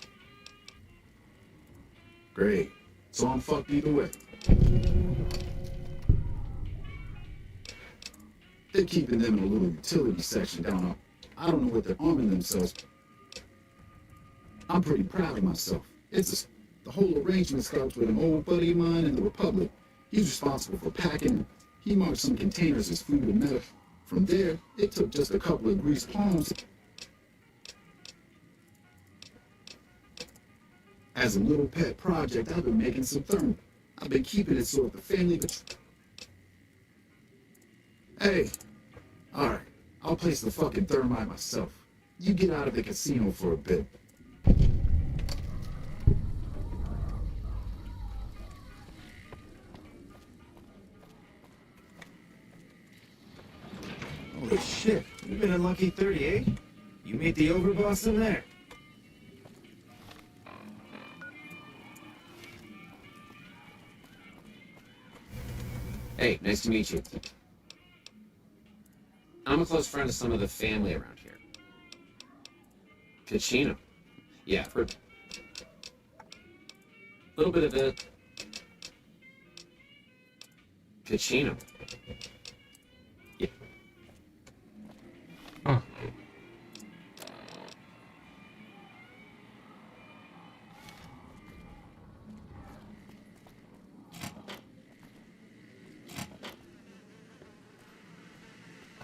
Speaker 18: Great. So I'm fucked either way. They're keeping them in a little utility section down on... I don't know what they're arming themselves. I'm pretty proud of myself. The whole arrangement starts with an old buddy of mine in the Republic. He's responsible for packing. He marked some containers as food and metal. From there, it took just a couple of greased palms. As a little pet project, I've been making some thermal. I've been keeping it so if the family... Hey, alright, I'll place the fucking thermite myself. You get out of the casino for a bit.
Speaker 14: Holy shit, you've been in Lucky 38? You meet the overboss in there?
Speaker 22: Hey, nice to meet you. I'm a close friend of some of the family around here. Kachino. Yeah, I've heard. A little bit of it. Kachino. Yeah.
Speaker 1: Huh.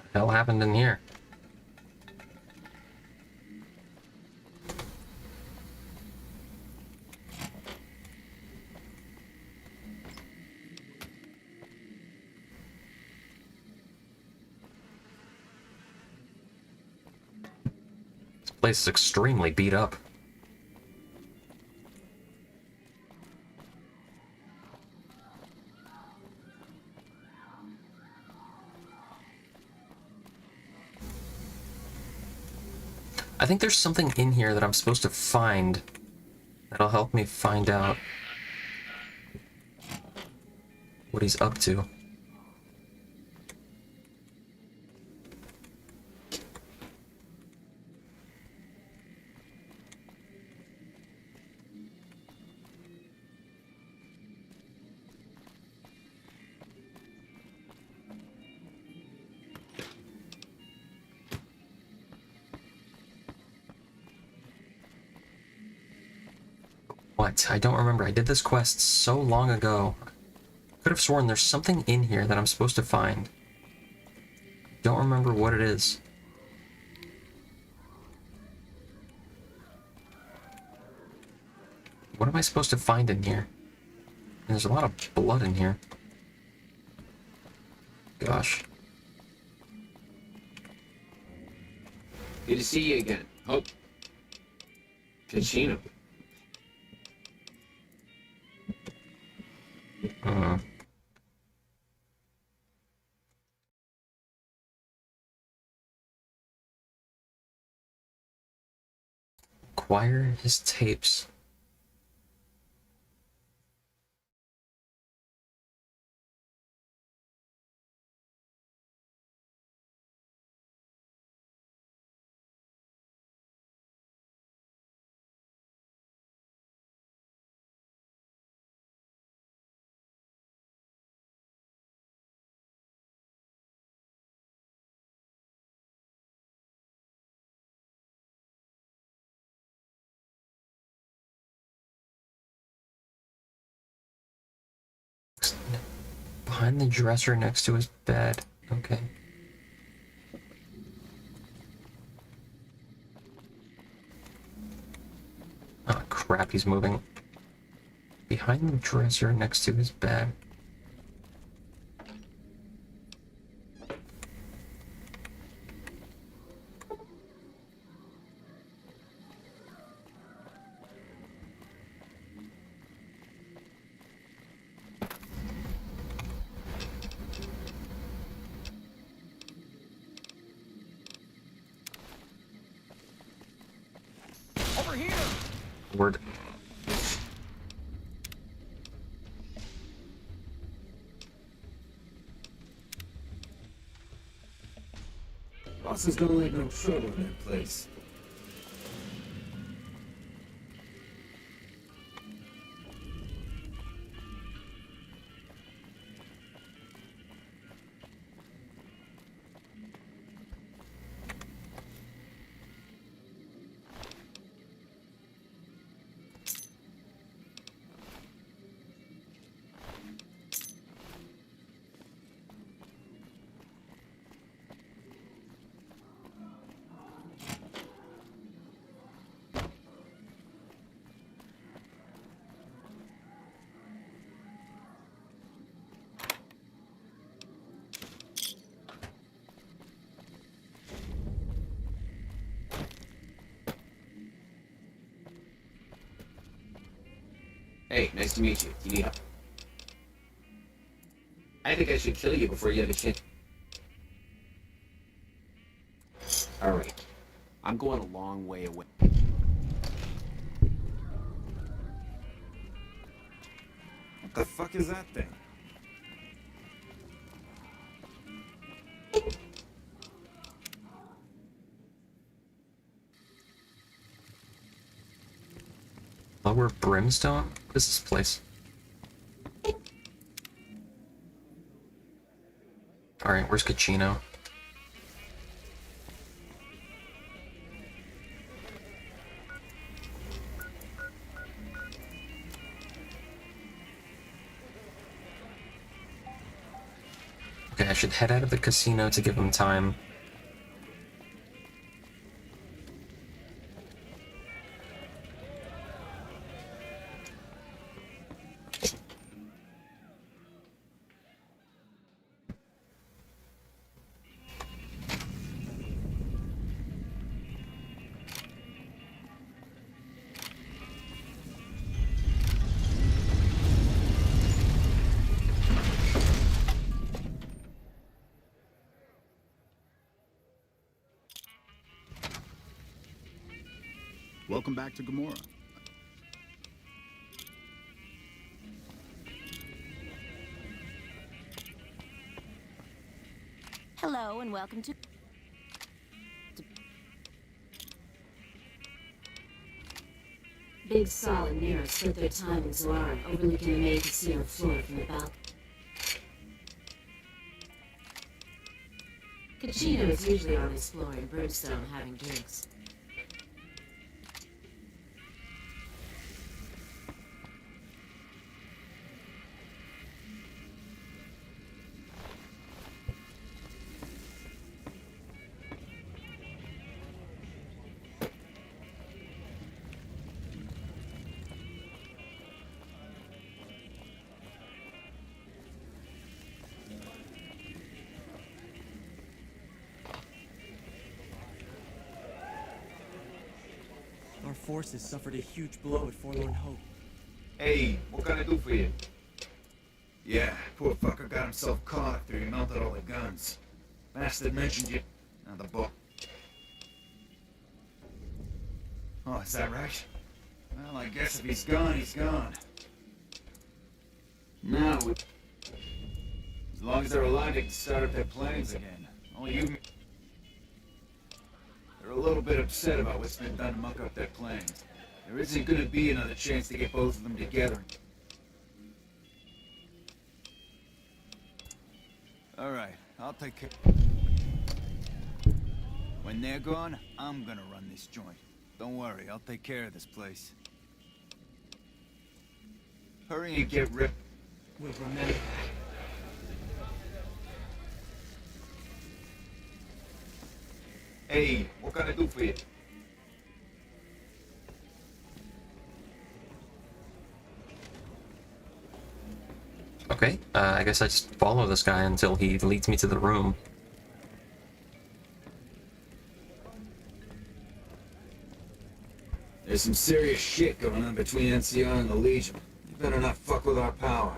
Speaker 1: What the hell happened in here? This place is extremely beat up. I think there's something in here that I'm supposed to find that'll help me find out what he's up to. What? I don't remember. I did this quest so long ago. Could have sworn there's something in here that I'm supposed to find. Don't remember what it is. What am I supposed to find in here? There's a lot of blood in here. Gosh.
Speaker 22: Good to see you again. Oh. Kachino.
Speaker 1: Acquire his tapes. Behind the dresser next to his bed. Okay. Oh crap, he's moving. Behind the dresser next to his bed.
Speaker 14: Over here!
Speaker 1: Word.
Speaker 14: Bosses don't like no trouble in that place.
Speaker 22: Hey, nice to meet you. Do you need help? I think I should kill you before you have a chance. Alright. I'm going a long way away.
Speaker 15: What the fuck is that thing?
Speaker 1: Lower Brimstone? What is this place? Alright, where's Kachino? Okay, I should head out of the casino to give him time.
Speaker 11: Welcome back to Gamora.
Speaker 10: Hello and welcome to...
Speaker 19: Big Sol and Nero split their time in Zoara, overlooking the main casino floor from the balcony. Kachino is usually on his floor in Brimstone having drinks.
Speaker 16: Our forces suffered a huge blow at Forlorn Hope.
Speaker 15: Hey, what can I do for you? Yeah, poor fucker got himself caught after he melted all the guns. Bastard mentioned you. Now the book. Oh, is that right? Well, I guess if he's gone, he's gone. Now, as long as they're alive, they can start up their planes again. Only you... They're a little bit upset about what's been done to muck up their plans. There isn't gonna be another chance to get both of them together. Alright, I'll take care. When they're gone, I'm gonna run this joint. Don't worry, I'll take care of this place. Hurry and get ripped.
Speaker 16: will remember that.
Speaker 15: Hey, what can I do for you?
Speaker 1: Okay, I guess I just follow this guy until he leads me to the room.
Speaker 14: There's some serious shit going on between NCR and the Legion. You better not fuck with our power.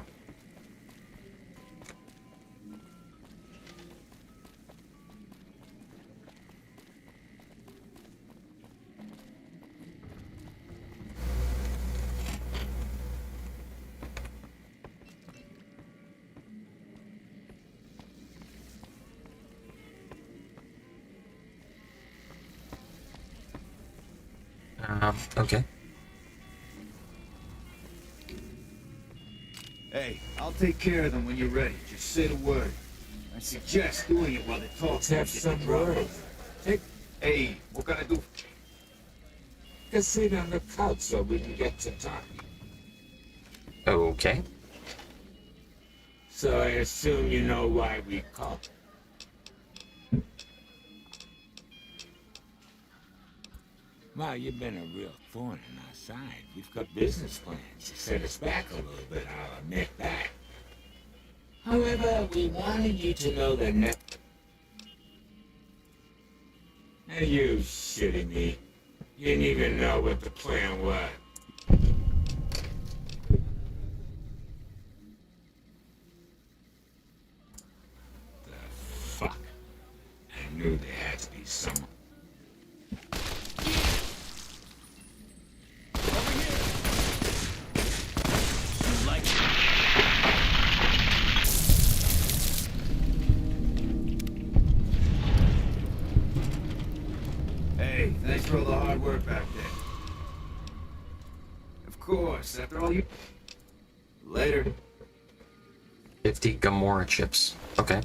Speaker 1: Okay.
Speaker 14: Hey, I'll take care of them when you're ready. Just say the word. I suggest doing it while they talk.
Speaker 16: Let's have some words. Take
Speaker 14: Hey, what can I do?
Speaker 16: a seat on the couch so we can get to talk.
Speaker 1: Okay.
Speaker 16: So I assume you know why we called.
Speaker 4: Well, you've been a real thorn in our side. We've got business plans to set us back a little bit, I'll admit that. However, we wanted you to know that Are you shitting me? You didn't even know what the plan was. The fuck? I knew there had to be someone.
Speaker 14: Hey, thanks for all the hard work back there. Of course, after all you... Later.
Speaker 1: 50 Gamora chips. Okay.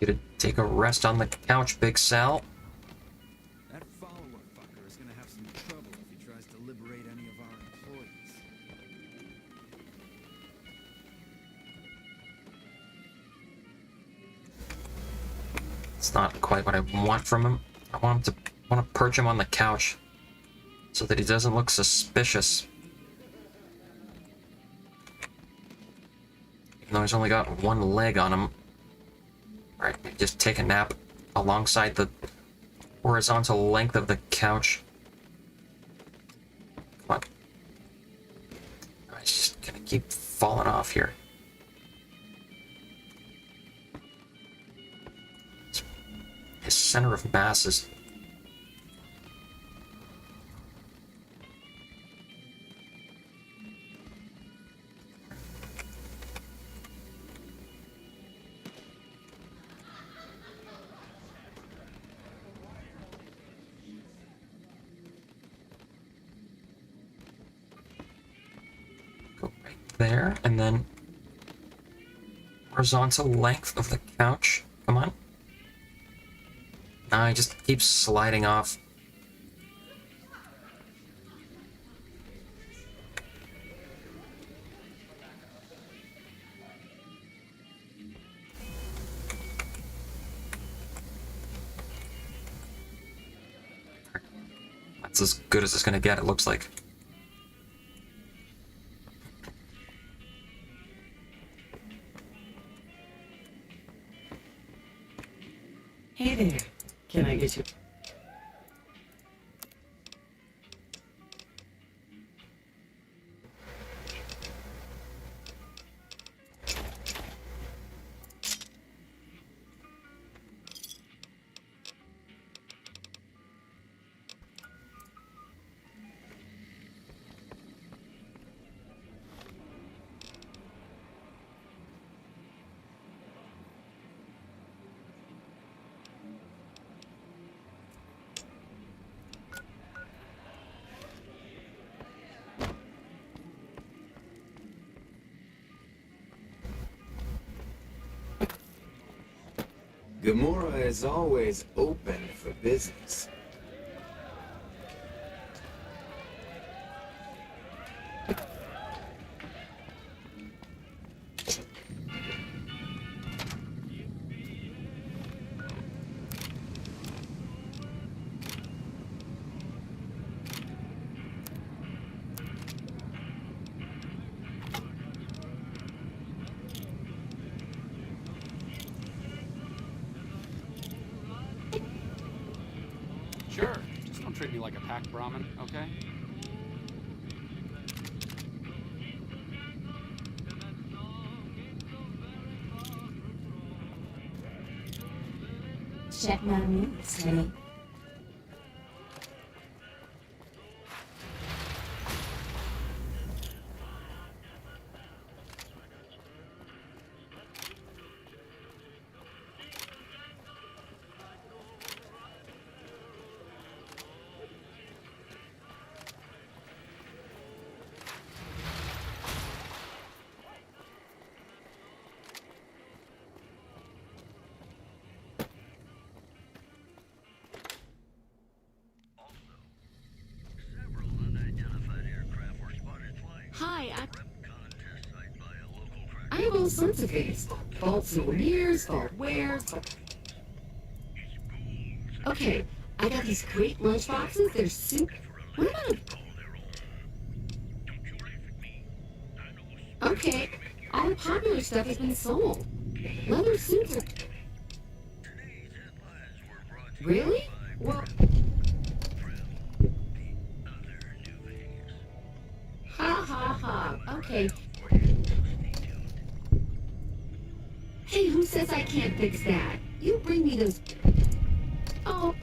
Speaker 1: You to take a rest on the couch, Big Sal.
Speaker 14: That follower fucker is gonna have some trouble if he tries to liberate any of our employees.
Speaker 1: It's not quite what I want from him. I want him to perch him on the couch so that he doesn't look suspicious. Even though he's only got one leg on him. Alright, just take a nap alongside the horizontal length of the couch. Come on. He's just gonna keep falling off here. His center of mass is... Go right there, and then horizontal length of the couch. Come on. Nah, he just keeps sliding off. That's as good as it's gonna get, it looks like.
Speaker 16: Hey there. Can I get you?
Speaker 14: Gamora is always open for business.
Speaker 6: Sure, just don't treat me like a packed Brahmin, okay?
Speaker 19: Check my moves, honey.
Speaker 5: Hi, I have all sorts of things. Fault souvenirs, fault wares. Okay, I got these great lunch boxes. They're super. What about Okay, all the popular stuff has been sold. Leather suits are. Really? Well. Ha ha ha. Okay. Hey, who says I can't fix that? You bring me those. Oh.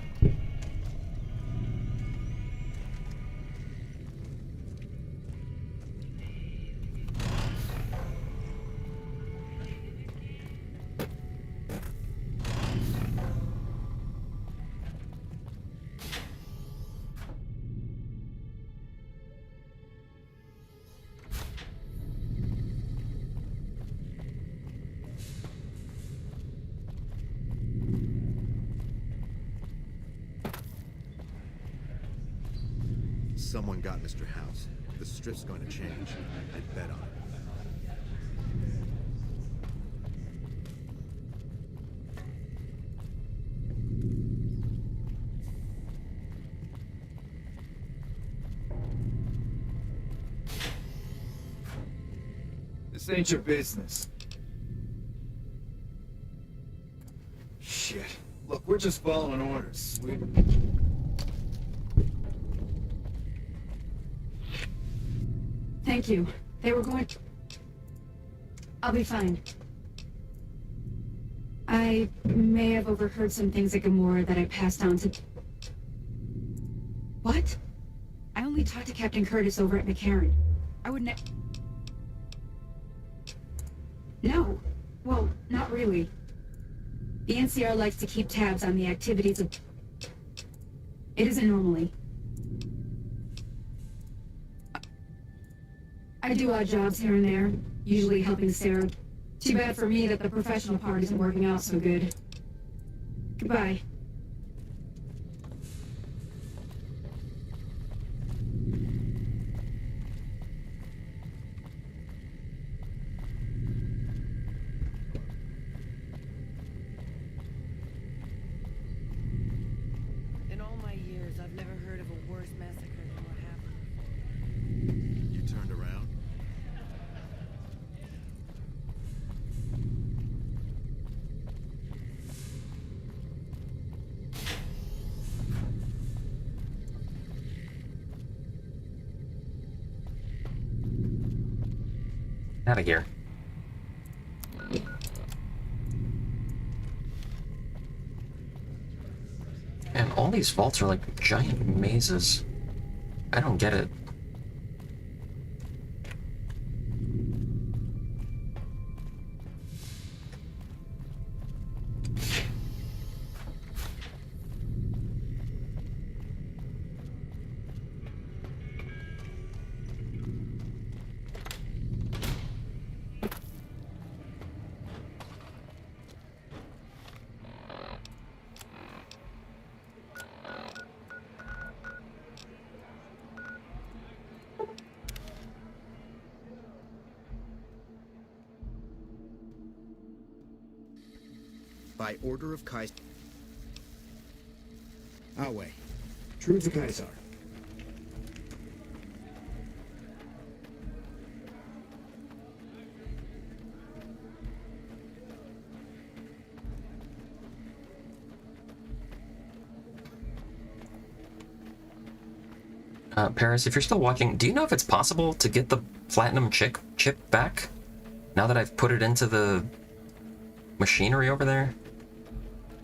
Speaker 8: Someone got Mr. House. The strip's going to change. I'd bet on it.
Speaker 14: This ain't your business. Shit. Look, we're just following orders.
Speaker 21: Thank you. They were going... I'll be fine. I may have overheard some things at Gamora that I passed on to... What? I only talked to Captain Curtis over at McCarran. I would No. Well, not really. The NCR likes to keep tabs on the activities of... It isn't normally. I do odd jobs here and there, usually helping Sarah. Too bad for me that the professional part isn't working out so good. Goodbye.
Speaker 23: In all my years, I've never heard of a worse massacre than what happened.
Speaker 8: You turned around?
Speaker 1: Out of here. And all these vaults are like giant mazes. I don't get it.
Speaker 14: By order of Kaiser. Our way.
Speaker 9: True to Kaisar.
Speaker 1: Paris, if you're still watching, do you know if it's possible to get the platinum chip back? Now that I've put it into the machinery over there?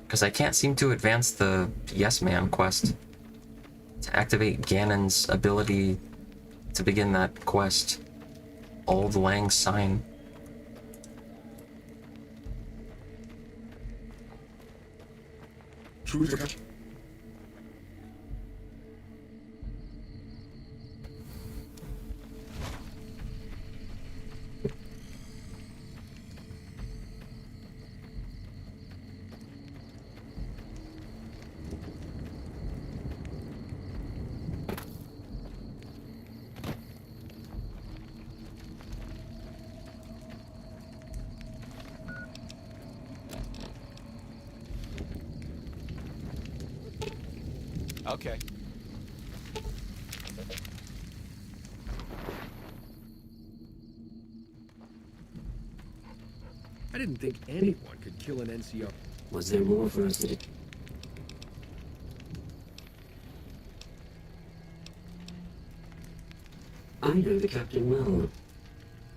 Speaker 1: Because I can't seem to advance the Yes Man quest. To activate Ganon's ability to begin that quest. Old Lang Syne.
Speaker 18: True to
Speaker 2: Okay.
Speaker 7: I didn't think anyone could kill an NCR.
Speaker 9: Was there more for us to do? I know the captain well.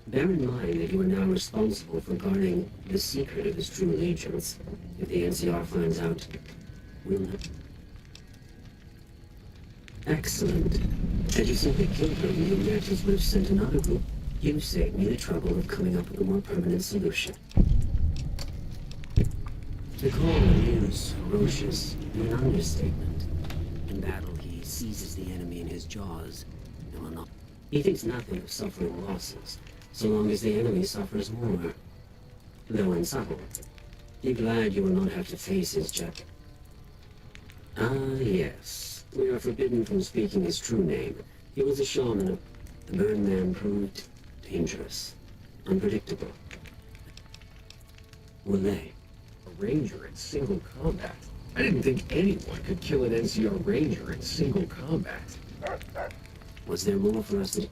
Speaker 9: Bear in mind that you are now responsible for guarding the secret of his true allegiance. If the NCR finds out, we'll know. Excellent. Had you simply killed him, the Americans would have sent another group. You saved me the trouble of coming up with a more permanent solution. To call Lemieux ferocious is an understatement. In battle, he seizes the enemy in his jaws. No, not. He thinks nothing of suffering losses, so long as the enemy suffers more. Though unsubtle. Be glad you will not have to face his jet. Ah, yes. We are forbidden from speaking his true name. He was a shaman. The Burn Man proved dangerous, unpredictable. Were they?
Speaker 7: A ranger in single combat. I didn't think anyone could kill an NCR ranger in single combat.
Speaker 9: Was there more for us to...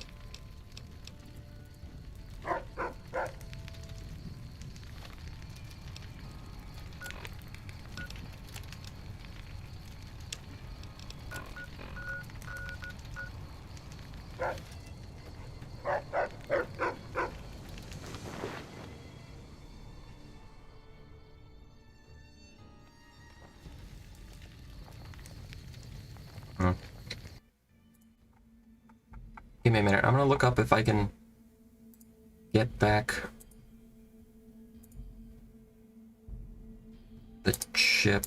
Speaker 1: Give me a minute. I'm gonna look up if I can get back the chip.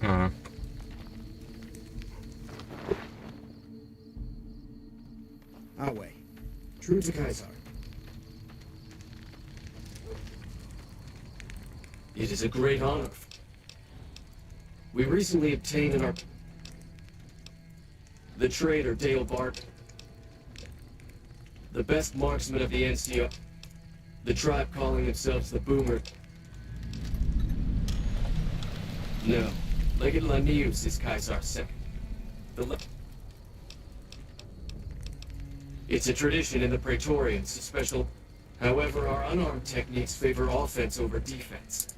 Speaker 14: Our way. True to Kaisar.
Speaker 16: It is a great honor. We recently obtained the traitor Dale Barton, the best marksman of the NCO, the tribe calling themselves the Boomer. No, Legate Lanius is Kaisar's second. It's a tradition in the Praetorians, a special. However, our unarmed techniques favor offense over defense.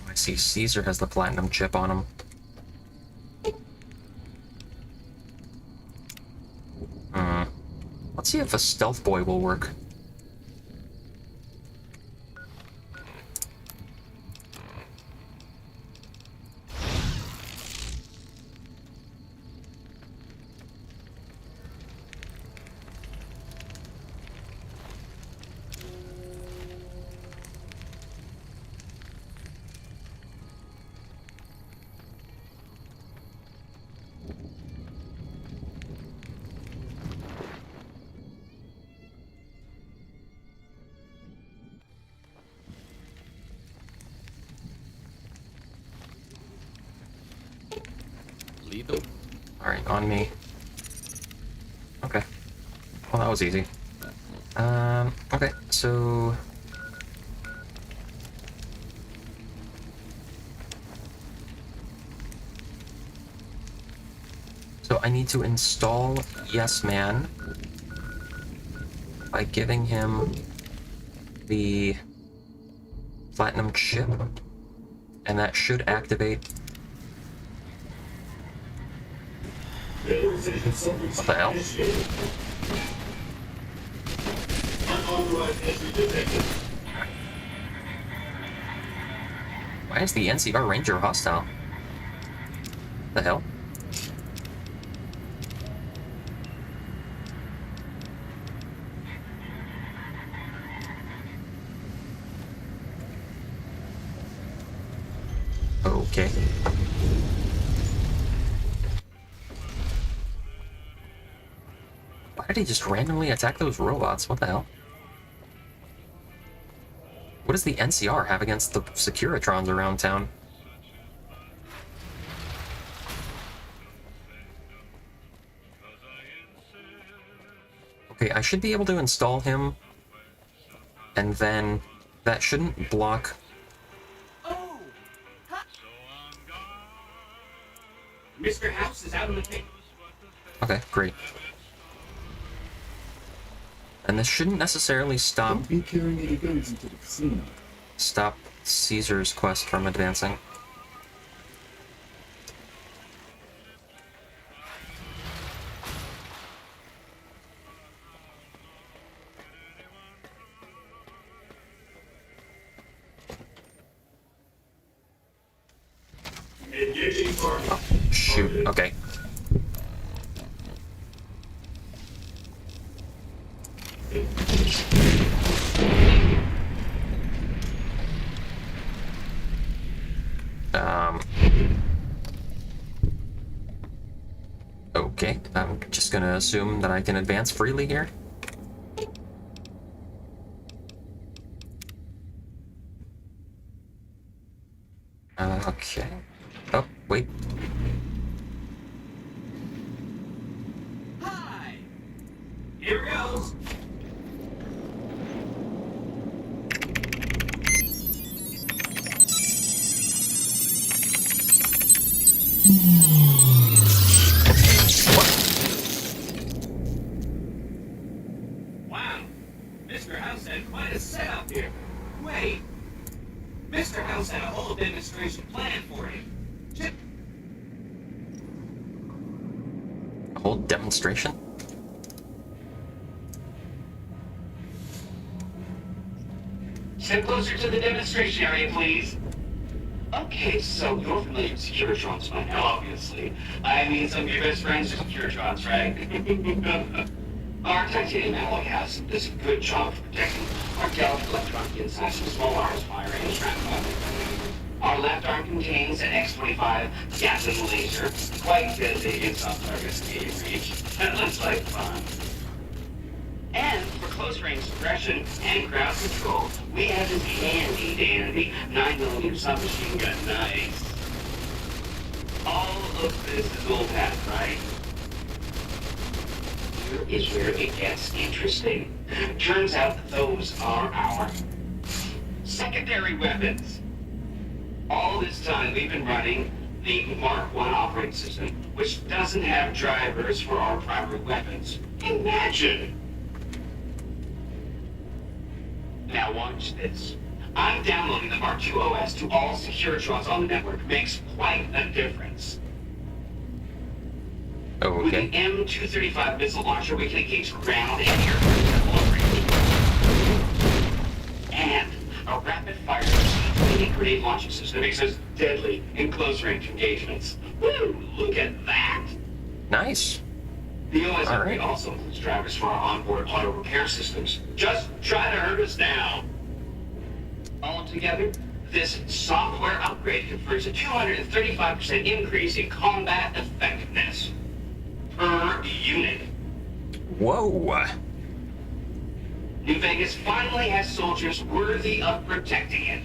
Speaker 1: I see Caesar has the platinum chip on him. Let's see if a stealth boy will work. Alright, on me. Okay. Well, that was easy. Okay, so... So I need to install Yes Man by giving him the platinum chip, and that should activate. What the hell? Why is the NCR Ranger hostile? The hell? Okay. Why did he just randomly attack those robots? What the hell? What does the NCR have against the Securitrons around town? Okay, I should be able to install him, and then that shouldn't block.
Speaker 16: Mr. House is out of the picture.
Speaker 1: Okay, great. And this shouldn't necessarily stop.
Speaker 18: Don't be carrying any guns into the casino.
Speaker 1: Stop Caesar's quest from advancing. Oh, shoot. Okay. Okay, I'm just gonna assume that I can advance freely here. Okay. Oh, wait.
Speaker 16: Hi! Here goes! Wow! Mr. House had quite a setup here. Wait! Mr. House had a whole demonstration planned for you.
Speaker 1: A whole demonstration?
Speaker 16: Step closer to the demonstration area, please.
Speaker 3: Okay, so you're familiar with Securitrons by now, obviously. I mean, some of your best friends are Securitrons, right? Our titanium alloy has this good job of protecting our delicate electronic insides from small arms fire and shrapnel. Our left arm contains an X-25 Gatling laser, quite deadly against off-target medium range. That looks like fun. And for close-range suppression and crowd control, we have this handy-dandy 9mm submachine gun. Nice. All of this is old hat, right? Here is where it gets interesting. Turns out that those are our secondary weapons. All this time we've been running the Mark I operating system, which doesn't have drivers for our primary weapons. Imagine! Now watch this. I'm downloading the Mark II OS to all Securitrons on the network. Makes quite a difference.
Speaker 1: Oh, okay.
Speaker 3: With an M235 missile launcher, we can engage ground and air forces at long range. And a rapid-fire mini grenade launching system makes us deadly in close-range engagements. Woo! Look at that!
Speaker 1: Nice.
Speaker 3: The OS upgrade also includes drivers for our onboard auto repair systems. Just try to hurt us now. Altogether, this software upgrade confers a 235% increase in combat effectiveness per unit.
Speaker 1: Whoa!
Speaker 3: New Vegas finally has soldiers worthy of protecting it.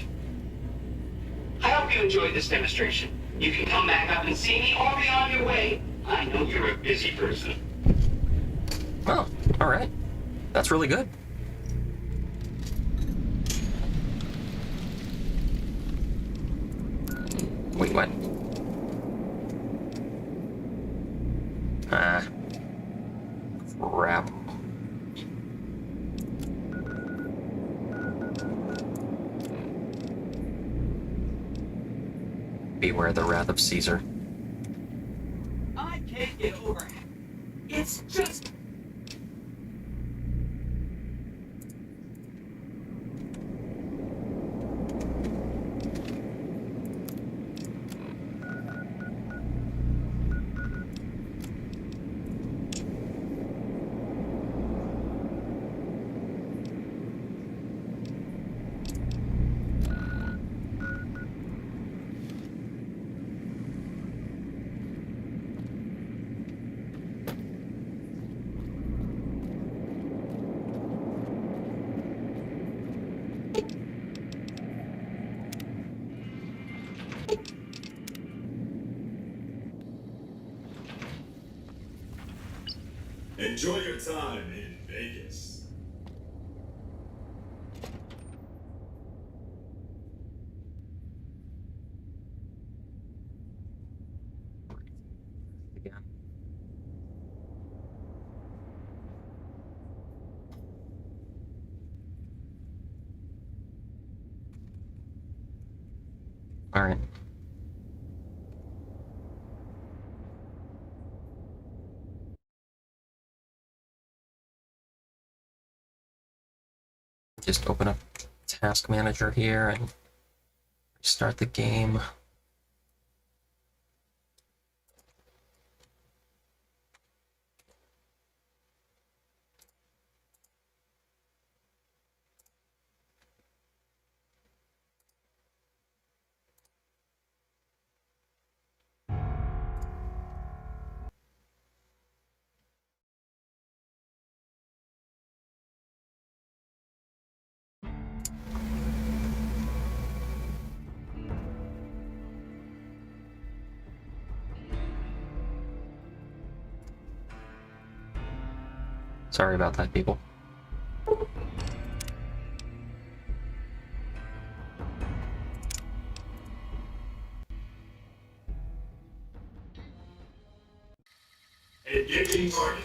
Speaker 3: I hope you enjoyed this demonstration. You can come back up and see me or be on your way. I know you're a busy person.
Speaker 1: Oh, alright. That's really good. Wait, what? Ah. Crap. Beware the wrath of Caesar.
Speaker 16: I can't get over it. It's just...
Speaker 13: Enjoy your time in Vegas.
Speaker 1: Again. All right. Just open up Task Manager here and start the game. Sorry about that, people.
Speaker 13: Engaging target.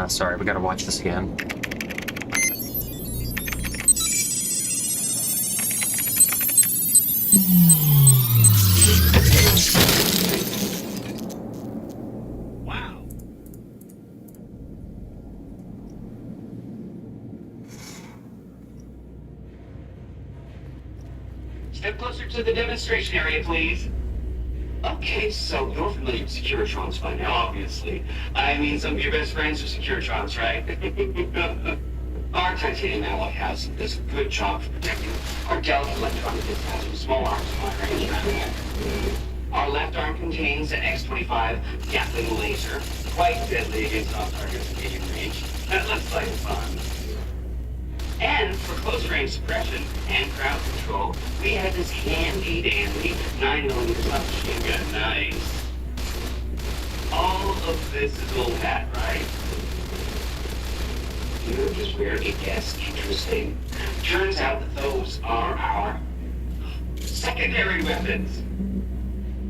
Speaker 1: Sorry, we gotta watch this again.
Speaker 3: Wow. Step closer to the demonstration area, please. Okay, so you're familiar with Securitrons by now, obviously. I mean, some of your best friends are Securitrons, right? Our titanium alloy house does a good job for protecting our delicate electronic dispatch from small arms to long-range round. Our left arm contains an X-25 Gatling laser, quite deadly against all targets in medium range. That looks like fun. And for close-range suppression and crowd control, we have this handy-dandy 9mm submachine gun. Nice. All of this is old hat, right? Here's where it gets interesting. Turns out that those are our secondary weapons.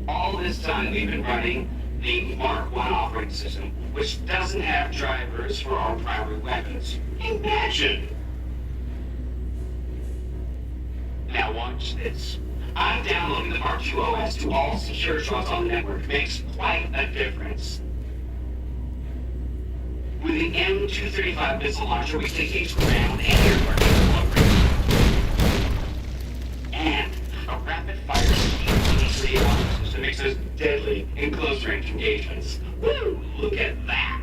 Speaker 3: All this time we've been running the Mark I operating system, which doesn't have drivers for our primary weapons. Imagine! Now watch this. I'm downloading the Mark II OS to all Securitrons on the network. Makes quite a difference. With the M235 missile launcher, we can engage ground and air targets. And a rapid-fire T-23 launcher system makes us deadly in close-range engagements. Woo! Look at that!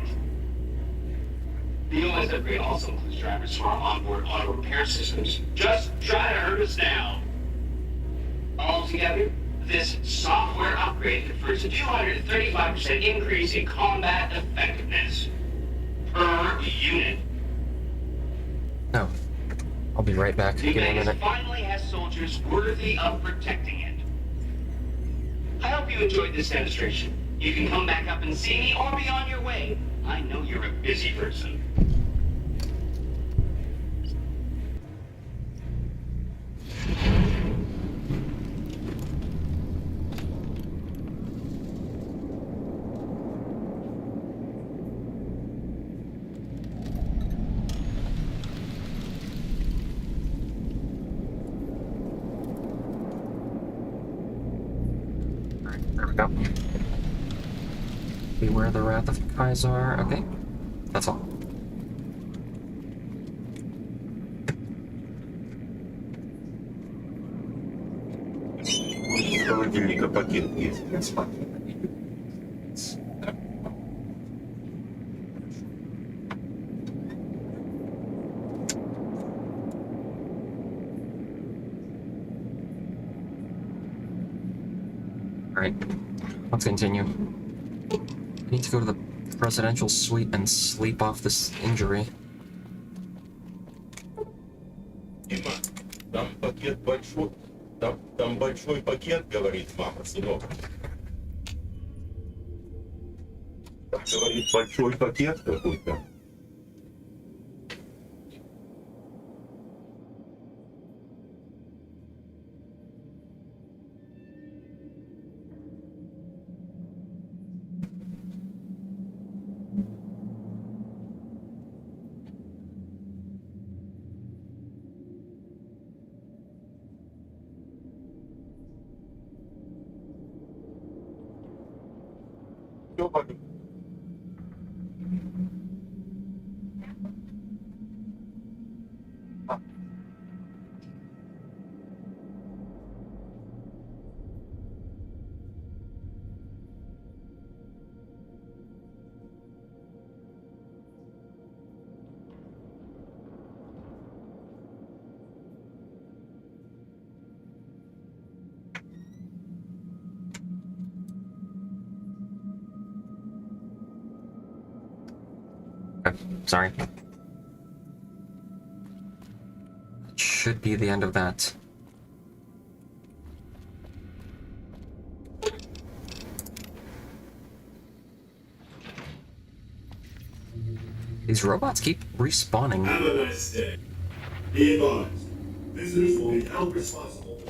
Speaker 3: The OS upgrade also includes drivers for our onboard auto repair systems. Just try to hurt us now. Altogether, this software upgrade confers a 235% increase in combat effectiveness per unit.
Speaker 1: No. I'll be right back.
Speaker 3: The
Speaker 1: Give me a
Speaker 3: base
Speaker 1: minute.
Speaker 3: finally has soldiers worthy of protecting it. I hope you enjoyed this demonstration. You can come back up and see me or be on your way. I know you're a busy person.
Speaker 1: There we go. Beware the Wrath of Kaiser. Okay. That's all.
Speaker 12: Из холодильника пакет есть.
Speaker 1: Alright. Let's continue. I need to go to the presidential suite and sleep off this injury.
Speaker 12: Дима, там пакет большой. Там большой пакет, говорит мама, сынок. Говорит, большой пакет какой-то. Ёбаный.
Speaker 1: Okay, sorry. Should be the end of that. These robots keep respawning.
Speaker 13: Have a nice day. Be advised, visitors will be held responsible.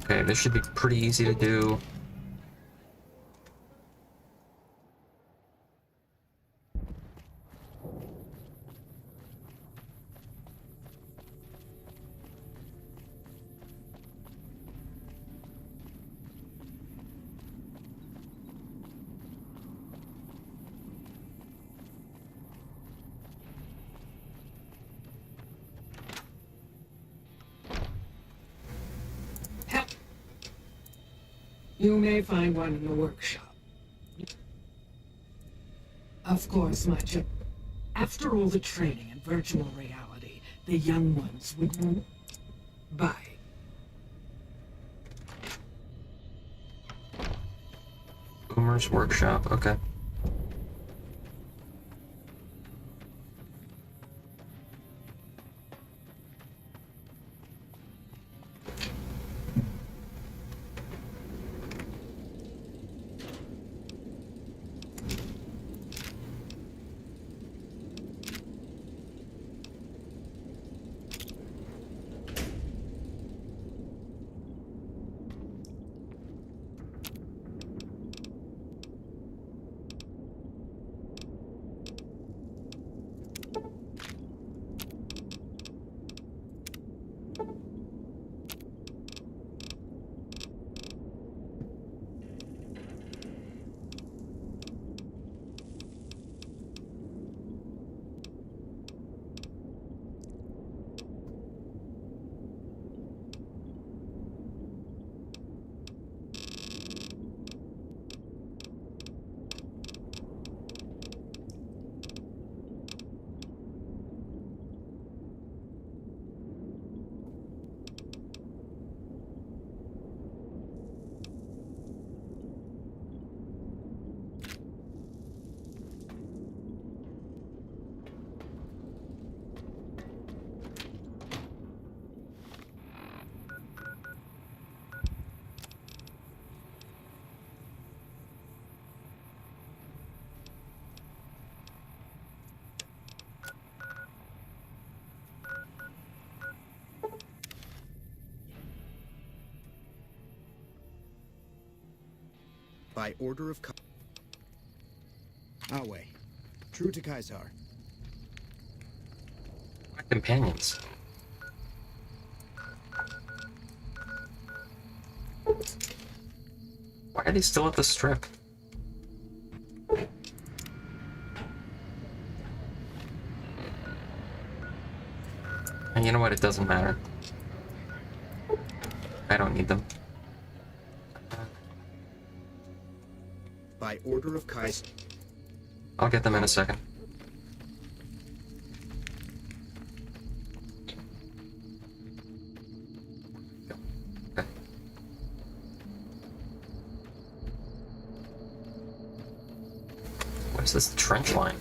Speaker 1: Okay, this should be pretty easy to do.
Speaker 16: You may find one in the workshop. Of course, my chip. After all the training in virtual reality, the young ones would buy.
Speaker 1: Boomer's workshop, okay.
Speaker 8: By order of
Speaker 15: Awe. True to Kaisar.
Speaker 1: My companions. Why are they still at the strip? And you know what? It doesn't matter. I don't need them.
Speaker 8: By order of Kaisar.
Speaker 1: I'll get them in a second. Okay. What is this trench line?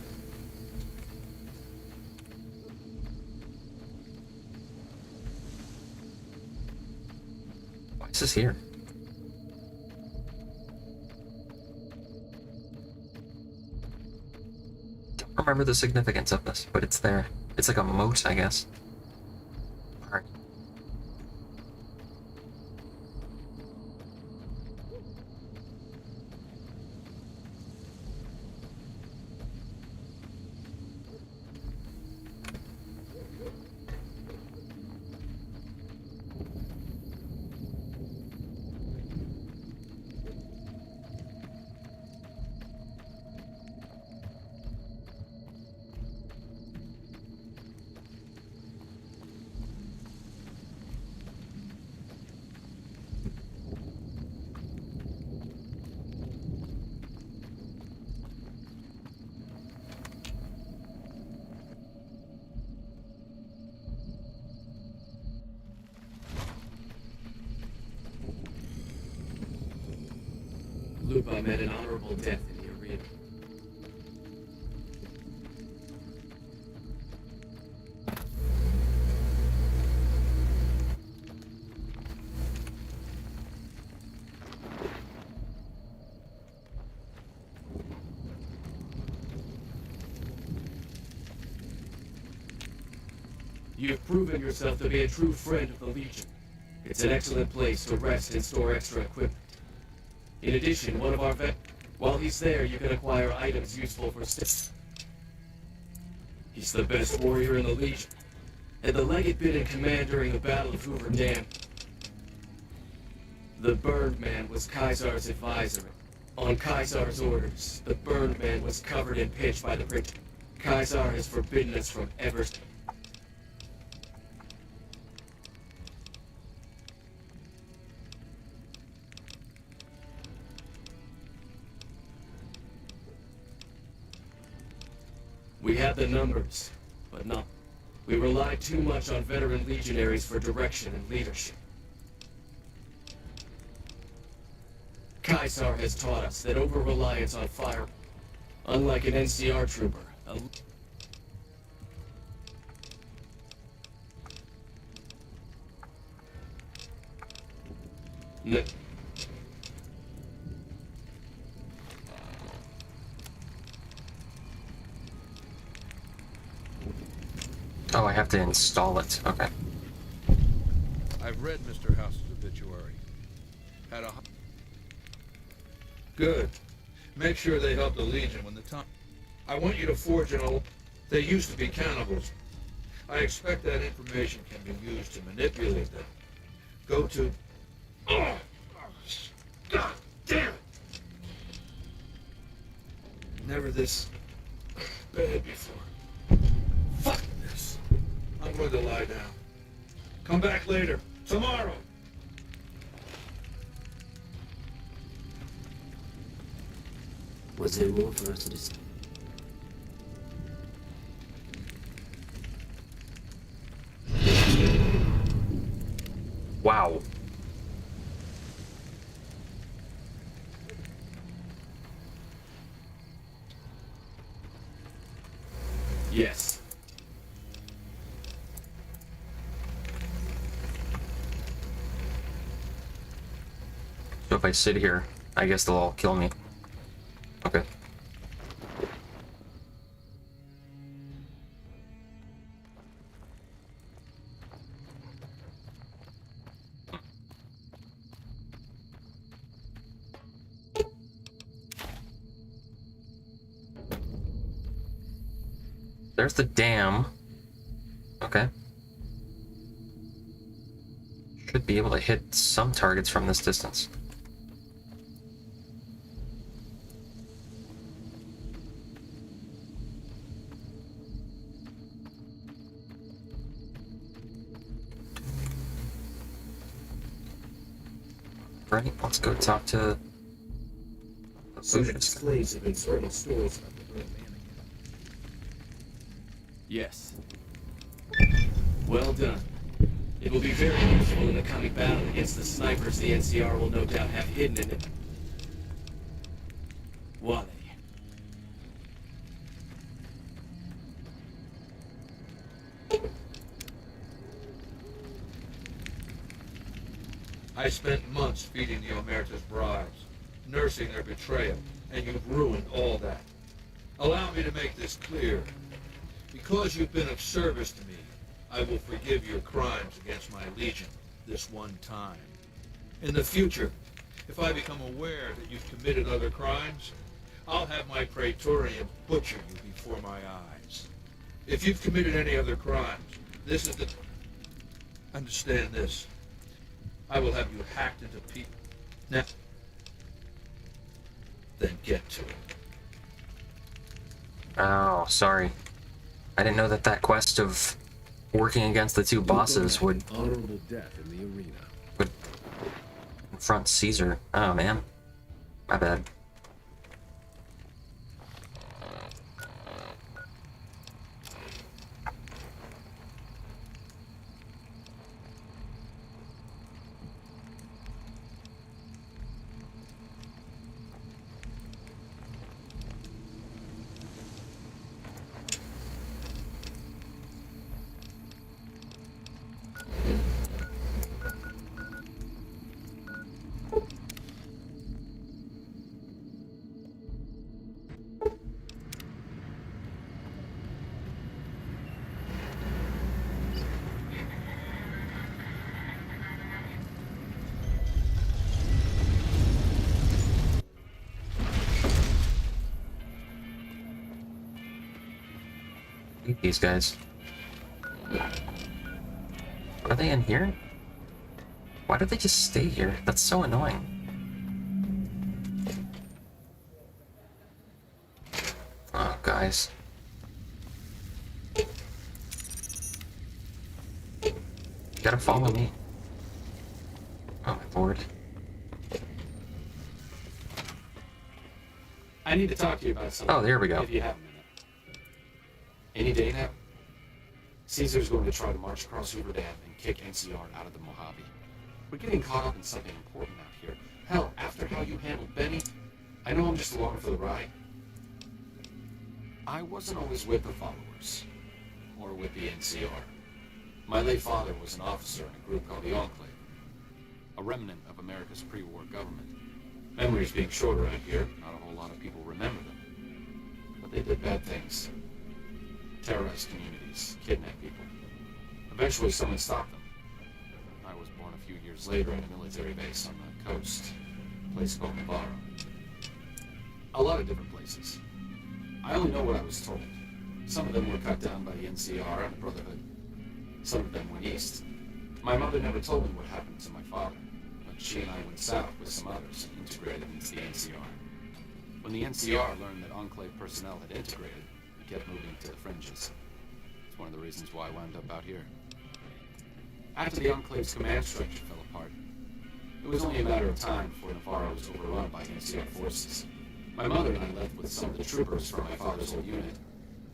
Speaker 1: Why is this here? Don't remember the significance of this, but it's there. It's like a moat, I guess. Alright.
Speaker 7: Lupa met an honorable death in the arena. You have proven yourself to be a true friend of the Legion.
Speaker 16: It's an excellent place to rest and store extra equipment. In addition, one of our while he's there, you can acquire items useful for He's the best warrior in the Legion, and the Legate been in command during the Battle of Hoover Dam. The Burned Man was Kaisar's advisor. On Kaisar's orders, the Burned Man was covered in pitch by the Prince. Kaisar has forbidden us from ever... We had the numbers, but not. We relied too much on veteran legionaries for direction and leadership. Kaisar has taught us that over-reliance on fire, unlike an NCR trooper,
Speaker 1: Oh, I have to install it. Okay.
Speaker 17: I've read Mr. House's obituary. Had a... Good. Make sure they help the Legion when the time... I want you to forge an old... They used to be cannibals. I expect that information can be used to manipulate them. Go to... Oh! God damn it! Never this bad before. Fuck this. I'm going to lie down. Come back later. Tomorrow.
Speaker 9: Was there more for us to discuss?
Speaker 1: Wow.
Speaker 16: Yes.
Speaker 1: So if I sit here, I guess they'll all kill me. Okay. There's the dam. Okay. Should be able to hit some targets from this distance. Right, let's go talk to the
Speaker 7: slaves have been spreading stories about the Red Man again.
Speaker 16: Yes. Well done. It will be very useful in the coming battle against the snipers the NCR will no doubt have hidden in it. Wale.
Speaker 17: I spent months feeding the Omerta's brides, nursing their betrayal, and you've ruined all that. Allow me to make this clear. Because you've been of service to me, I will forgive your crimes against my Legion this one time. In the future, if I become aware that you've committed other crimes, I'll have my Praetorians butcher you before my eyes. If you've committed any other crimes, this is the... Understand this. I will have you hacked into pieces. Now, then get to it.
Speaker 1: Oh, sorry. I didn't know that quest of working against the two bosses would
Speaker 7: honorable death in the arena.
Speaker 1: Would confront Caesar. Oh man, my bad. These guys. Are they in here? Why do they just stay here? That's so annoying. Oh, guys. You gotta follow me. Oh, my lord.
Speaker 6: I need to talk to you about something.
Speaker 1: Oh, there we go.
Speaker 6: If you have a minute. Any day now, Caesar's going to try to march across Hoover Dam and kick NCR out of the Mojave. We're getting caught up in something important out here. Hell, after how you handled Benny, I know I'm just along for the ride. I wasn't always with the followers, or with the NCR. My late father was an officer in a group called the Enclave, a remnant of America's pre-war government. Memories being short around here, not a whole lot of people remember them. But they did bad things. Terrorized communities, kidnapped people. Eventually someone stopped them. I was born a few years later at a military base on the coast, a place called Navarro. A lot of different places. I only know what I was told. Some of them were cut down by the NCR and the Brotherhood. Some of them went east. My mother never told me what happened to my father, but she and I went south with some others and integrated into the NCR. When the NCR learned that Enclave personnel had integrated, we kept moving to the fringes. It's one of the reasons why I wound up out here. After the Enclave's command structure fell apart, it was only a matter of time before Navarro was overrun by NCR forces. My mother and I left with some of the troopers from my father's old unit,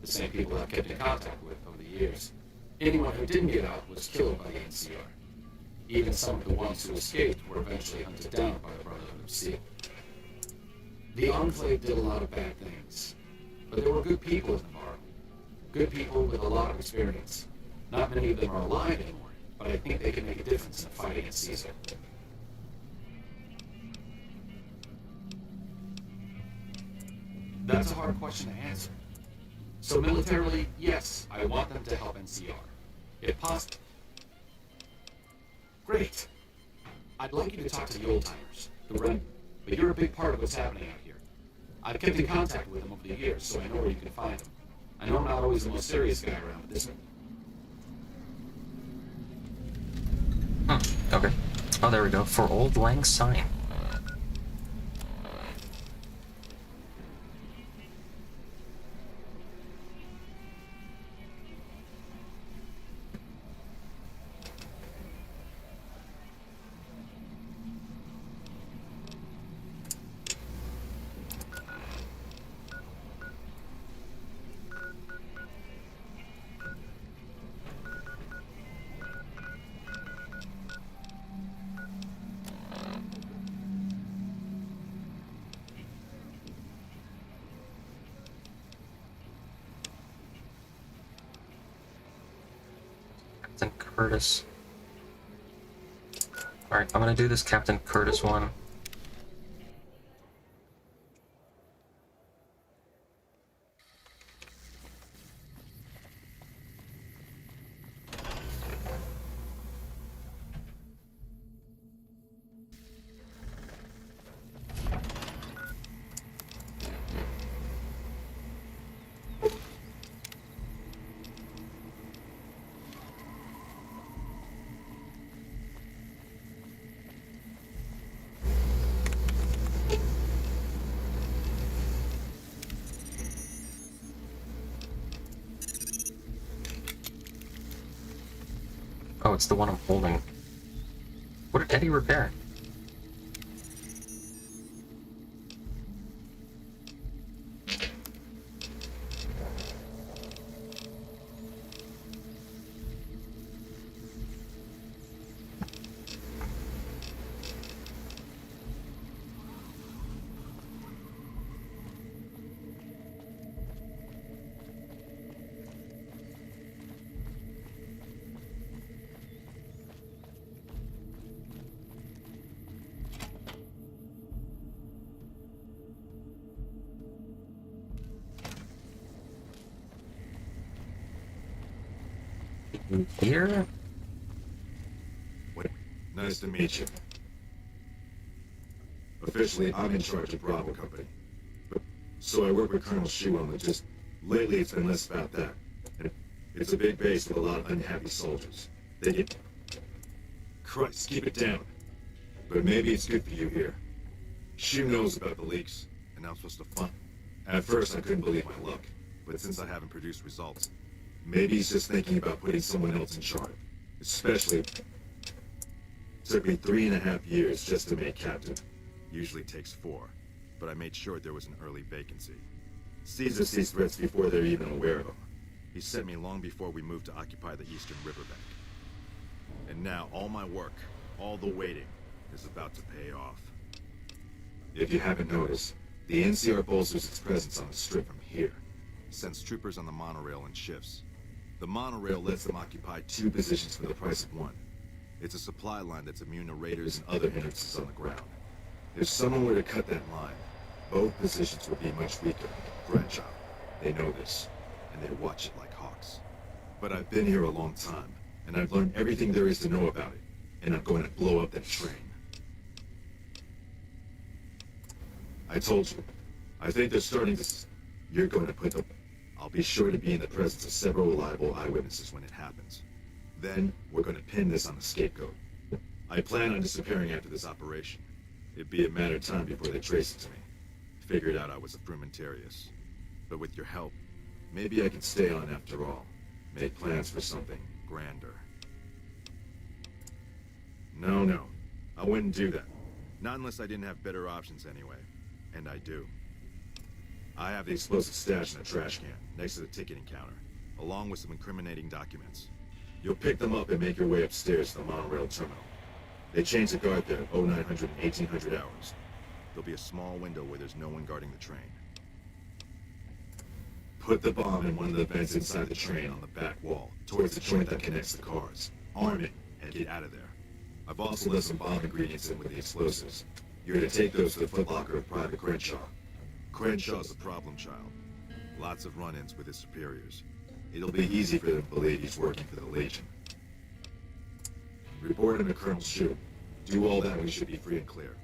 Speaker 6: the same people I've kept in contact with over the years. Anyone who didn't get out was killed by the NCR. Even some of the ones who escaped were eventually hunted down by the Brotherhood of Steel. The Enclave did a lot of bad things, but there were good people in Navarro. Good people with a lot of experience. Not many of them are alive anymore, but I think they can make a difference in the fight against Caesar. That's a hard question to answer. So militarily, yes, I want them to help NCR. If possible. Great. I'd like you to talk to the old-timers, the Red, but you're a big part of what's happening out here. I've kept in contact with them over the years, so I know where you can find them. I know I'm not always the most serious guy around, but this one...
Speaker 1: Okay. Oh, there we go. For Old Lang Syne. Captain Curtis. Alright, I'm gonna do this Captain Curtis one. Oh, it's the one I'm holding. What did Eddie repair? Here?
Speaker 11: Nice to meet you. Officially, I'm in charge of Bravo Company. So I work with Colonel Shu on just lately it's been less about that. And It's a big base with a lot of unhappy soldiers. They get... Christ, keep it down. But maybe it's good for you here. Shu knows about the leaks, and I'm supposed to fund. At first, I couldn't believe my luck, but since I haven't produced results, maybe he's just thinking about putting someone else in charge. Especially... Took me 3.5 years just to make captain.
Speaker 8: Usually takes 4, but I made sure there was an early vacancy.
Speaker 11: Caesar sees threats before they're even aware of them.
Speaker 8: He sent me long before we moved to occupy the eastern riverbank. And now all my work, all the waiting, is about to pay off.
Speaker 11: If you haven't noticed, the NCR bolsters its presence on the strip from here.
Speaker 8: Sends troopers on the monorail in shifts.
Speaker 11: The monorail lets them occupy 2 positions for the price of 1.
Speaker 8: It's a supply line that's immune to raiders
Speaker 11: There's
Speaker 8: and
Speaker 11: other hindrances on the ground. If someone were to cut that line, both positions would be much weaker. Fragile. They know this, and they watch it like hawks. But I've been here a long time, and I've learned everything there is to know about it, and I'm going to blow up that train. I told you. I think they're starting to... You're going to put the... I'll be sure to be in the presence of several reliable eyewitnesses when it happens. Then, we're going to pin this on the scapegoat. I plan on disappearing after this operation. It'd be a matter of time before they trace it to me.
Speaker 8: figured out I was a frumentarius. But with your help,
Speaker 11: maybe I could stay on after all. Make plans for something grander.
Speaker 8: No. I wouldn't do that. Not unless I didn't have better options anyway. And I do.
Speaker 11: I have the explosive stash in a trash can, next to the ticketing counter.
Speaker 8: Along with some incriminating documents.
Speaker 11: You'll pick them up and make your way upstairs to the monorail terminal. They change the guard there at 0900 and 1800 hours.
Speaker 8: There'll be a small window where there's no one guarding the train.
Speaker 11: Put the bomb in one of the vents inside the train on the back wall, towards the joint that connects the cars. Arm it, and get out of there. I've also left some bomb ingredients in with the explosives. You're to take those to the footlocker of Private Crenshaw.
Speaker 8: Crenshaw's a problem child. Lots of run-ins with his superiors.
Speaker 11: It'll be easy for them to believe he's working for the Legion. Report him to Colonel Shu. Do all that and we should be free and clear.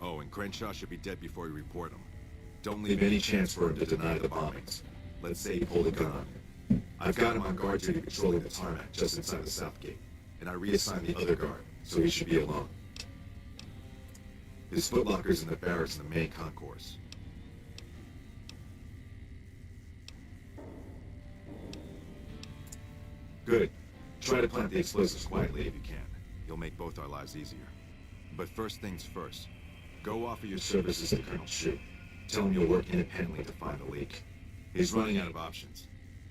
Speaker 8: Oh, and Crenshaw should be dead before you report him.
Speaker 11: Don't leave any chance for him to deny the bombings. Let's say he pulled a gun on you. I've got him on guard duty patrolling the tarmac just inside the south gate, and I reassigned the other guard, so he should be alone. His footlocker's in the barracks in the main concourse. Good. Try to plant the explosives quietly if you can.
Speaker 8: You'll make both our lives easier. But first things first.
Speaker 11: Go offer your services to Colonel Shu. Tell him you'll work independently to find the leak. He's running out of options.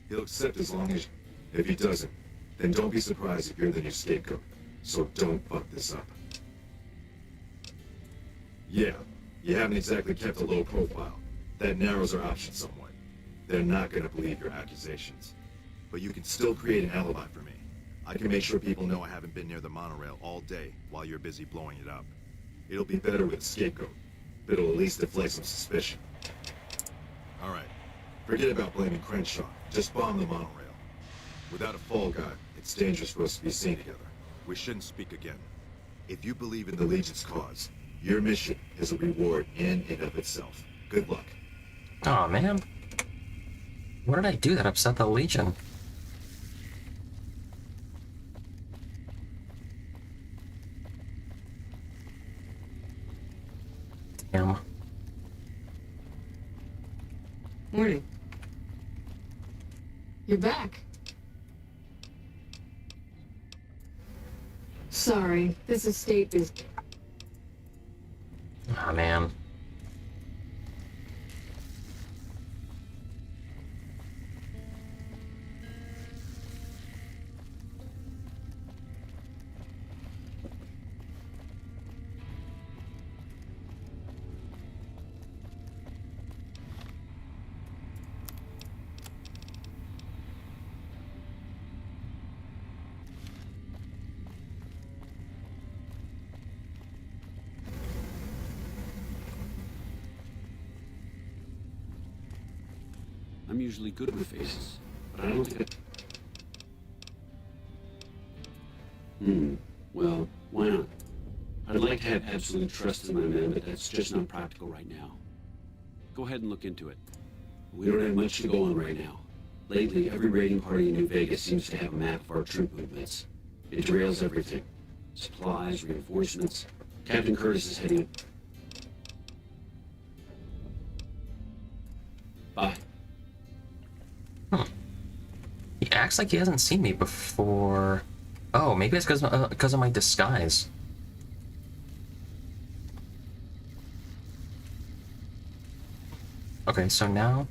Speaker 11: He'll accept as long as... If he doesn't, then don't be surprised if you're the new scapegoat. So don't fuck this up. Yeah, you haven't exactly kept a low profile. That narrows our options somewhat. They're not gonna believe your accusations. But you can still create an alibi for me.
Speaker 8: I can make sure people know I haven't been near the monorail all day while you're busy blowing it up.
Speaker 11: It'll be better with a scapegoat, but it'll at least deflect some suspicion.
Speaker 8: All right.
Speaker 11: Forget about blaming Crenshaw. Just bomb the monorail. Without a fall guy, it's dangerous for us to be seen together.
Speaker 8: We shouldn't speak again.
Speaker 11: If you believe in the Legion's cause, your mission is a reward in and of itself. Good luck.
Speaker 1: Aw, man. What did I do that upset the Legion? Damn.
Speaker 5: Morning. You're back. Sorry, this estate is...
Speaker 1: Aw, man.
Speaker 10: I'm usually good with faces, but I don't think well, why not? I'd like to have absolute trust in my men, but that's just not practical right now. Go ahead and look into it. We don't have much to go on right now. Lately, every raiding party in New Vegas seems to have a map of our troop movements. It derails everything. Supplies, reinforcements. Captain Curtis is heading... Bye.
Speaker 1: He acts like he hasn't seen me before. Oh, maybe it's because of my disguise. Okay, so now...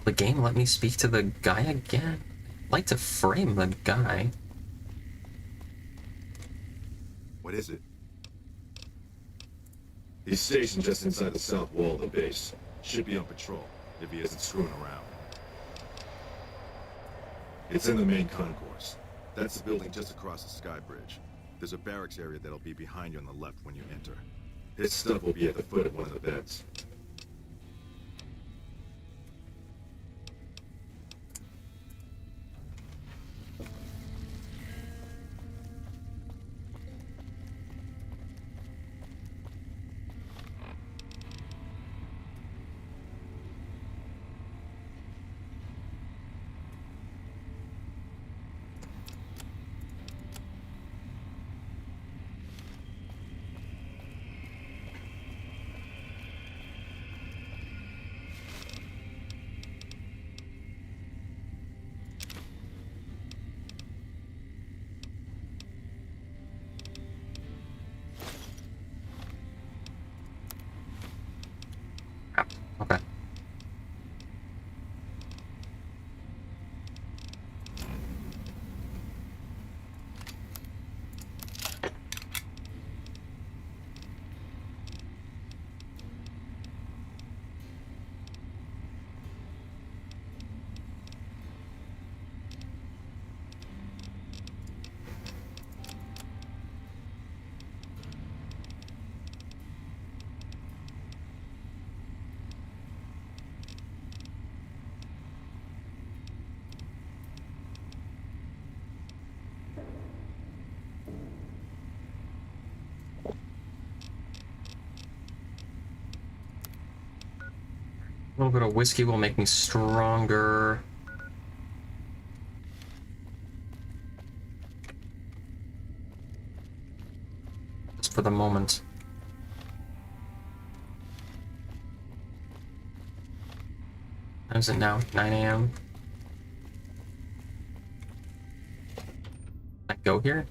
Speaker 1: The game let me speak to the guy again? I'd like to frame the guy.
Speaker 11: What is it? He's stationed just inside the south wall of the base. Should be on patrol, if he isn't screwing around. It's in the main concourse. That's the building just across the sky bridge. There's a barracks area that'll be behind you on the left when you enter. His stuff will be at the foot of one of the beds.
Speaker 1: Okay. A little bit of whiskey will make me stronger. Just for the moment. What is it now? 9 a.m. I go here?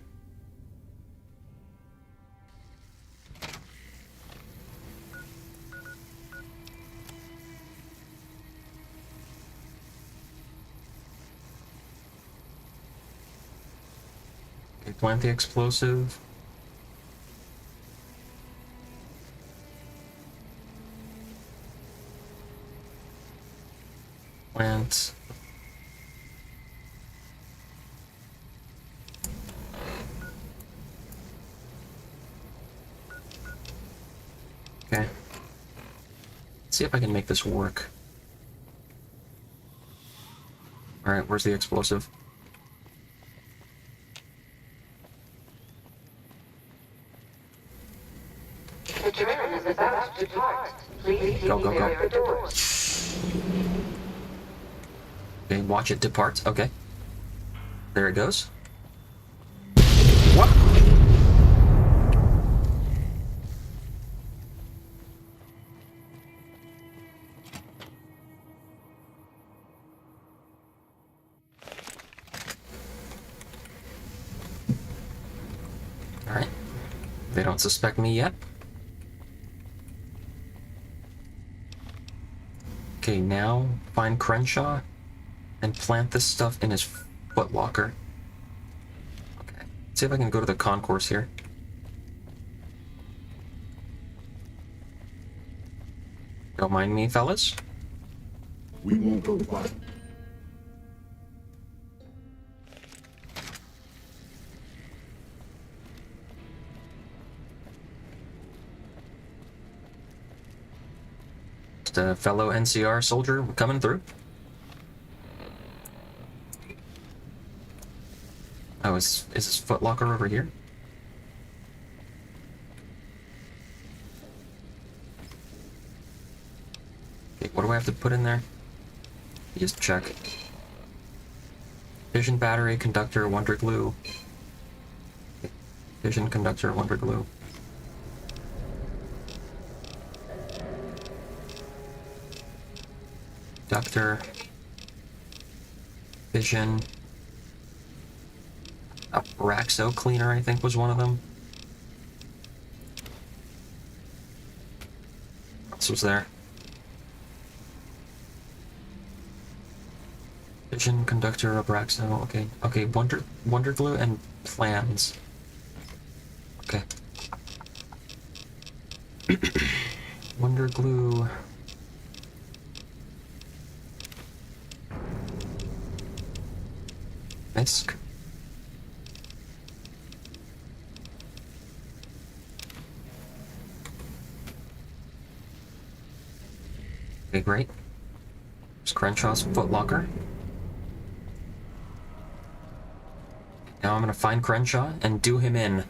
Speaker 1: Plant the explosive. Plant. Okay. Let's see if I can make this work. Alright, where's the explosive? Go, go, go. Okay, watch it depart. Okay. There it goes. What? Alright. They don't suspect me yet. Okay, now find Crenshaw and plant this stuff in his footlocker. Okay, let's see if I can go to the concourse here. Don't mind me, fellas.
Speaker 18: We won't go far.
Speaker 1: Just a fellow NCR soldier coming through. Oh, is this Foot Locker over here? Okay, what do I have to put in there? Just check. Fission battery, conductor, wonder glue. Okay. Fission, conductor, wonder glue. Conductor. Fission. A Raxo cleaner, I think, was one of them. What else was there? Fission, conductor, Abraxo. Okay, okay. Wonder glue and plans. Okay. Wonder glue. Misk. Okay, great. There's Crenshaw's Foot Locker. Now I'm gonna find Crenshaw and do him in.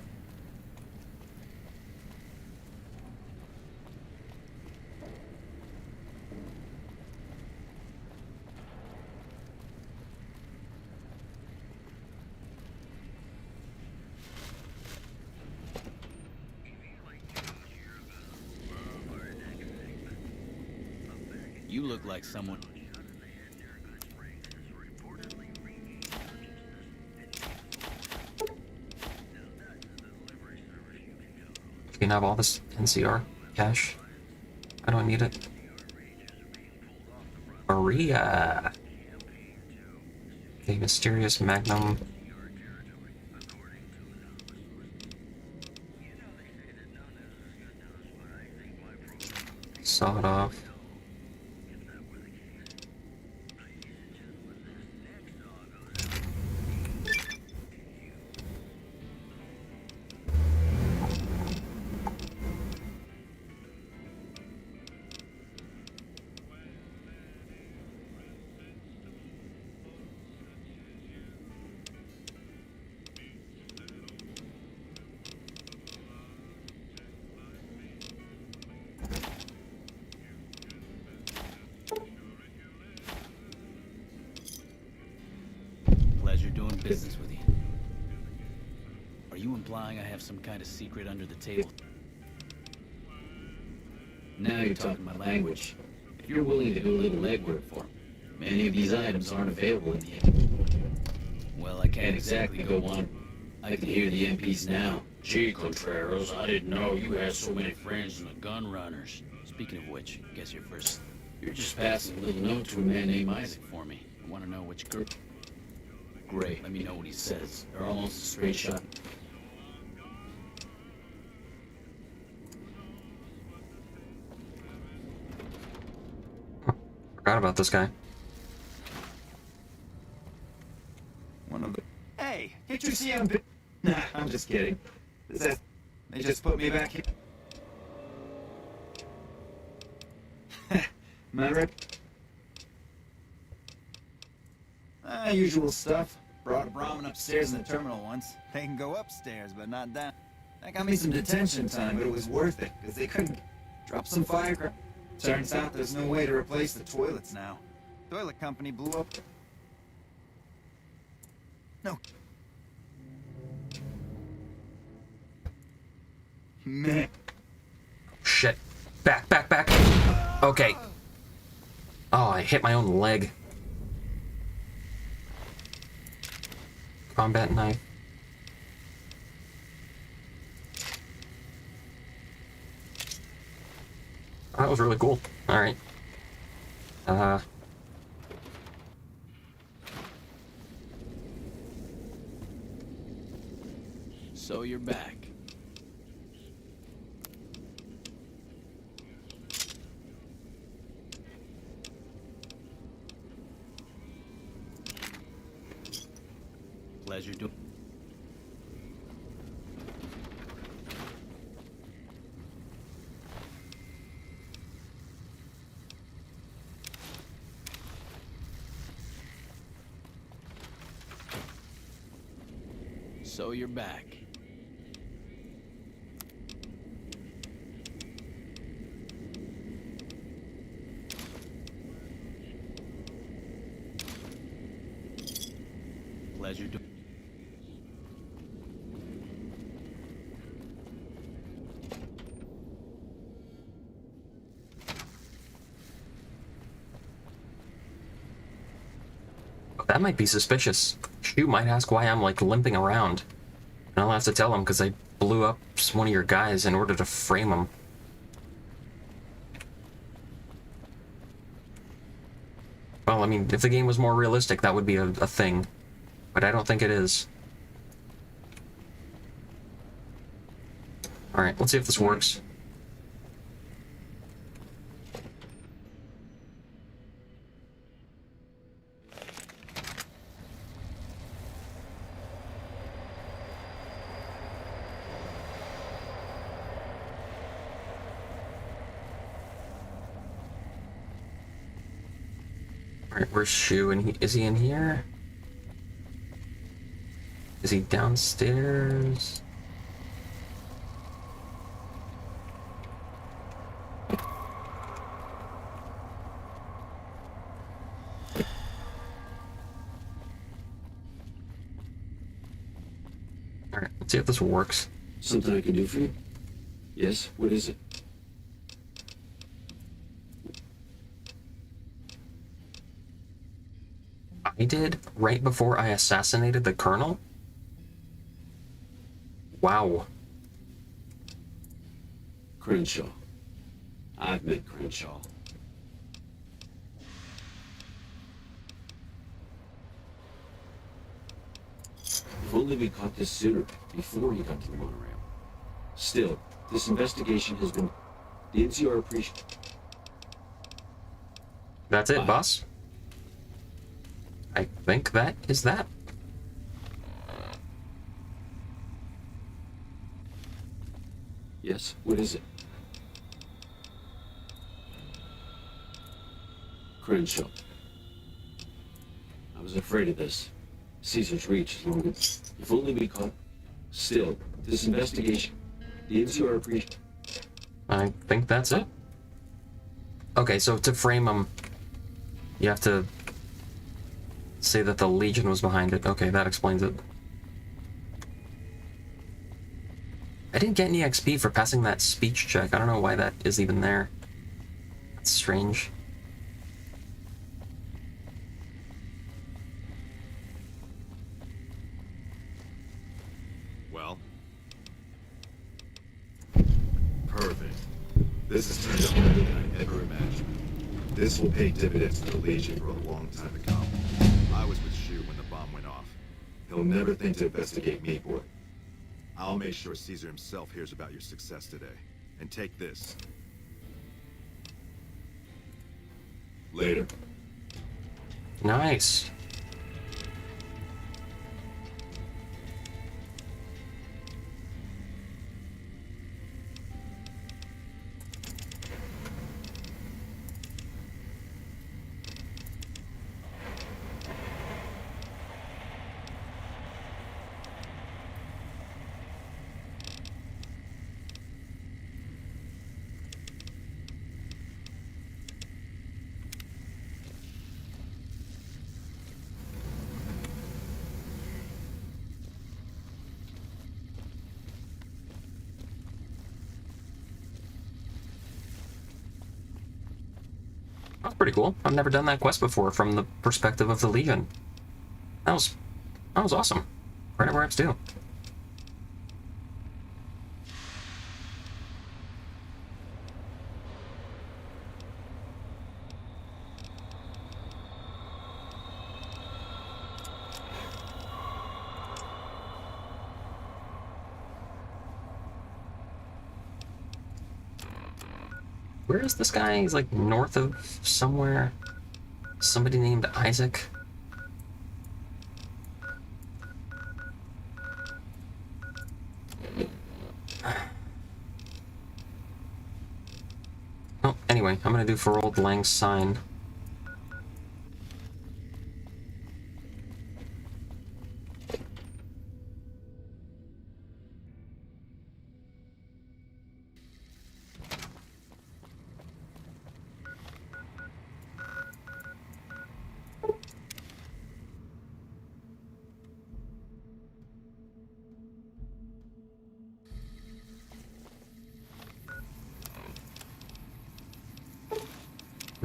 Speaker 4: You look like someone.
Speaker 1: Can I have all this NCR cash? I don't need it. Maria. Okay, mysterious Magnum. Sawed off.
Speaker 4: Pleasure doing business with you. Are you implying I have some kind of secret under the table?
Speaker 10: Now you're talking my language. If you're willing to do a little legwork for me, many of these items aren't available in the...
Speaker 4: Well, I can't exactly go on.
Speaker 10: I can hear the MPs now.
Speaker 4: Gee, Contreras, I didn't know you had so many friends in the gun runners. Speaking of which, guess you're first.
Speaker 10: You're just passing a little note to a man named Isaac
Speaker 4: For me, I want to know which girl. Great, let me know what he says.
Speaker 10: They're almost a straight shot.
Speaker 1: Forgot about this guy.
Speaker 14: One of the... Hey, can't you see I'm... Nah, I'm just kidding. They just put me back here. My rep... usual stuff. Brought a Brahmin upstairs in the terminal once. They can go upstairs, but not down. That got me some detention time, but it was worth it, because they couldn't drop some firecrackers. Turns out there's no way to replace the toilets now. Toilet company blew up. No. Man.
Speaker 1: Shit. Back, back, back. Okay. Oh, I hit my own leg. Combat knife. That was really cool. Alright.
Speaker 4: So you're back. Pleasure doing. So you're back. Pleasure to...
Speaker 1: That might be suspicious. Shu might ask why I'm, like, limping around. And I'll have to tell him because I blew up one of your guys in order to frame him. Well, I mean, if the game was more realistic, that would be a thing. But I don't think it is. Alright, let's see if this works. Alright, where's Shu? And is he in here? Is he downstairs? Alright, let's see if this works.
Speaker 10: Something I can do for you? Yes, what is it?
Speaker 1: I did right before I assassinated the Colonel? Wow.
Speaker 10: Crenshaw. I've met Crenshaw. If only we caught this sooner, before he got to the monorail. Still, this investigation has been... The NCR appreciates...
Speaker 1: That's it, boss? I think that is that.
Speaker 10: Yes, what is it? Crenshaw. I was afraid of this. Caesar's reach is long. If only we caught... Still, this investigation... The NCR appreciates...
Speaker 1: I think that's it. Okay, so to frame him, you have to say that the Legion was behind it. Okay, that explains it. I didn't get any XP for passing that speech check. I don't know why that is even there. That's strange.
Speaker 8: Well? Perfect. This is turned out better than I ever imagined. This will pay dividends to the Legion for a long time to come. I was with Shu when the bomb went off. He'll never think to investigate me for it. I'll make sure Caesar himself hears about your success today. And take this. Later.
Speaker 1: Nice. That's pretty cool. I've never done that quest before from the perspective of the Legion. That was awesome. Right where it's due. Where is this guy? He's like north of somewhere. Somebody named Isaac. Oh, anyway, I'm gonna do for old Lang's sign.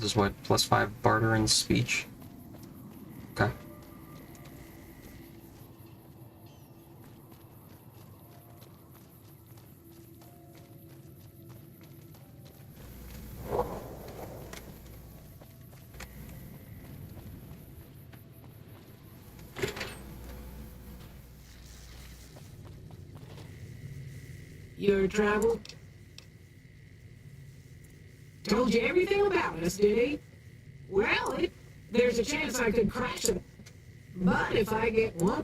Speaker 1: is what? +5 barter and speech? Okay.
Speaker 16: Your travel? Told you everything about us, did he? Well, there's a chance I could crash it. But if I get one,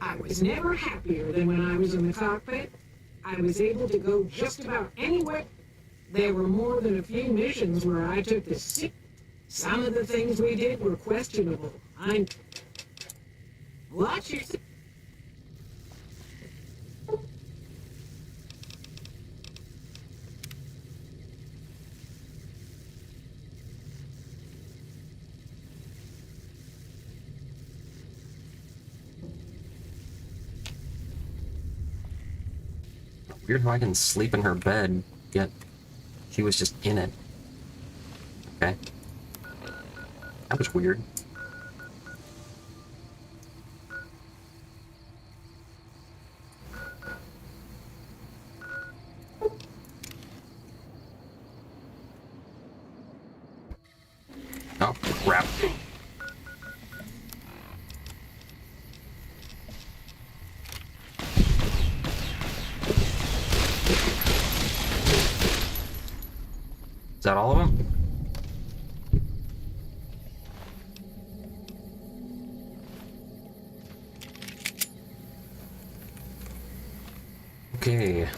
Speaker 16: I was never happier than when I was in the cockpit. I was able to go just about anywhere. There were more than a few missions where I took the seat. Some of the things we did were questionable. Watch yourself.
Speaker 1: Weird how I can sleep in her bed, yet she was just in it. Okay. That was weird. Oh, crap. Is that all of them? Okay.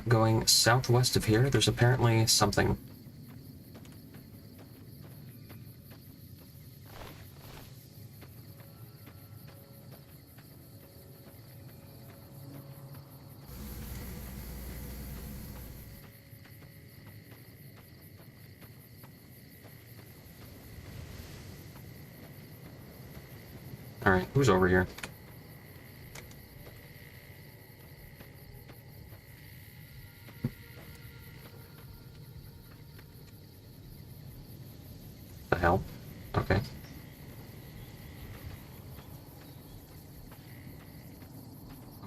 Speaker 1: Going southwest of here, there's apparently something. Alright, who's over here? The hell? Okay.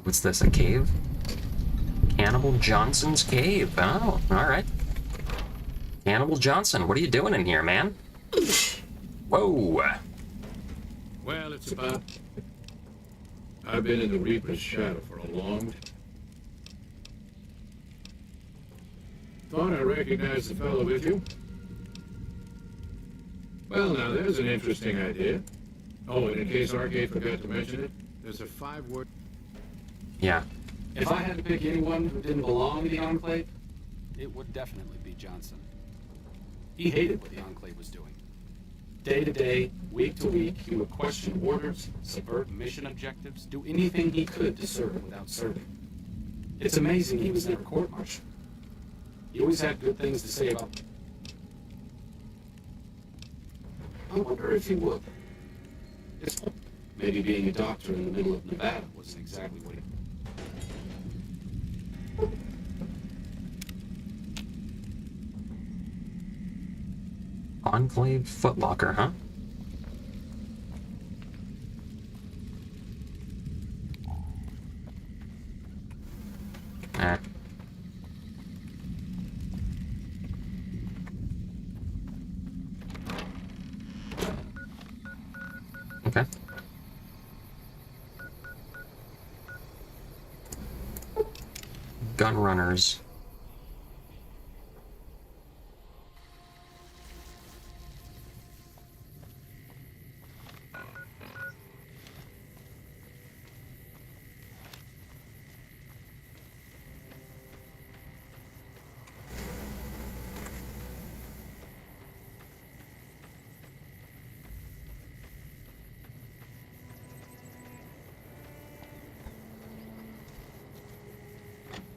Speaker 1: What's this, a cave? Cannibal Johnson's cave. Oh, alright. Cannibal Johnson, what are you doing in here, man? Whoa!
Speaker 6: Well, it's about... I've been in the Reaper's shadow for a long time. Thought I recognized the fellow with you. Well, now, there's an interesting idea. Oh, and in case Arcade forgot to mention it, there's a 5-word...
Speaker 1: Yeah.
Speaker 4: If I had to pick anyone who didn't belong in the Enclave, it would definitely be Johnson. He hated what the Enclave was doing. Day to day, week to week, he would question orders, subvert mission objectives, do anything he could to serve without serving. It's amazing he was never court-martialed. He always had good things to say about... I wonder if he would. It's... Maybe being a doctor in the middle of Nevada wasn't exactly what he...
Speaker 1: Enclave Footlocker, huh? Ah. Okay. Gun runners.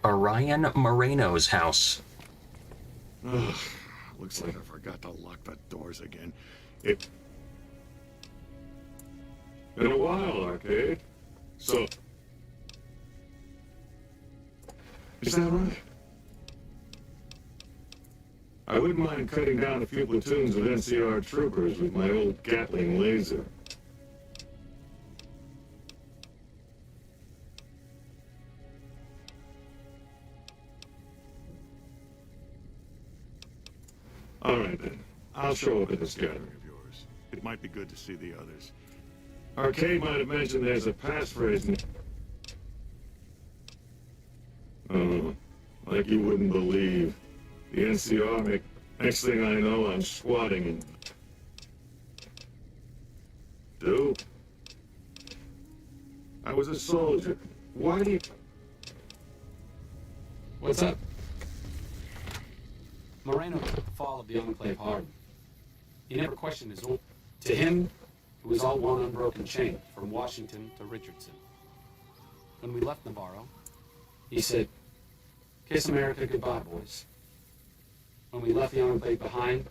Speaker 1: Orion Moreno's house.
Speaker 11: Ugh, looks like I forgot to lock the doors again. It... Been a while, Arcade. So... Is that right? I wouldn't mind cutting down a few platoons of NCR troopers with my old Gatling laser. All right, then. I'll show up at this gathering of yours. It might be good to see the others. Arcade might have mentioned there's a passphrase. Oh, like you wouldn't believe. The NCR, next thing I know, I'm squatting in... Dude. I was a soldier. Why do you...
Speaker 4: What's up? Moreno took the fall of the Enclave hard. He never questioned his own. To him, it was all one unbroken chain, from Washington to Richardson. When we left Navarro, he said, "Kiss America goodbye, boys." When we left the Enclave behind,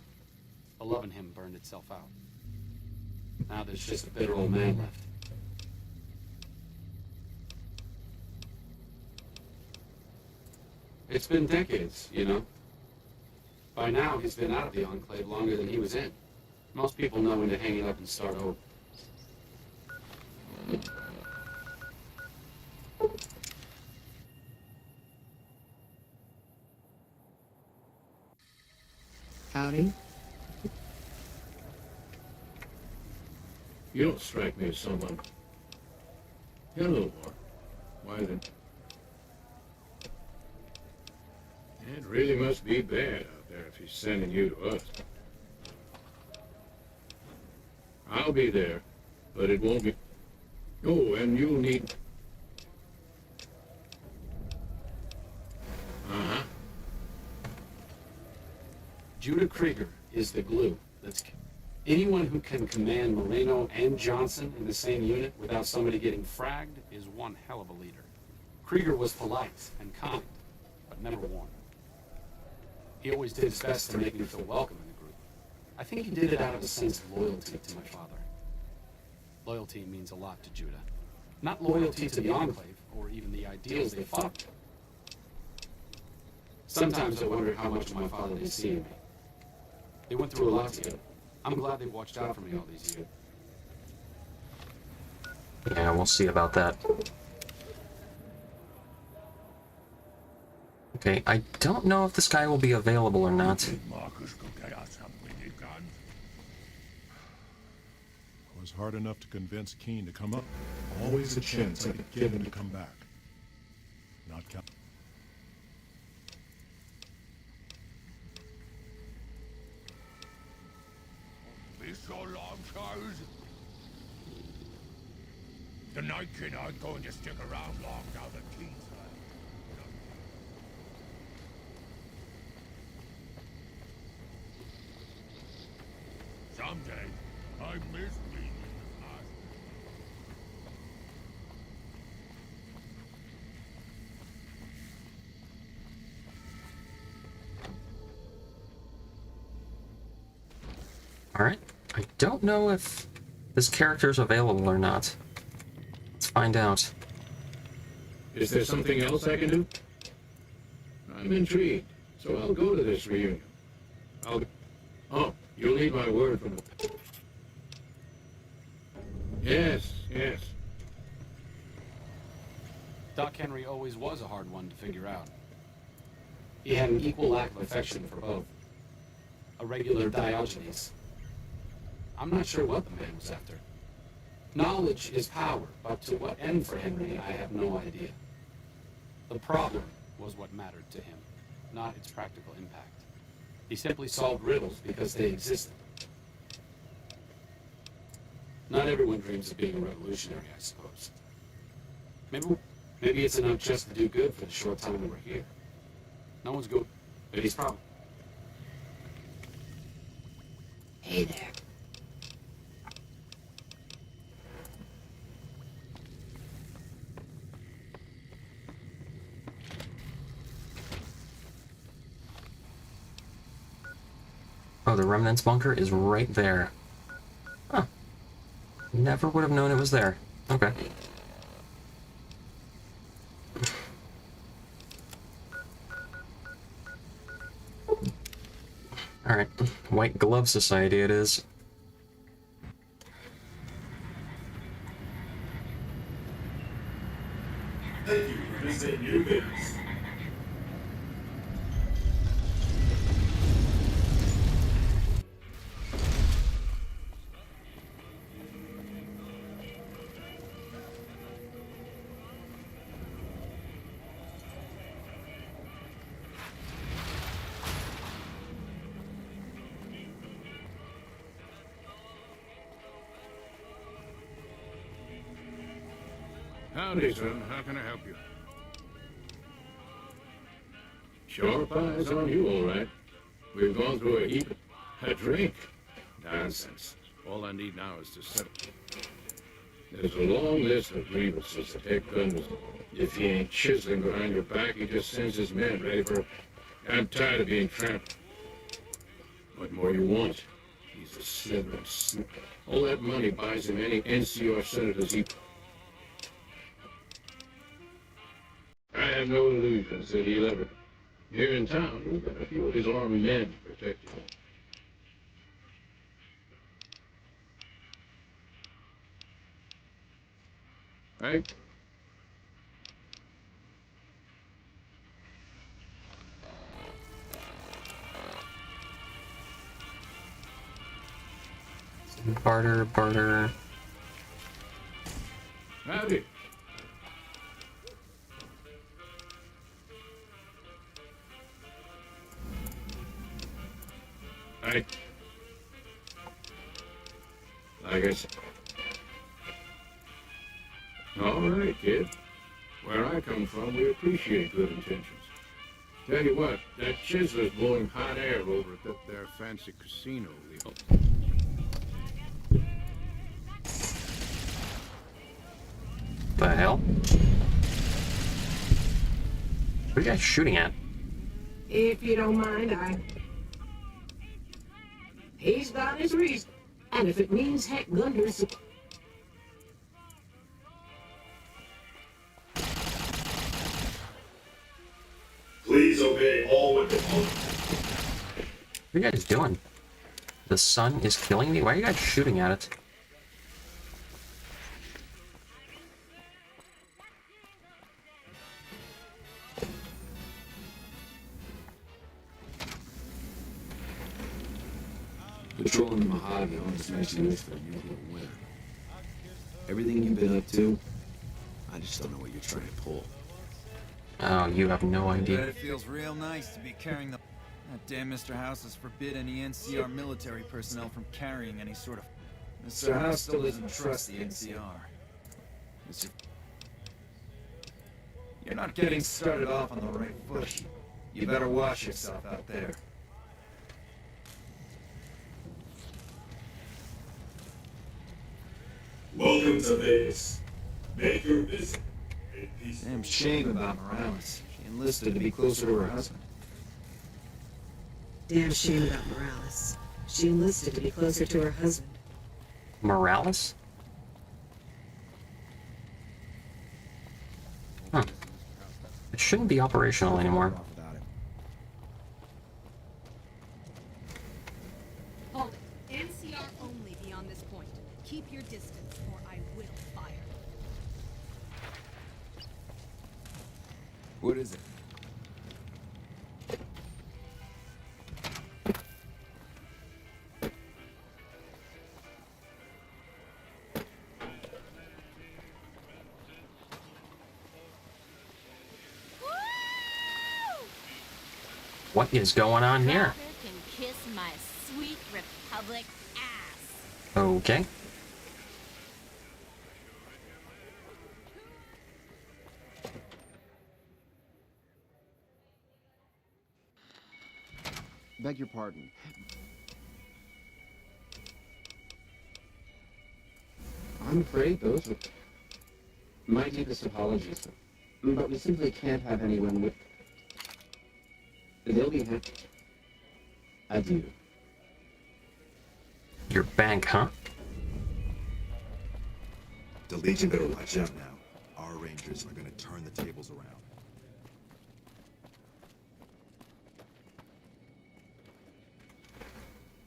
Speaker 4: the love in him burned itself out. Now there's just a bitter old man left. It's been decades, you know. By now, he's been out of the Enclave longer than he was in. Most people know when to hang it up and start over.
Speaker 5: Howdy.
Speaker 6: You don't strike me as someone. You're a little more. Why then? It really must be bad out there if he's sending you to us. I'll be there, but it won't be... Oh, and you'll need... Uh-huh.
Speaker 4: Judah Krieger is the glue that's... Anyone who can command Moreno and Johnson in the same unit without somebody getting fragged is one hell of a leader. Krieger was polite and kind, but never warm. He always did his best to make me feel welcome in the group. I think he did it out of a sense of loyalty to my father. Loyalty means a lot to Judah. Not loyalty to the Enclave, or even the ideals they fought for. Sometimes I wonder how much of my father they see in me. They went through a lot together. I'm glad they watched out for me all these years.
Speaker 1: Yeah, we'll see about that. Okay, I don't know if this guy will be available or not.
Speaker 19: It was hard enough to convince Keene to come up. Always a chance I could get him to come back. Not count.
Speaker 20: Be so long, Charles. The Night King aren't going to stick around long now that Keene's left. Someday, I miss being in the past.
Speaker 1: Alright, I don't know if this character's available or not. Let's find out.
Speaker 6: Is there something else I can do? I'm intrigued, so I'll go to this reunion. Oh, you'll need my word from the... Yes, yes.
Speaker 4: Doc Henry always was a hard one to figure out. He had an equal lack of affection for both. A regular Diogenes. I'm not sure what the man was after. Knowledge is power, but to what end for Henry, I have no idea. The problem was what mattered to him, not its practical impact. He simply solved riddles because they existed. Not everyone dreams of being a revolutionary, I suppose. Maybe it's enough just to do good for the short time that we're here. No one's good, but he's probably...
Speaker 5: Hey there.
Speaker 1: Oh, the Remnants bunker is right there. Huh. Never would have known it was there. Okay. Alright, White Glove Society it is.
Speaker 13: Thank you for visiting New Vegas.
Speaker 21: Howdy, son. How can I help you? Sure pies on you, all right. We've gone through a heap. A drink? Nonsense. All I need now is to settle. There's a long list of grievances that Heck Gunn. If he ain't chiseling behind your back, he just sends his men ready for... I'm tired of being trampled. What more you want? He's a slithering snip. All that money buys him any NCR senators he... I have no illusions that he'll ever... Here in town, we've got a few of his army men protecting him. Right?
Speaker 1: Barter, barter.
Speaker 21: Howdy. Like I said. All right, kid. Where I come from, we appreciate good intentions. Tell you what, that chiseler's blowing hot air over at that there fancy casino.
Speaker 1: The hell? What are you guys shooting at?
Speaker 9: If you don't mind, He's got his reason. And if it means Heck Gunder's...
Speaker 13: Please obey all weapon orders.
Speaker 1: What are you guys doing? The sun is killing me? Why are you guys shooting at it?
Speaker 10: Patrolling the Mojave always makes you wish for a nuclear winter. Everything you've been up to, I just don't know what you're trying to pull.
Speaker 1: Oh, you have no
Speaker 14: I bet
Speaker 1: idea.
Speaker 14: it feels real nice to be carrying the... That damn Mr. House has forbid any NCR military personnel from carrying any sort of... Mr. House still doesn't trust the NCR. Mr. You're not getting started off on the right foot. You better watch yourself out there.
Speaker 13: Welcome to Vegas. Make your visit a peaceful...
Speaker 14: Damn shame about Morales. She enlisted to be closer to her husband.
Speaker 5: Damn shame about Morales. She enlisted to be closer to her husband.
Speaker 1: Morales? Huh. It shouldn't be operational anymore.
Speaker 22: Hold it. NCR only beyond this point. Keep your distance, or I will fire.
Speaker 14: What is it?
Speaker 1: What is going on here?
Speaker 22: Can kiss my sweet Republic ass.
Speaker 1: Okay.
Speaker 23: Beg your pardon. I'm afraid those are my deepest apologies, but we simply can't have anyone with... They'll be happy. Adieu.
Speaker 1: Your bank, huh?
Speaker 8: The Legion better watch out now. Our Rangers are gonna turn the tables around.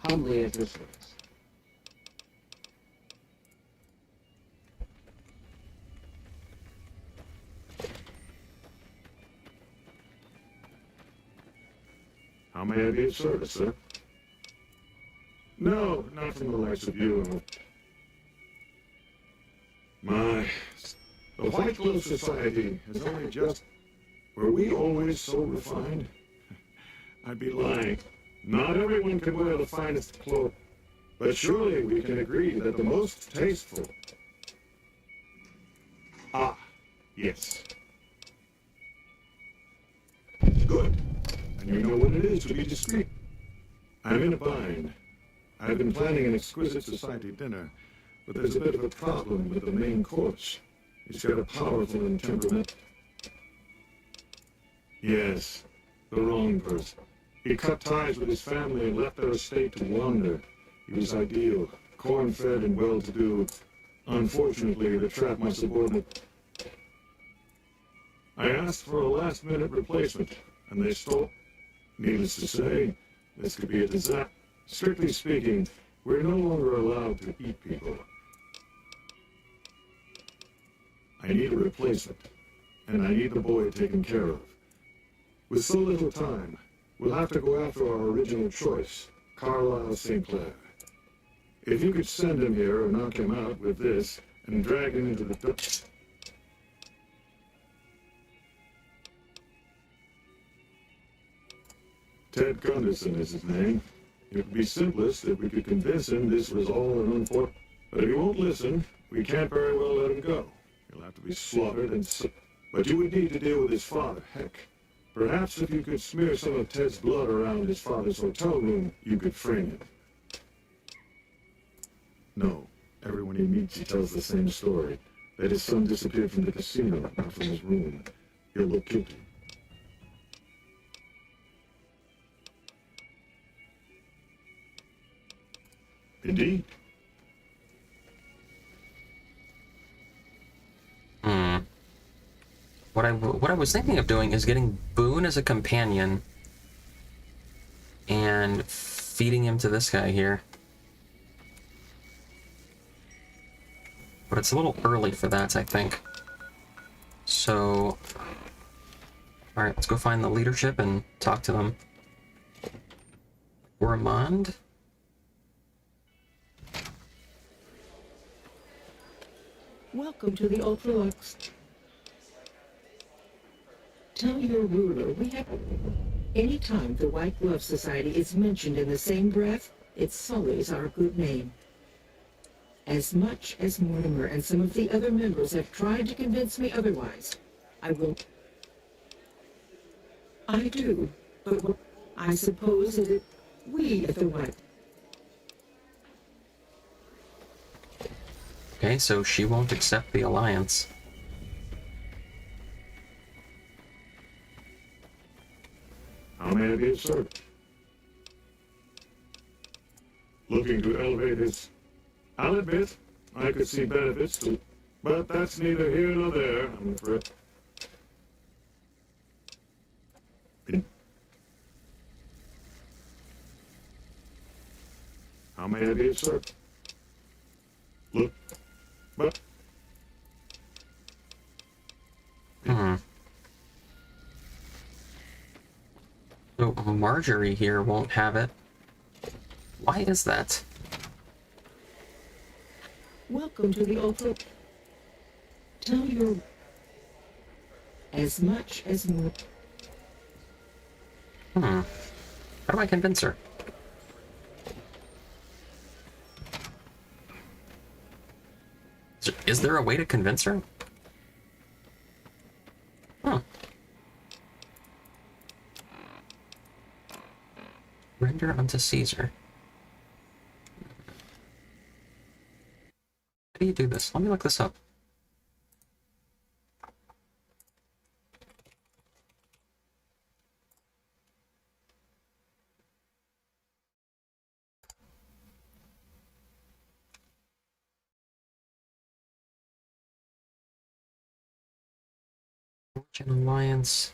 Speaker 23: Humbly at your service.
Speaker 11: How may I be of service, sir? No, not from the likes of you. My... The White Glove Society is only just... Were we always so refined? I'd be lying. Not everyone can wear the finest clothes, but surely we can agree that the most tasteful... Ah, yes. Good. And you know what it is to be discreet. I'm in a bind. I've been planning an exquisite society dinner, but there's a bit of a problem with the main course. He's got a powerful temperament. Yes, the wrong person. He cut ties with his family and left their estate to wander. He was ideal, corn-fed and well-to-do. Unfortunately, they trapped my subordinate. I asked for a last-minute replacement, and they stole. Needless to say, this could be a disaster. Strictly speaking, we're no longer allowed to eat people. I need a replacement, and I need the boy taken care of. With so little time, we'll have to go after our original choice, Carlisle St. Clair. If you could send him here or knock him out with this and drag him into the dust. Ted Gunderson is his name. It would be simplest if we could convince him this was all an unfortunate. But if he won't listen, we can't very well let him go. He'll have to be slaughtered and but you would need to deal with his father, heck. Perhaps if you could smear some of Ted's blood around his father's hotel room, you could frame him. No, everyone he meets, he tells the same story. That his son disappeared from the casino, not from his room. He'll look guilty. Indeed.
Speaker 1: What I was thinking of doing is getting Boone as a companion and feeding him to this guy here. But it's a little early for that, I think. So, alright, let's go find the leadership and talk to them. Ramond?
Speaker 2: Welcome to the Ultralux. Tell your ruler we have... Anytime the White Glove Society is mentioned in the same breath, it sullies our good name. As much as Mortimer and some of the other members have tried to convince me otherwise, I will... I do, but I suppose that we at the White...
Speaker 1: Okay, so she won't accept the alliance.
Speaker 11: How may I be of service? Looking to elevate his... I'll admit, I could see benefits to... But that's neither here nor there, I'm afraid. How may I be of service? Look, but...
Speaker 1: So Marjorie here won't have it. Why is that?
Speaker 2: Welcome to the Ultra... Tell your... As much as more...
Speaker 1: How do I convince her? Is there a way to convince her? Huh. Render unto Caesar. How do you do this? Let me look this up. Fortune Alliance.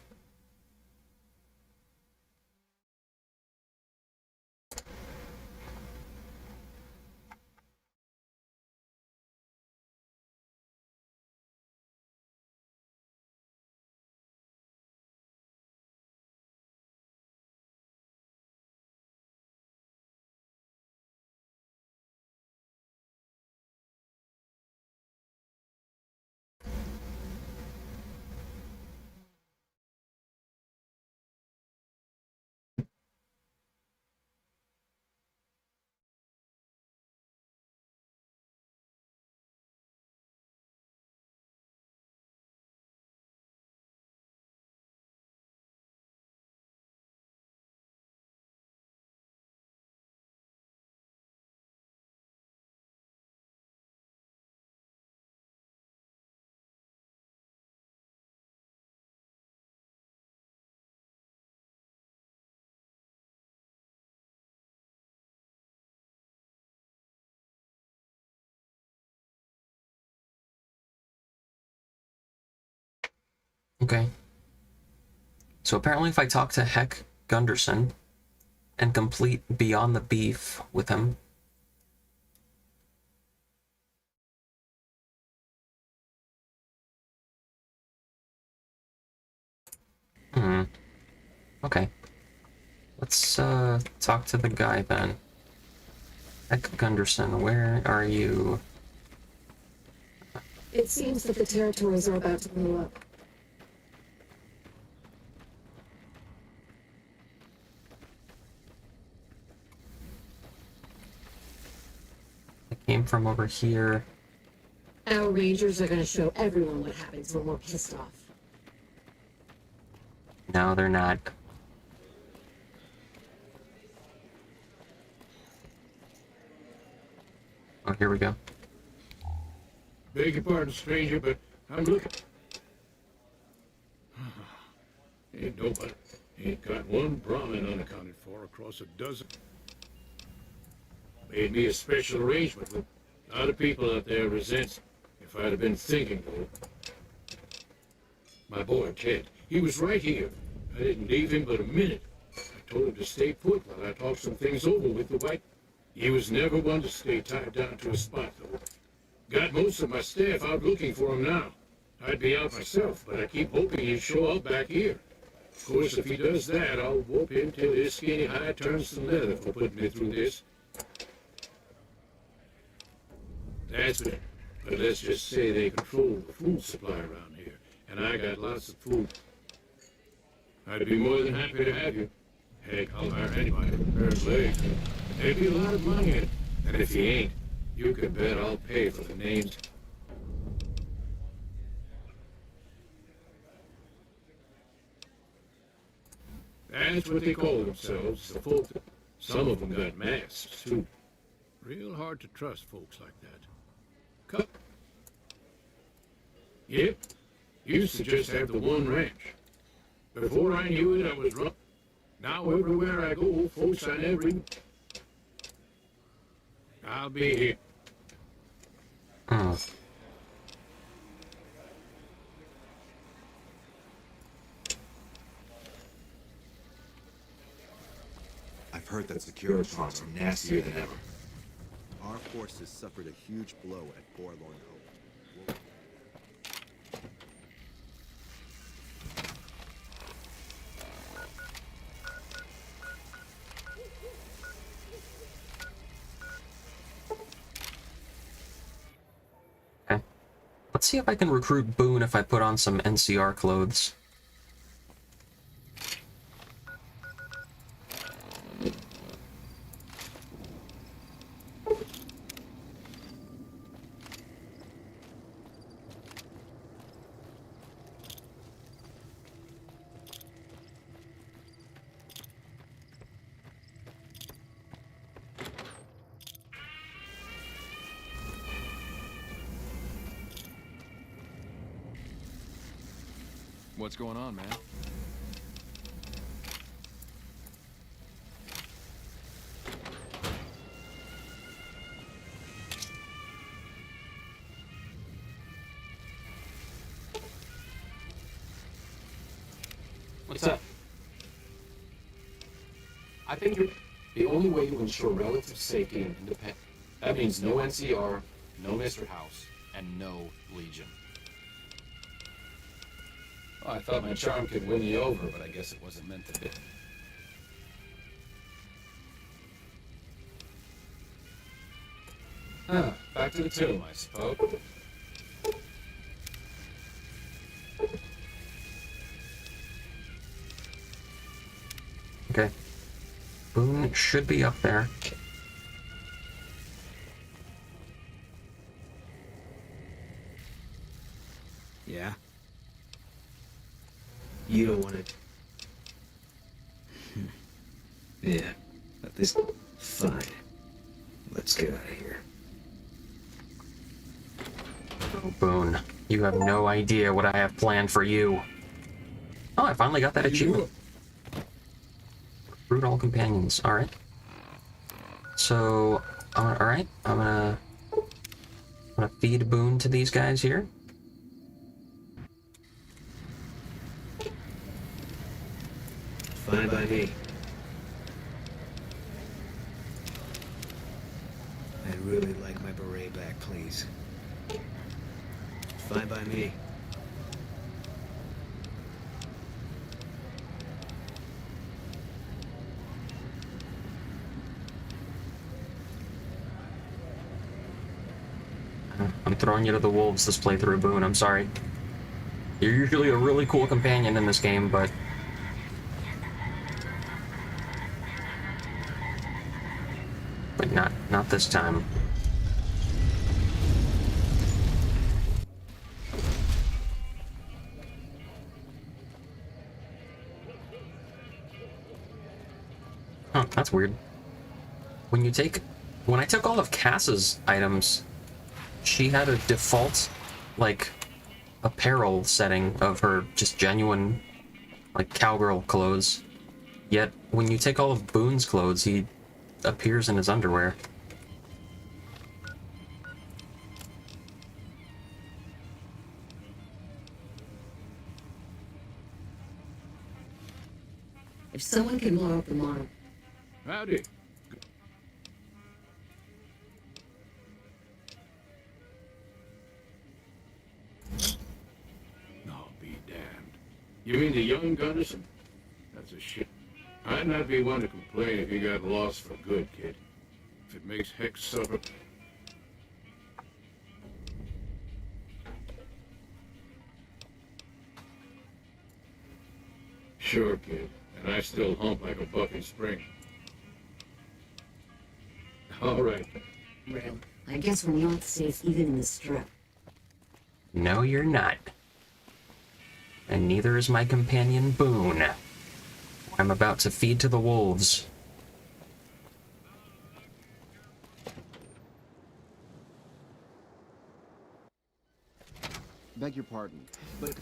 Speaker 1: Okay. So apparently if I talk to Heck Gunderson and complete Beyond the Beef with him... Okay. Let's, talk to the guy then. Heck Gunderson, where are you?
Speaker 5: It seems that the territories are about to blow up.
Speaker 1: I came from over here.
Speaker 5: Our rangers are gonna show everyone what happens when we're pissed off.
Speaker 1: No, they're not. Oh, here we go.
Speaker 21: Beg your pardon, stranger, but I'm looking. Ain't nobody. Ain't got one Brahmin unaccounted for across a dozen. Made me a special arrangement with a lot of people out there resents if I'd have been thinking, though. My boy, Ted, he was right here. I didn't leave him but a minute. I told him to stay put while I talked some things over with the white. He was never one to stay tied down to a spot, though. Got most of my staff out looking for him now. I'd be out myself, but I keep hoping he'll show up back here. Of course, if he does that, I'll whoop him till his skinny hide turns to leather for putting me through this. That's it. But let's just say they control the food supply around here, and I got lots of food. I'd be more than happy to have you. Heck, I'll hire anybody with a pair of legs. There'd be a lot of money in it, and if he ain't, you could bet I'll pay for the names. That's what they call themselves, the folk. Some of them got masks, too. Real hard to trust folks like that. Cut. Yep. Used to just have the one ranch. Before I knew it, I was run. Now everywhere I go, folks I never even... I'll be here.
Speaker 8: I've heard that Securitrons are nastier than ever. Our forces suffered a huge blow at Forlorn Hope.
Speaker 1: Okay. Let's see if I can recruit Boone if I put on some NCR clothes.
Speaker 3: What's going on, man?
Speaker 4: What's up? I think the only way to ensure relative safety and independence. That means no NCR, no Mr. House, and no Legion. Well, I thought my charm could win you over, but I guess it wasn't meant to be. Back to the tomb, I suppose.
Speaker 1: Okay. Boone should be up there.
Speaker 14: Yeah? You don't want it. Yeah, but this... Fine. Let's get out of here.
Speaker 1: Oh, Boone, you have no idea what I have planned for you. Oh, I finally got that achievement. Recruit all companions. Alright. So, alright, I'm gonna feed Boone to these guys here.
Speaker 10: Fine by me.
Speaker 14: I'd really like my beret back, please.
Speaker 10: Fine by me.
Speaker 1: I'm throwing you to the wolves this playthrough, Boone. I'm sorry. You're usually a really cool companion in this game, but... not this time. Huh, that's weird. When I took all of Cass's items, she had a default, like, apparel setting of her just genuine, like, cowgirl clothes. Yet, when you take all of Boone's clothes, he appears in his underwear.
Speaker 5: If someone can blow up the model.
Speaker 21: Howdy. I'll be damned. You mean the young Gunnison? That's a shit. I'd not be one to complain if he got lost for good, kid. If it makes Hex suffer... Sure, kid. And I still hump like a buck in spring. All right.
Speaker 5: Well, I guess we're not safe even in the strip.
Speaker 1: No, you're not. And neither is my companion Boone. I'm about to feed to the wolves.
Speaker 3: Beg your pardon, but...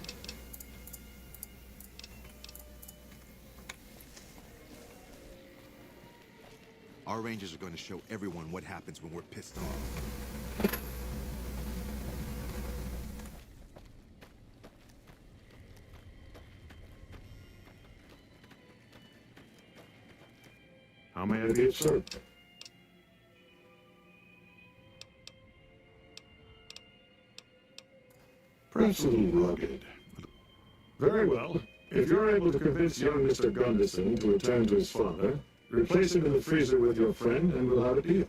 Speaker 8: Our rangers are going to show everyone what happens when we're pissed off.
Speaker 21: How may I be of service? Perhaps a little rugged. Very well. If you're able to convince young Mr. Gunderson to return to his father, replace him in the freezer with your friend, and we'll have a deal.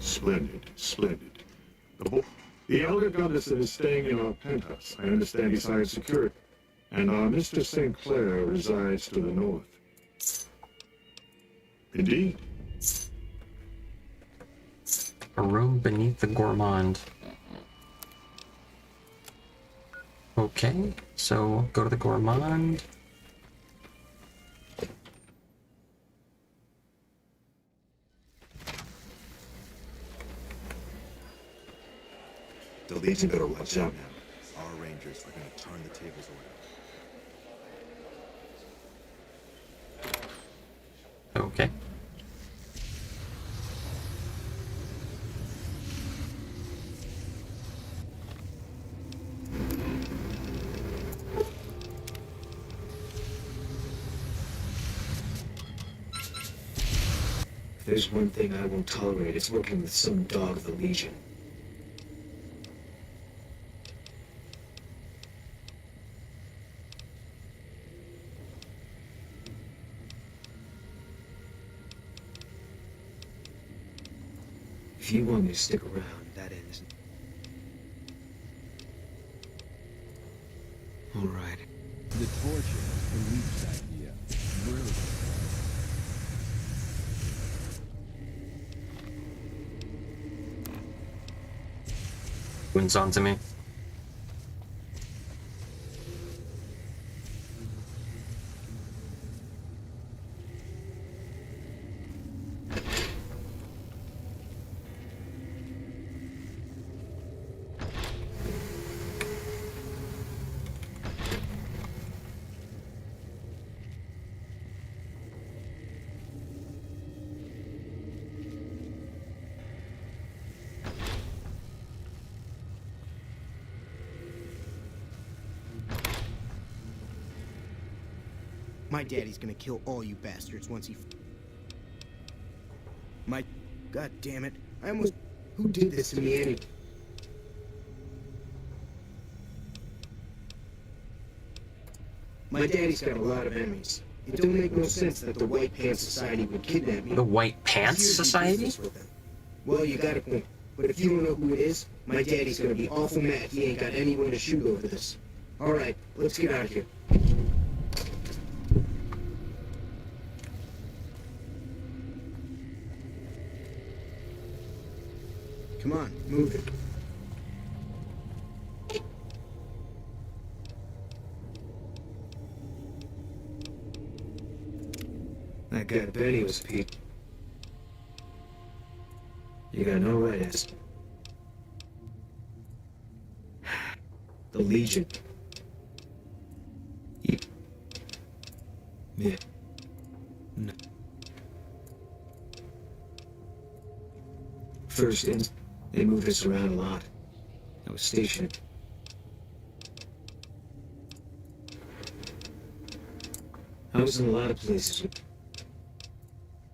Speaker 21: Splendid, splendid. The elder Gunderson is staying in our penthouse. I understand he's hired security. And our Mr. St. Clair resides to the north. Indeed.
Speaker 1: A room beneath the gourmand. Okay, so go to the gourmand.
Speaker 8: The Legion better watch out now. Our rangers are going to turn the tables around.
Speaker 1: Okay.
Speaker 10: If there's one thing I won't tolerate, it's working with some dog of the Legion. If you want me to stick around, that end isn't... All right.
Speaker 3: The torture the Leaf's idea. Brilliant.
Speaker 1: Wins on to me.
Speaker 12: My daddy's gonna kill all you bastards once he... My... God damn it. I almost... Who did this to me anyway? My daddy's got a lot of enemies. It don't make no sense that the White Pants Society would kidnap me.
Speaker 1: The White Pants Society?
Speaker 12: Well, you got a point. But if you don't know who it is, my daddy's gonna be awful mad he ain't got anyone to shoot over this. Alright, let's get out of here. Come on, move it. That guy Benny was Pete. You got no right asking. The Legion. Yeah. No. First, they moved us around a lot. I was stationed. I was in a lot of places.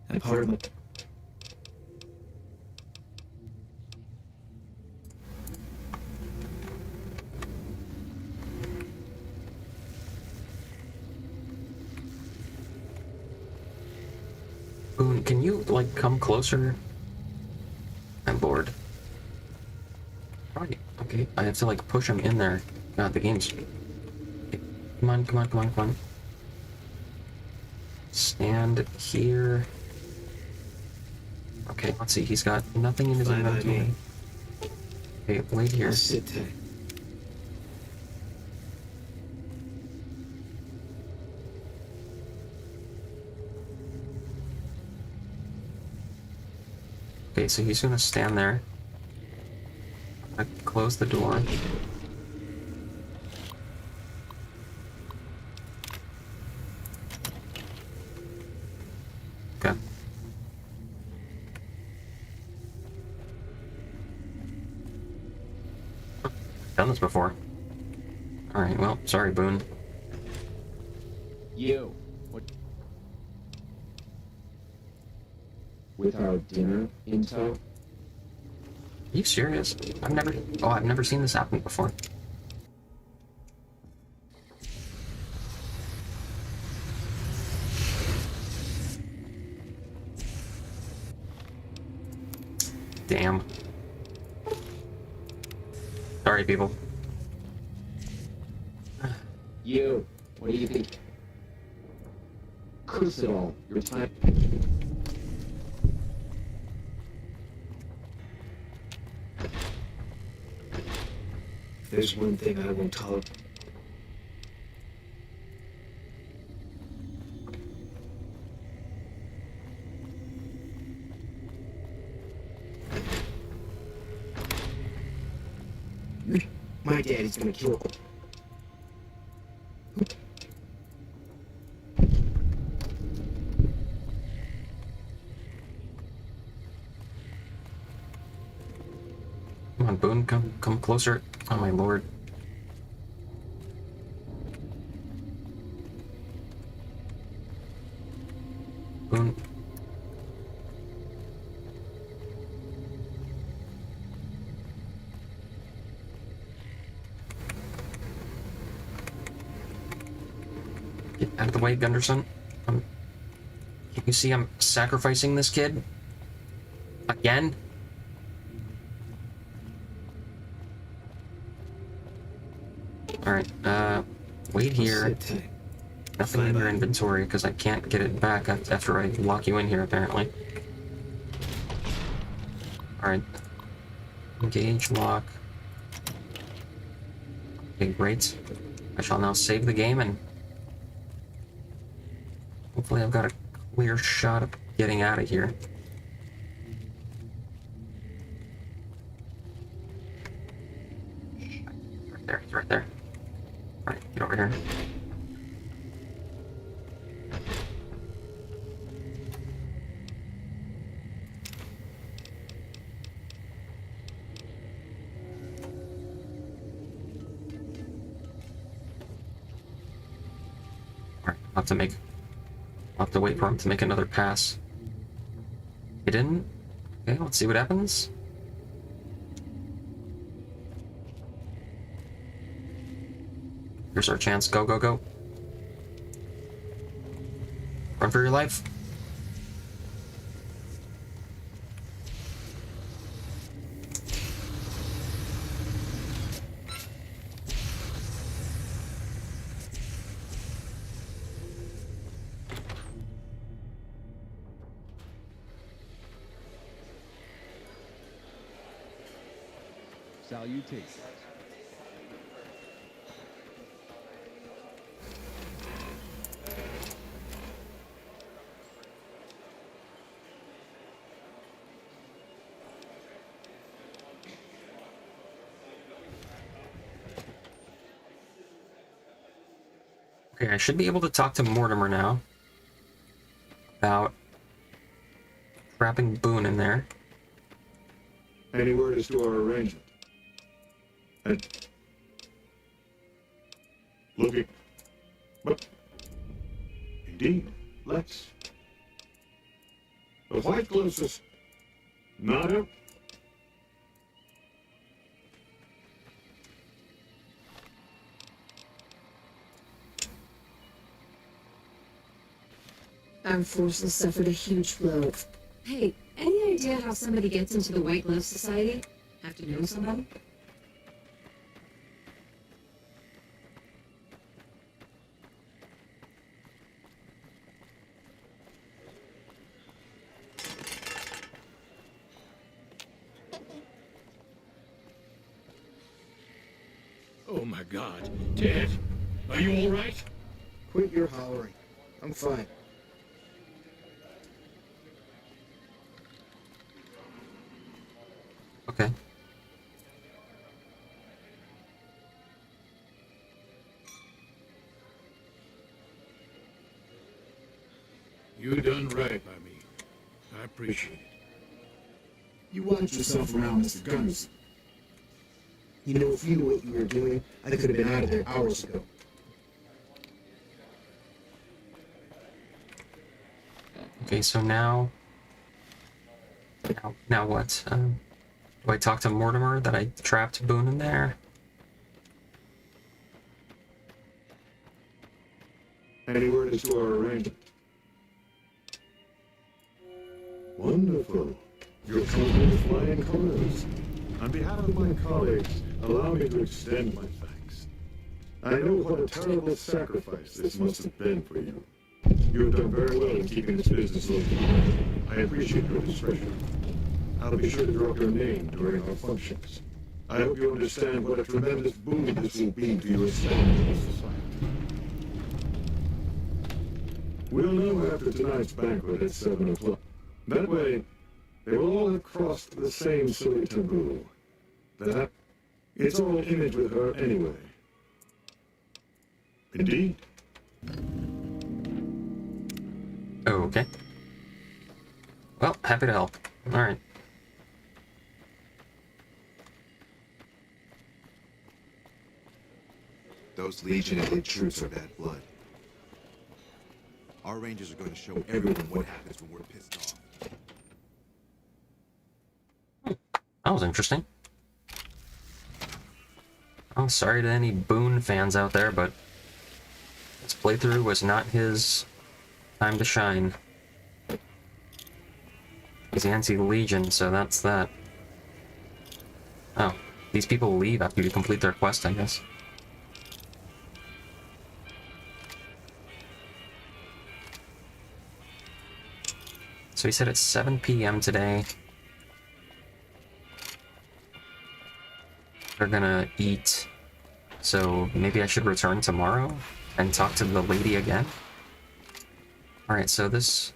Speaker 12: That part of my...
Speaker 1: Boone, can you, like, come closer? I'm bored. Right. Okay, I have to, like, push him in there. God, the game's... Okay. Come on, come on, come on, come on. Stand here. Okay, let's see, he's got nothing in his inventory. Okay, wait here.
Speaker 12: Sit tight.
Speaker 1: Okay, so he's gonna stand there. I close the door. Okay. Done this before. Alright, well, sorry, Boone.
Speaker 23: You. What? With our dinner in tow?
Speaker 1: Are you serious? I've never seen this happen before. Damn. Sorry, people.
Speaker 23: You. What do you think? Curse it all. Your time.
Speaker 12: There's one thing I won't tolerate. My daddy's gonna kill him.
Speaker 1: Come on, Boone, come closer. Oh my lord. Boone. Get out of the way, Gunderson. Can you see I'm sacrificing this kid? Again? Alright, wait here. Nothing in your inventory, because I can't get it back after I lock you in here, apparently. Alright. Engage, lock. Okay, great. I shall now save the game, and hopefully I've got a clear shot of getting out of here. Right there, he's right there. Alright, get over here. Alright, I'll have to make I'll have to wait for him to make another pass. He didn't? Okay, let's see what happens. Here's our chance. Go, go, go. Run for your life.
Speaker 3: Salutations.
Speaker 1: Okay, I should be able to talk to Mortimer now about trapping Boone in there.
Speaker 11: Any word as to our arrangement? And looking, but indeed, let's. The white gloves is not out.
Speaker 5: Our forces suffered a huge blow. Hey, any idea how somebody gets into the White Glove Society? Have to know somebody?
Speaker 21: Oh my God. Dad, are you all right?
Speaker 12: Quit your hollering. I'm fine.
Speaker 1: Okay.
Speaker 21: You done right by me. I appreciate it.
Speaker 18: You watch yourself around, Mr. Gunners.
Speaker 12: You know, if you knew what you were doing, I could have been out of there hours ago.
Speaker 1: Okay, so now what? Do I talk to Mortimer that I trapped Boone in there?
Speaker 11: Any word as to our arrangement? Wonderful. You're coming with flying colors. On behalf of my colleagues, allow me to extend my thanks. I know what a terrible sacrifice this must have been for you. You have done very well in keeping this business open. I appreciate your discretion. I'll be sure to drop your name during our functions. I hope you understand what a tremendous boon this will be to your standing in society. We'll know after tonight's banquet at 7 o'clock. That way, they will all have crossed the same silly taboo. That, it's all image with her anyway. Indeed.
Speaker 1: Oh, okay. Well, happy to help. Alright.
Speaker 8: Those Legion elite troops are bad blood. Our Rangers are going to show everyone what happens when we're pissed off.
Speaker 1: That was interesting. Oh, sorry to any Boone fans out there, but this playthrough was not his time to shine. He's anti-Legion, so that's that. Oh, these people leave after you complete their quest, I guess. So he said it's 7 p.m. today. They're gonna eat. So maybe I should return tomorrow and talk to the lady again? Alright, so this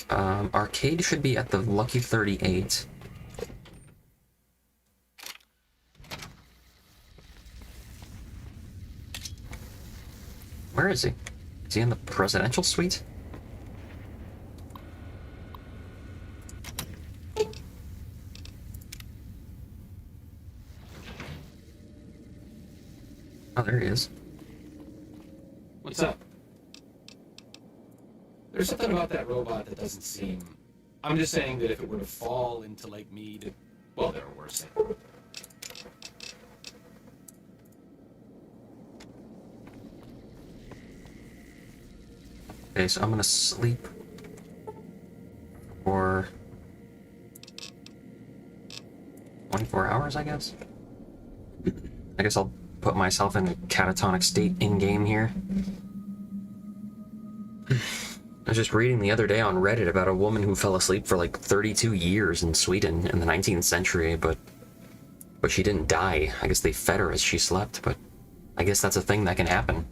Speaker 1: arcade should be at the Lucky 38. Where is he? Is he in the presidential suite? Oh, there he is.
Speaker 4: What's up? There's something about that robot that doesn't seem... I'm just saying that if it were to fall into Lake Mead, well, there are worse things.
Speaker 1: Okay, so I'm gonna sleep for 24 hours, I guess. I guess I'll put myself in a catatonic state in-game here. I was just reading the other day on Reddit about a woman who fell asleep for like 32 years in Sweden in the 19th century, but she didn't die. I guess they fed her as she slept, but I guess that's a thing that can happen.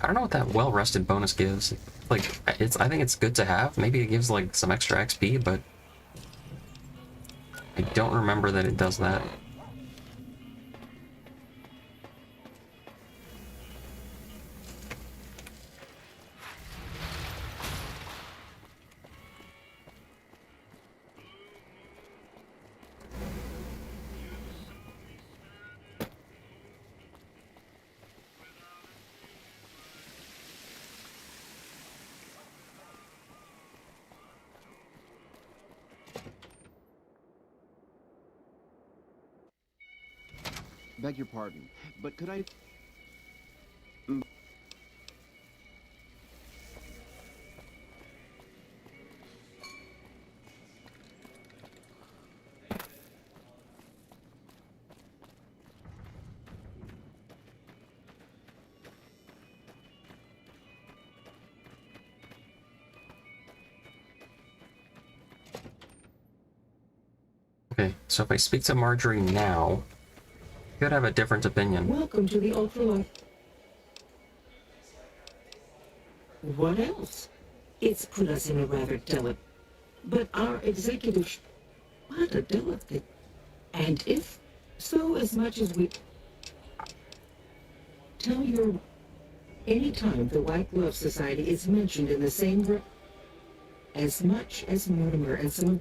Speaker 1: I don't know what that well-rested bonus gives. Like, I think it's good to have. Maybe it gives like some extra XP, but I don't remember that it does that.
Speaker 23: Beg your pardon, but could I...
Speaker 1: Okay, so if I speak to Marjorie now, I could have a different opinion.
Speaker 2: Welcome to the ultralight. What else? It's put us in a rather delicate... But our executive... What a delicate... And if so, as much as we... Tell your... Anytime the White Glove Society is mentioned in the same breath... As much as Mortimer and some...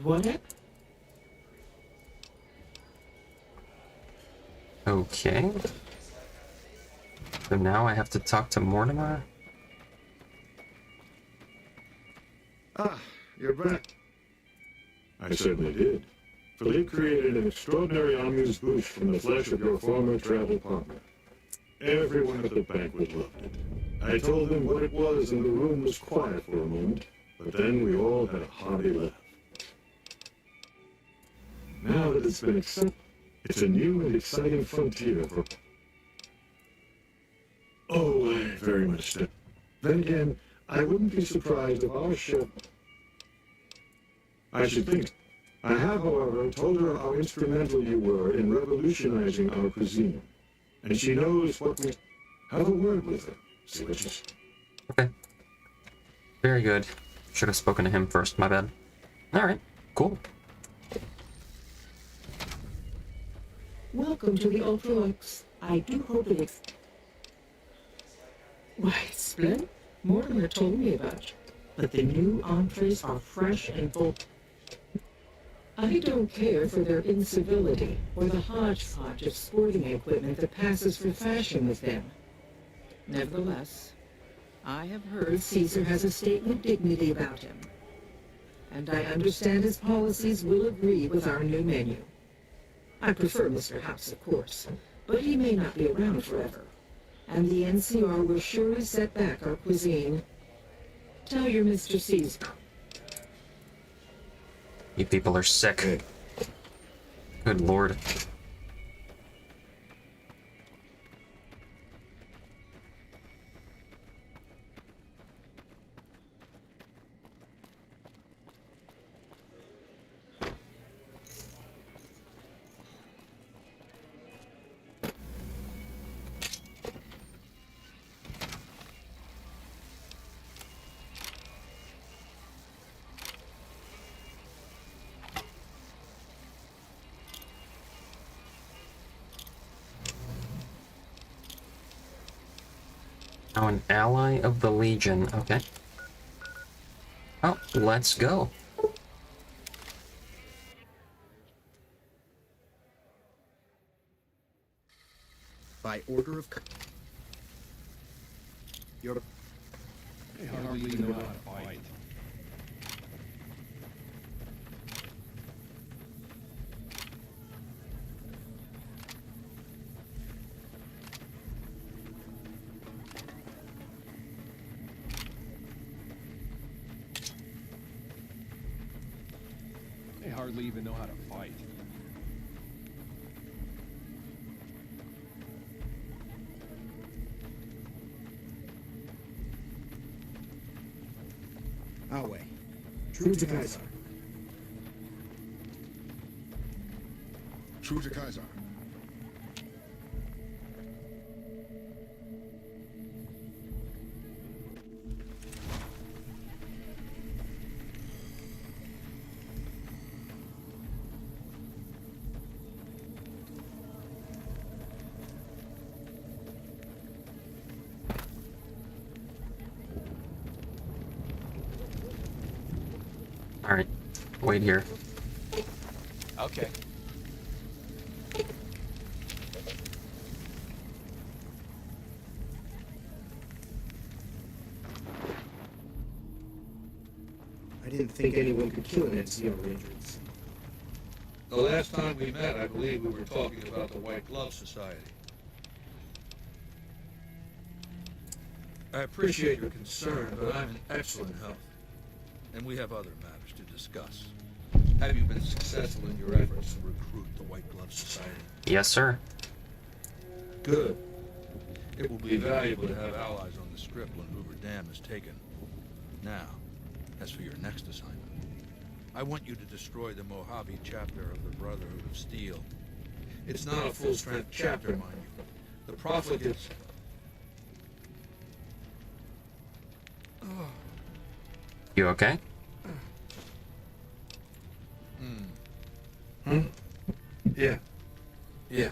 Speaker 2: What?
Speaker 1: Okay. So now I have to talk to Mortimer?
Speaker 19: Ah, you're back. I certainly did. Philippe created an extraordinary amuse-bouche from the flesh of your former travel partner. Everyone at the banquet loved it. I told them what it was and the room was quiet for a moment, but then we all had a hearty laugh. Now that it's been accepted, it's a new and exciting frontier for... Oh, I very much do. Then again, I wouldn't be surprised if our chef... I should think. I have, however, told her how instrumental you were in revolutionizing our cuisine. And she knows what we... Have a word with her. See what she's...
Speaker 1: Okay. Very good. Should have spoken to him first, my bad. Alright, cool.
Speaker 2: Welcome to the Ultralux. I do hope it is... Why, Splint, Mortimer told me about you. But the new entrees are fresh and bold. I don't care for their incivility or the hodgepodge of sporting equipment that passes for fashion with them. Nevertheless, I have heard Caesar has a stately dignity about him. And I understand his policies will agree with our new menu. I prefer Mr. House, of course, but he may not be around forever. And the NCR will surely set back our cuisine. Tell your Mr. Caesar.
Speaker 1: You people are sick. Good lord. Now an ally of the Legion. Okay. Oh, let's go.
Speaker 7: By order of... Your...
Speaker 3: They hardly even know how to fight. They hardly even know how to fight.
Speaker 12: Our way. True to Kaiser.
Speaker 18: True to Kaiser.
Speaker 1: Alright, wait here.
Speaker 4: Okay.
Speaker 12: I didn't think anyone could kill an NCR Rangers.
Speaker 15: The last time we met, I believe we were talking about the White Glove Society. I appreciate your concern, but I'm in excellent health, and we have other matters to discuss. Have you been successful in your efforts to recruit the White Glove Society?
Speaker 1: Yes, sir.
Speaker 15: Good. It will be valuable to have allies on the strip when Hoover Dam is taken. Now, as for your next assignment, I want you to destroy the Mojave chapter of the Brotherhood of Steel. It's not a full-strength chapter, mind you. The profligates...
Speaker 1: You okay?
Speaker 15: Hmm? Yeah. Yeah.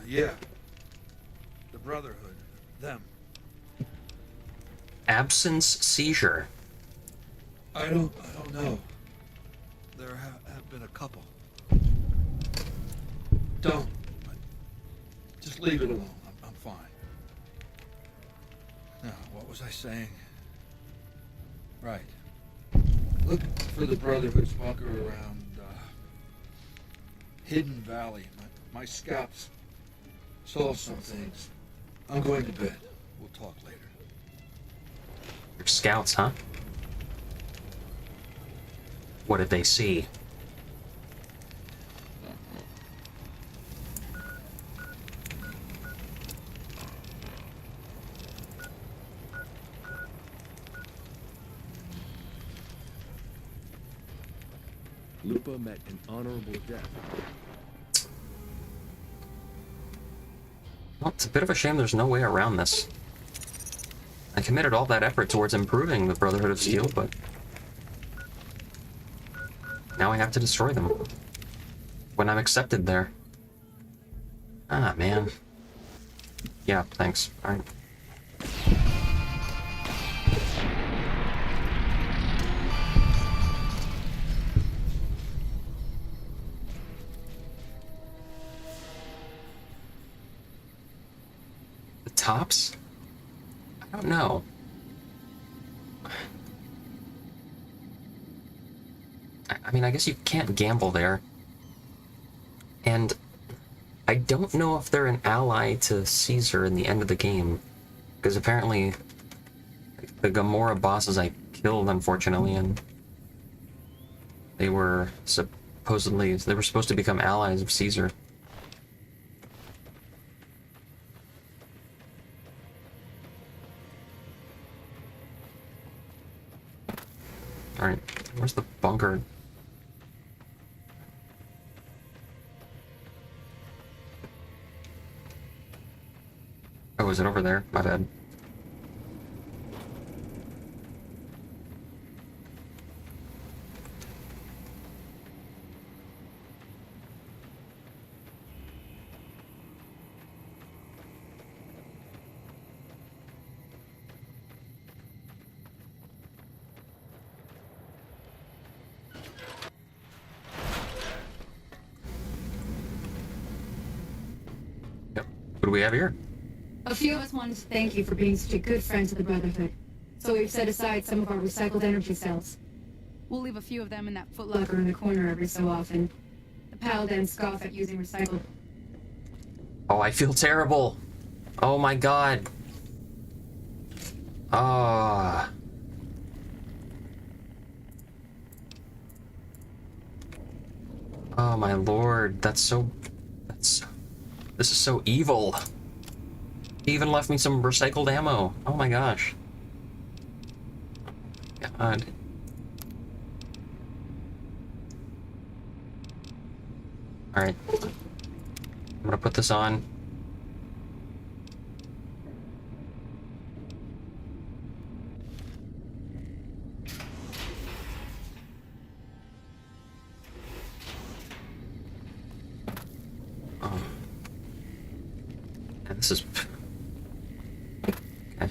Speaker 15: Yeah. The Brotherhood. Them.
Speaker 1: Absence seizure.
Speaker 15: I don't know. There have been a couple. Don't. Just leave it alone. I'm fine. Now, what was I saying? Right. Look for the Brotherhood's bunker around Hidden Valley. My scouts saw some things. I'm going to bed. We'll talk later.
Speaker 1: Your scouts, huh? What did they see?
Speaker 3: Lupa met an honorable death.
Speaker 1: Well, it's a bit of a shame there's no way around this. I committed all that effort towards improving the Brotherhood of Steel, but now I have to destroy them when I'm accepted there. Ah, man. Yeah, thanks. Alright. The tops? I don't know. I mean, I guess you can't gamble there. And I don't know if they're an ally to Caesar in the end of the game. Because apparently the Gamora bosses I killed, unfortunately, and they were supposed to become allies of Caesar. Alright, where's the bunker? Oh, is it over there? My bad. Yep. What do we have here?
Speaker 7: A few of us wanted to thank you for being such a good friend to the Brotherhood, so we've set aside some of our recycled energy cells. We'll leave a few of them in that footlocker in the corner every so often. The Paladins scoff at using recycled.
Speaker 1: Oh, I feel terrible. Oh my god. Ah. Oh my lord, this is so evil. He even left me some recycled ammo. Oh my gosh. God. Alright. I'm gonna put this on. And this is... Okay.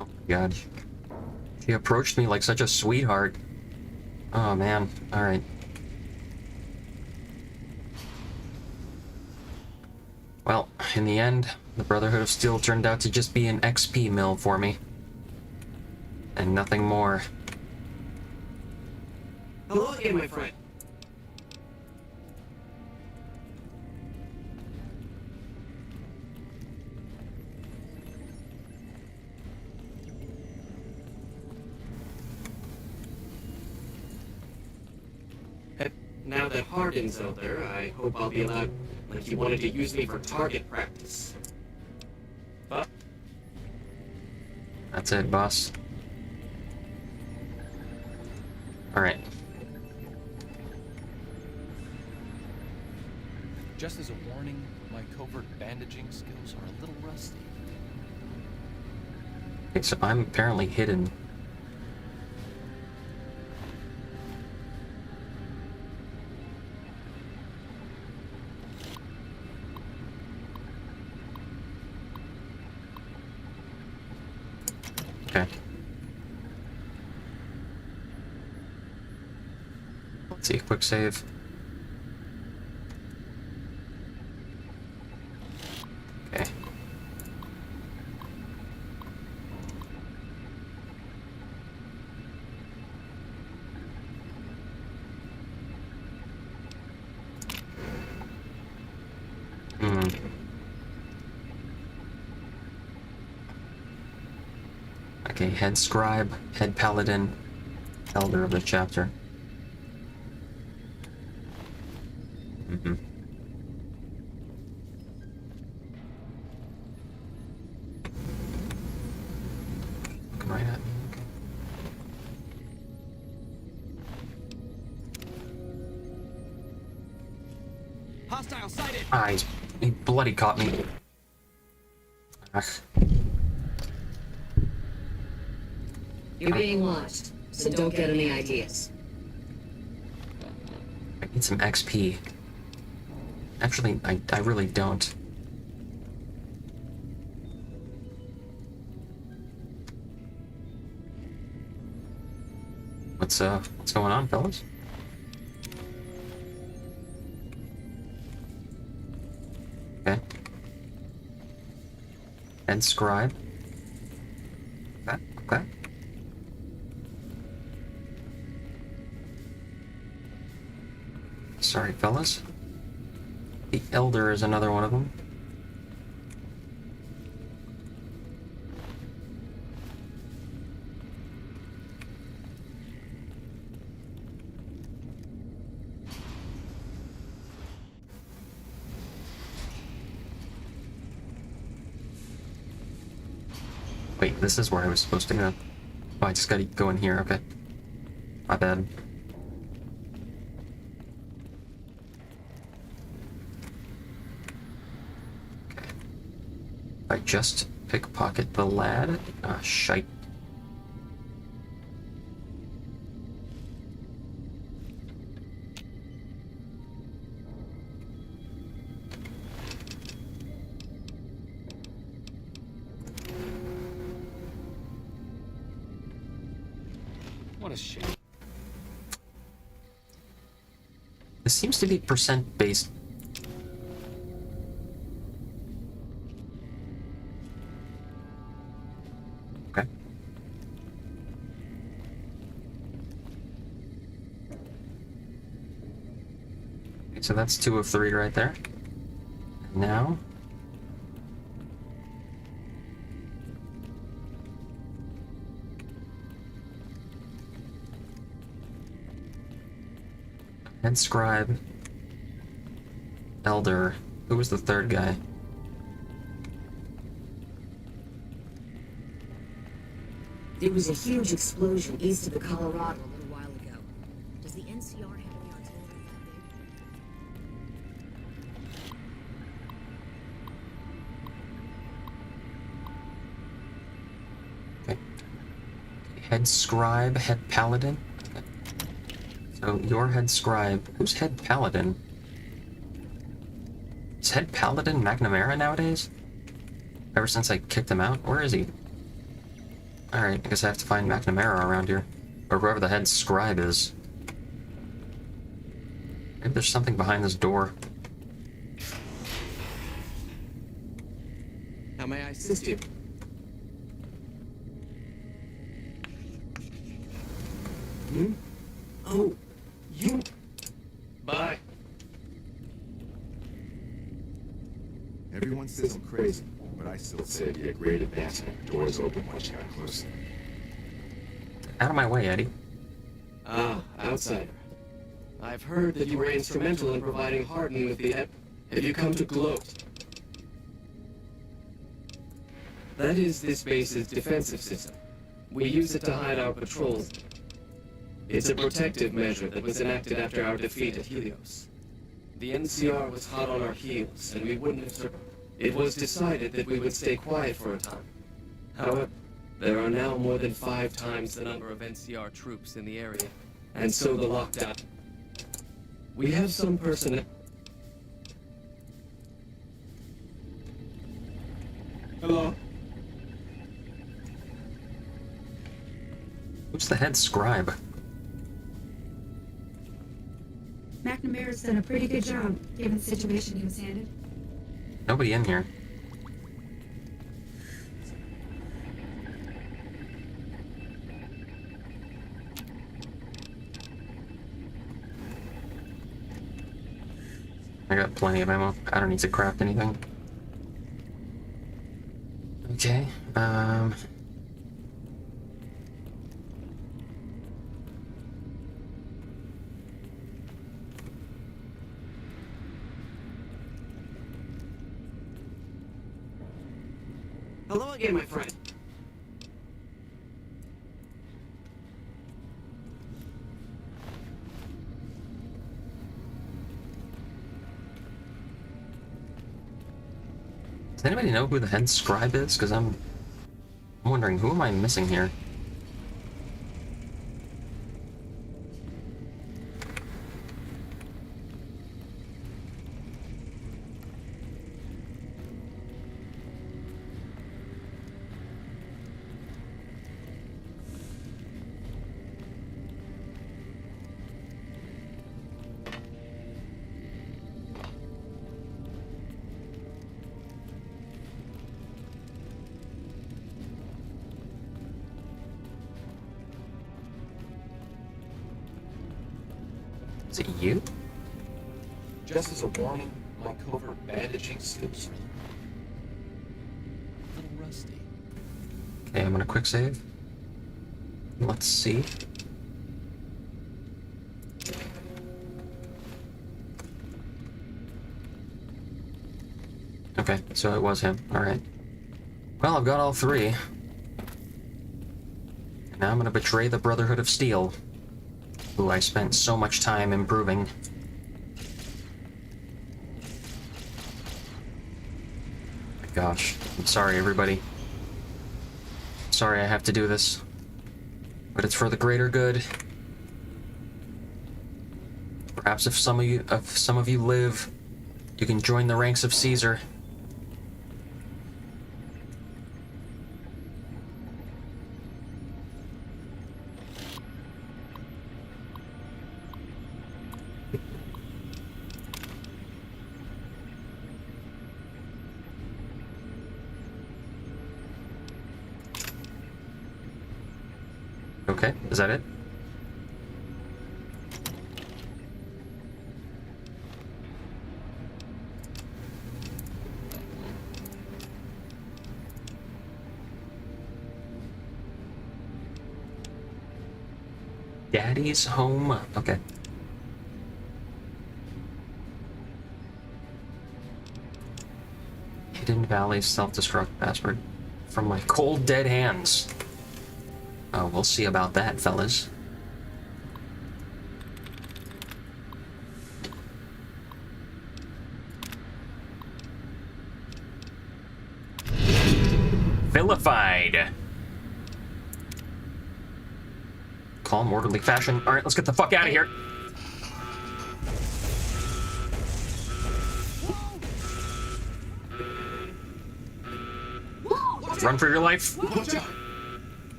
Speaker 1: Oh my god. She approached me like such a sweetheart. Oh man, alright. Well, in the end, the Brotherhood of Steel turned out to just be an XP mill for me. And nothing more.
Speaker 12: Hello again, my friend. Now that Hardin's out there, I hope I'll be allowed, like he wanted to use me for target practice. But
Speaker 1: That's it, boss. Alright.
Speaker 16: Just as a warning, my covert bandaging skills are a little rusty.
Speaker 1: Okay, so I'm apparently hidden. Okay. Let's see, quick save. Okay. Okay, head scribe, head paladin, elder of the chapter. Looking right at me.
Speaker 16: Hostile sighted.
Speaker 1: Ah, he bloody caught me. Ugh.
Speaker 5: You're being watched, so don't get any ideas.
Speaker 1: I need some XP. Actually, I really don't. What's going on, fellas? Okay. And scribe. Okay, okay. Sorry, fellas. The Elder is another one of them. Wait, this is where I was supposed to go. Oh, I just gotta go in here, okay. My bad. I just pickpocket the lad. Ah, shite.
Speaker 16: What a shame.
Speaker 1: This seems to be percent based. Okay. Okay, so that's 2 of 3 right there. And now head scribe, elder. Who was the third guy?
Speaker 6: There was a huge explosion east of the Colorado a little while ago. Does the NCR have any artillery that big?
Speaker 1: Okay. Head scribe, head paladin. Okay. So your head scribe. Who's head paladin? Is head paladin McNamara nowadays? Ever since I kicked him out? Where is he? Alright, I guess I have to find McNamara around here. Or whoever the head scribe is. Maybe there's something behind this door.
Speaker 17: How may I assist you? Hmm? Oh, you... Bye.
Speaker 8: Everyone says I'm crazy, but I still say it'd be a great advancement if the doors open once you got closer.
Speaker 1: Out of my way, Eddie.
Speaker 17: Ah, outsider. I've heard that you were instrumental in providing Hardin with the... Have you come to gloat? That is this base's defensive system. We use it to hide our patrols. It's a protective measure that was enacted after our defeat at Helios. The NCR was hot on our heels, and we wouldn't have survived. It was decided that we would stay quiet for a time. However, there are now more than 5 times the number of NCR troops in the area, and so the lockdown. We have some personnel. Hello?
Speaker 1: Who's the head scribe?
Speaker 7: McNamara's done a pretty good job, given the situation he was handed.
Speaker 1: Nobody in here. I got plenty of ammo. I don't need to craft anything. Okay,
Speaker 17: Hello again, my friend.
Speaker 1: does anybody know who the head scribe is? Because I'm wondering, who am I missing here? Is it you?
Speaker 16: Just as a warning, my covert bandaging skills are a little rusty.
Speaker 1: Okay, I'm gonna quick save. Let's see. Okay, so it was him. Alright. Well, I've got all 3. Now I'm gonna betray the Brotherhood of Steel, who I spent so much time improving. Gosh, I'm sorry everybody. Sorry I have to do this, but it's for the greater good. Perhaps if some of you live, you can join the ranks of Caesar. Okay, is that it? Daddy's home. Okay. Hidden Valley self-destruct password from my cold dead hands. Oh, we'll see about that, fellas. Vilified. Calm, orderly fashion. All right, let's get the fuck out of here. Run for your life.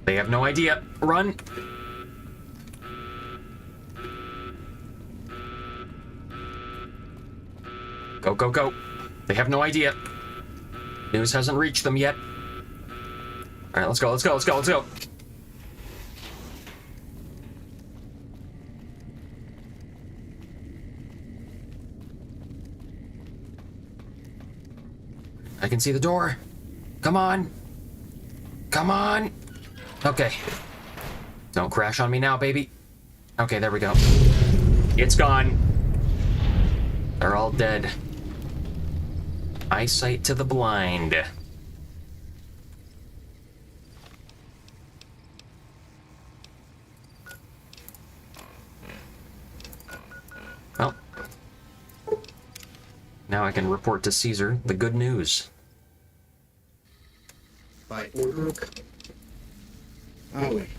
Speaker 1: They have no idea. Run. Go, go, go. They have no idea. News hasn't reached them yet. All right, let's go, let's go, let's go, let's go. I can see the door. Come on. Come on. Okay. Don't crash on me now, baby. Okay, there we go. It's gone. They're all dead. Eyesight to the blind. Well. Now I can report to Caesar the good news.
Speaker 12: By order of... Oh, wait.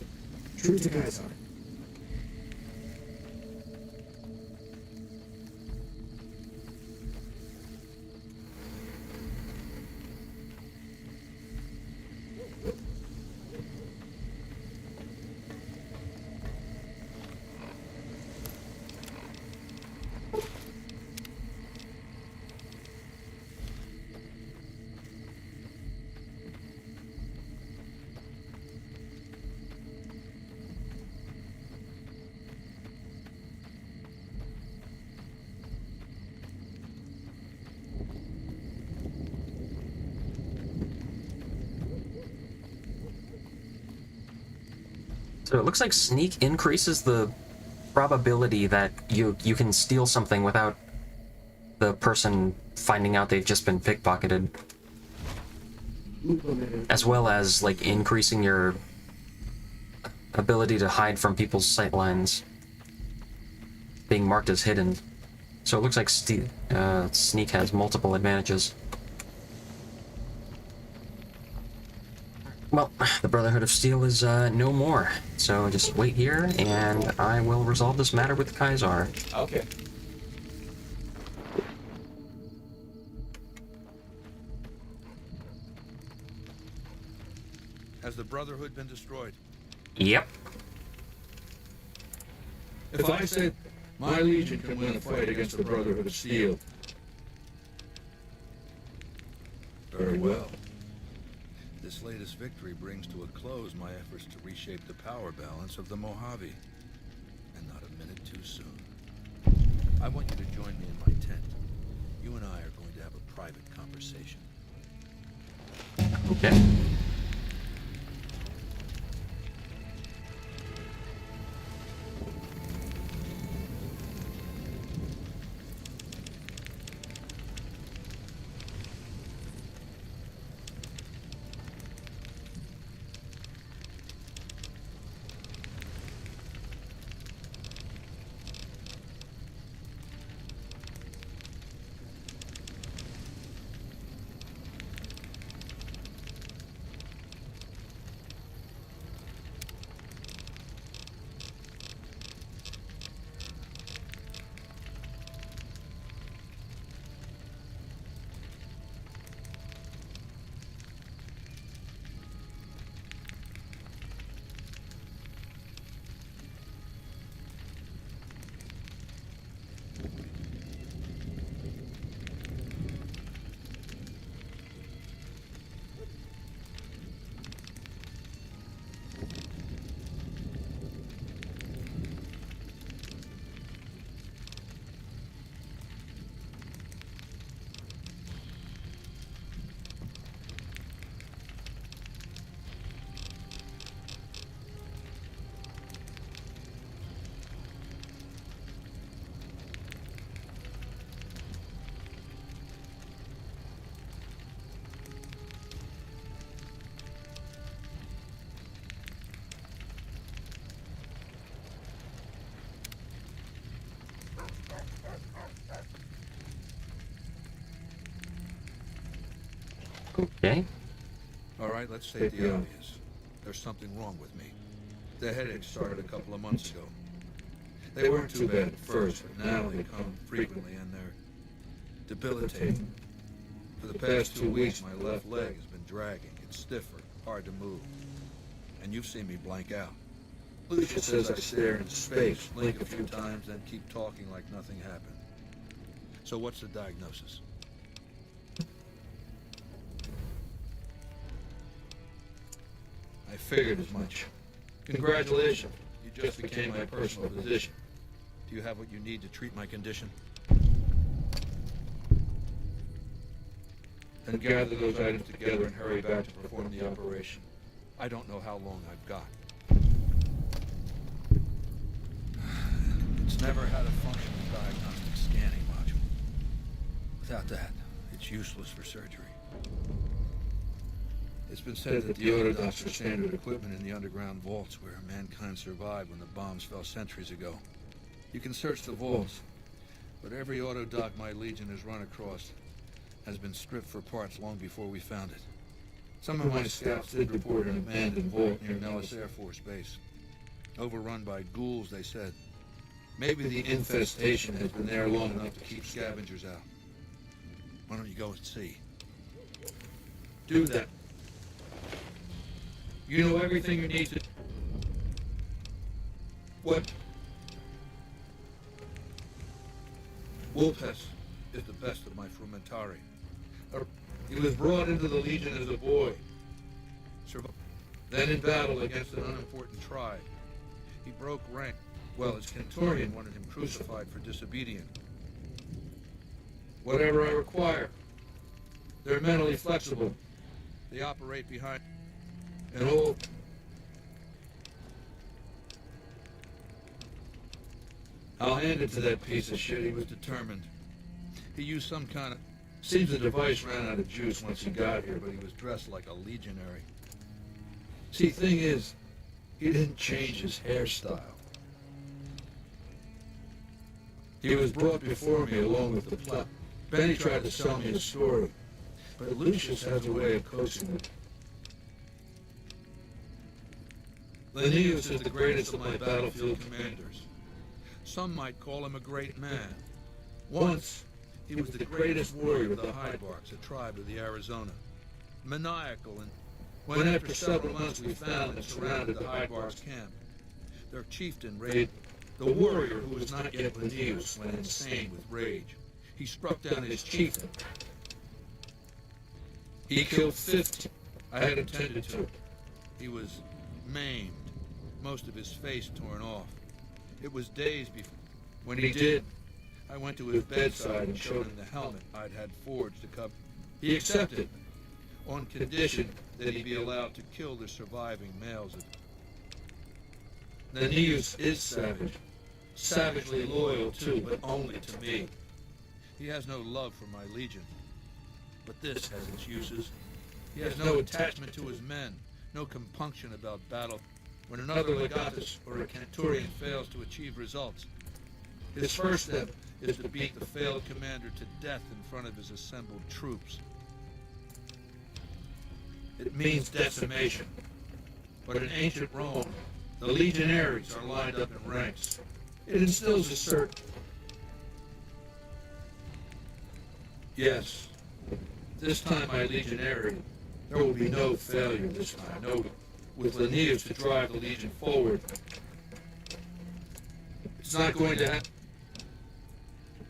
Speaker 12: True to Kaisar.
Speaker 1: So it looks like sneak increases the probability that you can steal something without the person finding out they've just been pickpocketed. As well as, like, increasing your ability to hide from people's sight lines. Being marked as hidden. So it looks like sneak has multiple advantages. Well, the Brotherhood of Steel is no more. So just wait here, and I will resolve this matter with Kaisar.
Speaker 4: Okay.
Speaker 15: Has the Brotherhood been destroyed?
Speaker 1: Yep.
Speaker 15: If I said my Legion can win a fight against the Brotherhood of Steel. Very well. This latest victory brings to a close my efforts to reshape the power balance of the Mojave. And not a minute too soon. I want you to join me in my tent. You and I are going to have a private conversation.
Speaker 1: Okay. Okay.
Speaker 15: All right, let's state the obvious. There's something wrong with me. The headaches started a couple of months ago. They weren't too bad at first, but now they come frequently and they're debilitating. For the past 2 weeks, my left leg has been dragging. It's stiffer, hard to move. And you've seen me blank out. Lucius says I stare into space, blink a few times, then keep talking like nothing happened. So what's the diagnosis? I figured as much. Congratulations. You just became my personal physician. Do you have what you need to treat my condition? Then gather those items together and hurry back to perform the operation. I don't know how long I've got. It's never had a functional diagnostic scanning module. Without that, it's useless for surgery. It's been said that the autodocs are standard equipment in the underground vaults where mankind survived when the bombs fell centuries ago. You can search the vaults, but every autodoc my Legion has run across has been stripped for parts long before we found it. Some of my scouts did report an abandoned vault near Nellis Air Force Base. Overrun by ghouls, they said. Maybe the infestation has been there long enough to keep scavengers out. Why don't you go and see? Do that. You know everything you need to... What? Wolpes is the best of my frumentari. He was brought into the Legion as a boy. Then in battle against an unimportant tribe. He broke rank. Well, his Kenturian wanted him crucified for disobedience. Whatever I require. They're mentally flexible. They operate behind... And all... I'll hand it to that piece of shit. He was determined. He used some kind of... Seems the device ran out of juice once he got here, but he was dressed like a legionary. See, thing is, he didn't change his hairstyle. He was brought before me along with the plot. Benny tried to sell me a story, but Lucius has a way of coaxing it. Linnaeus is the greatest of my battlefield commanders. Some might call him a great man. Once, he was the greatest warrior of the Hydebarks, a tribe of the Arizona. Maniacal, and when after several months we found and surrounded the Hydebarks camp, their chieftain raided. The warrior who was not yet Linnaeus went insane with rage. He struck down his chieftain. He killed 50. I had intended to. He was maimed, most of his face torn off. It was days before. When he did, I went to his bedside and showed him the helmet I'd had forged to cover. He accepted, on condition that he be allowed to kill the surviving males. Linnaeus is savage. Savagely loyal too, but only to me. He has no love for my Legion. But this has its uses. He has no attachment to his men, no compunction about battle. When another legatus or a Kenturian fails to achieve results, his first step is to beat the failed commander to death in front of his assembled troops. It means decimation. But in ancient Rome, the legionaries are lined up in ranks. It instills a certain... Yes, this time my legionary, there will be no failure this time, no, with Linnaeus to drive the Legion forward. It's not going to happen.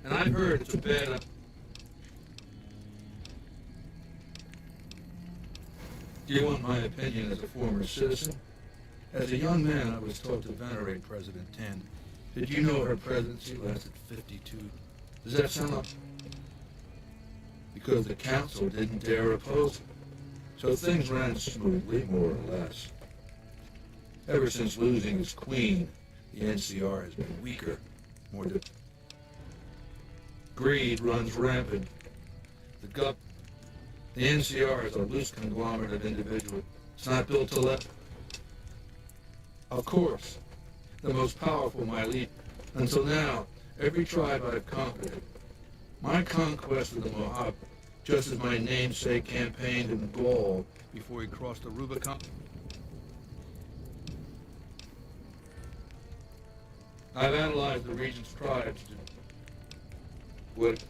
Speaker 15: And I've heard it's a bad... Do you want my opinion as a former citizen? As a young man, I was taught to venerate President Tand. Did you know her presidency lasted 52? Does that sound like... Because the council didn't dare oppose it. So things ran smoothly, more or less. Ever since losing its queen, the NCR has been weaker, more greed runs rampant. The NCR is a loose conglomerate of individuals. It's not built to let... Of course, the most powerful my lead. Until now, every tribe I've conquered. My conquest of the Mojave just as my namesake campaigned in Gaul before he crossed the Rubicon. I've analyzed the region's tribes to what it's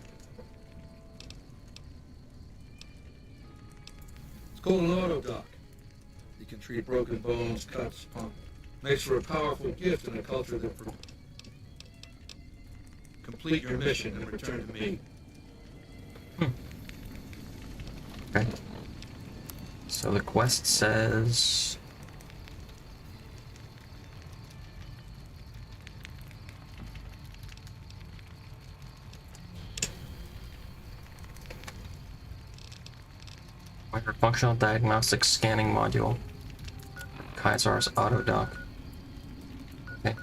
Speaker 15: called an autodoc. You can treat broken bones, cuts, pump. Makes for a powerful gift in a culture that complete your mission and return to me.
Speaker 1: Okay. So the quest says... Acquire functional diagnostic scanning module. Kaisar's autodoc. Okay.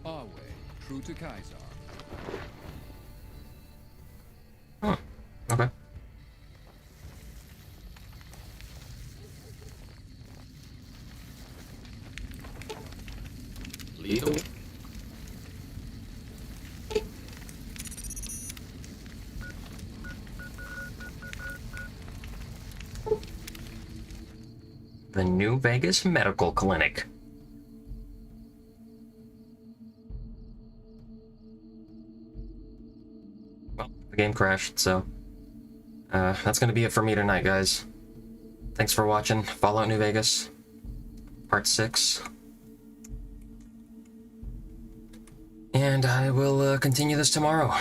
Speaker 3: Our way, true to Kaiser.
Speaker 1: Huh. Okay.
Speaker 10: Legal?
Speaker 1: The New Vegas Medical Clinic. Well, the game crashed, so that's gonna be it for me tonight, guys. Thanks for watching Fallout New Vegas, Part 6. And I will continue this tomorrow.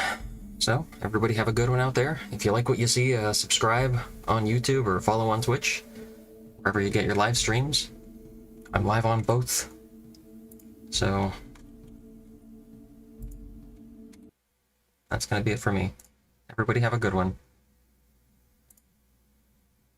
Speaker 1: So, everybody have a good one out there. If you like what you see, subscribe on YouTube or follow on Twitch. Wherever you get your live streams. I'm live on both. So, that's gonna be it for me. Everybody have a good one.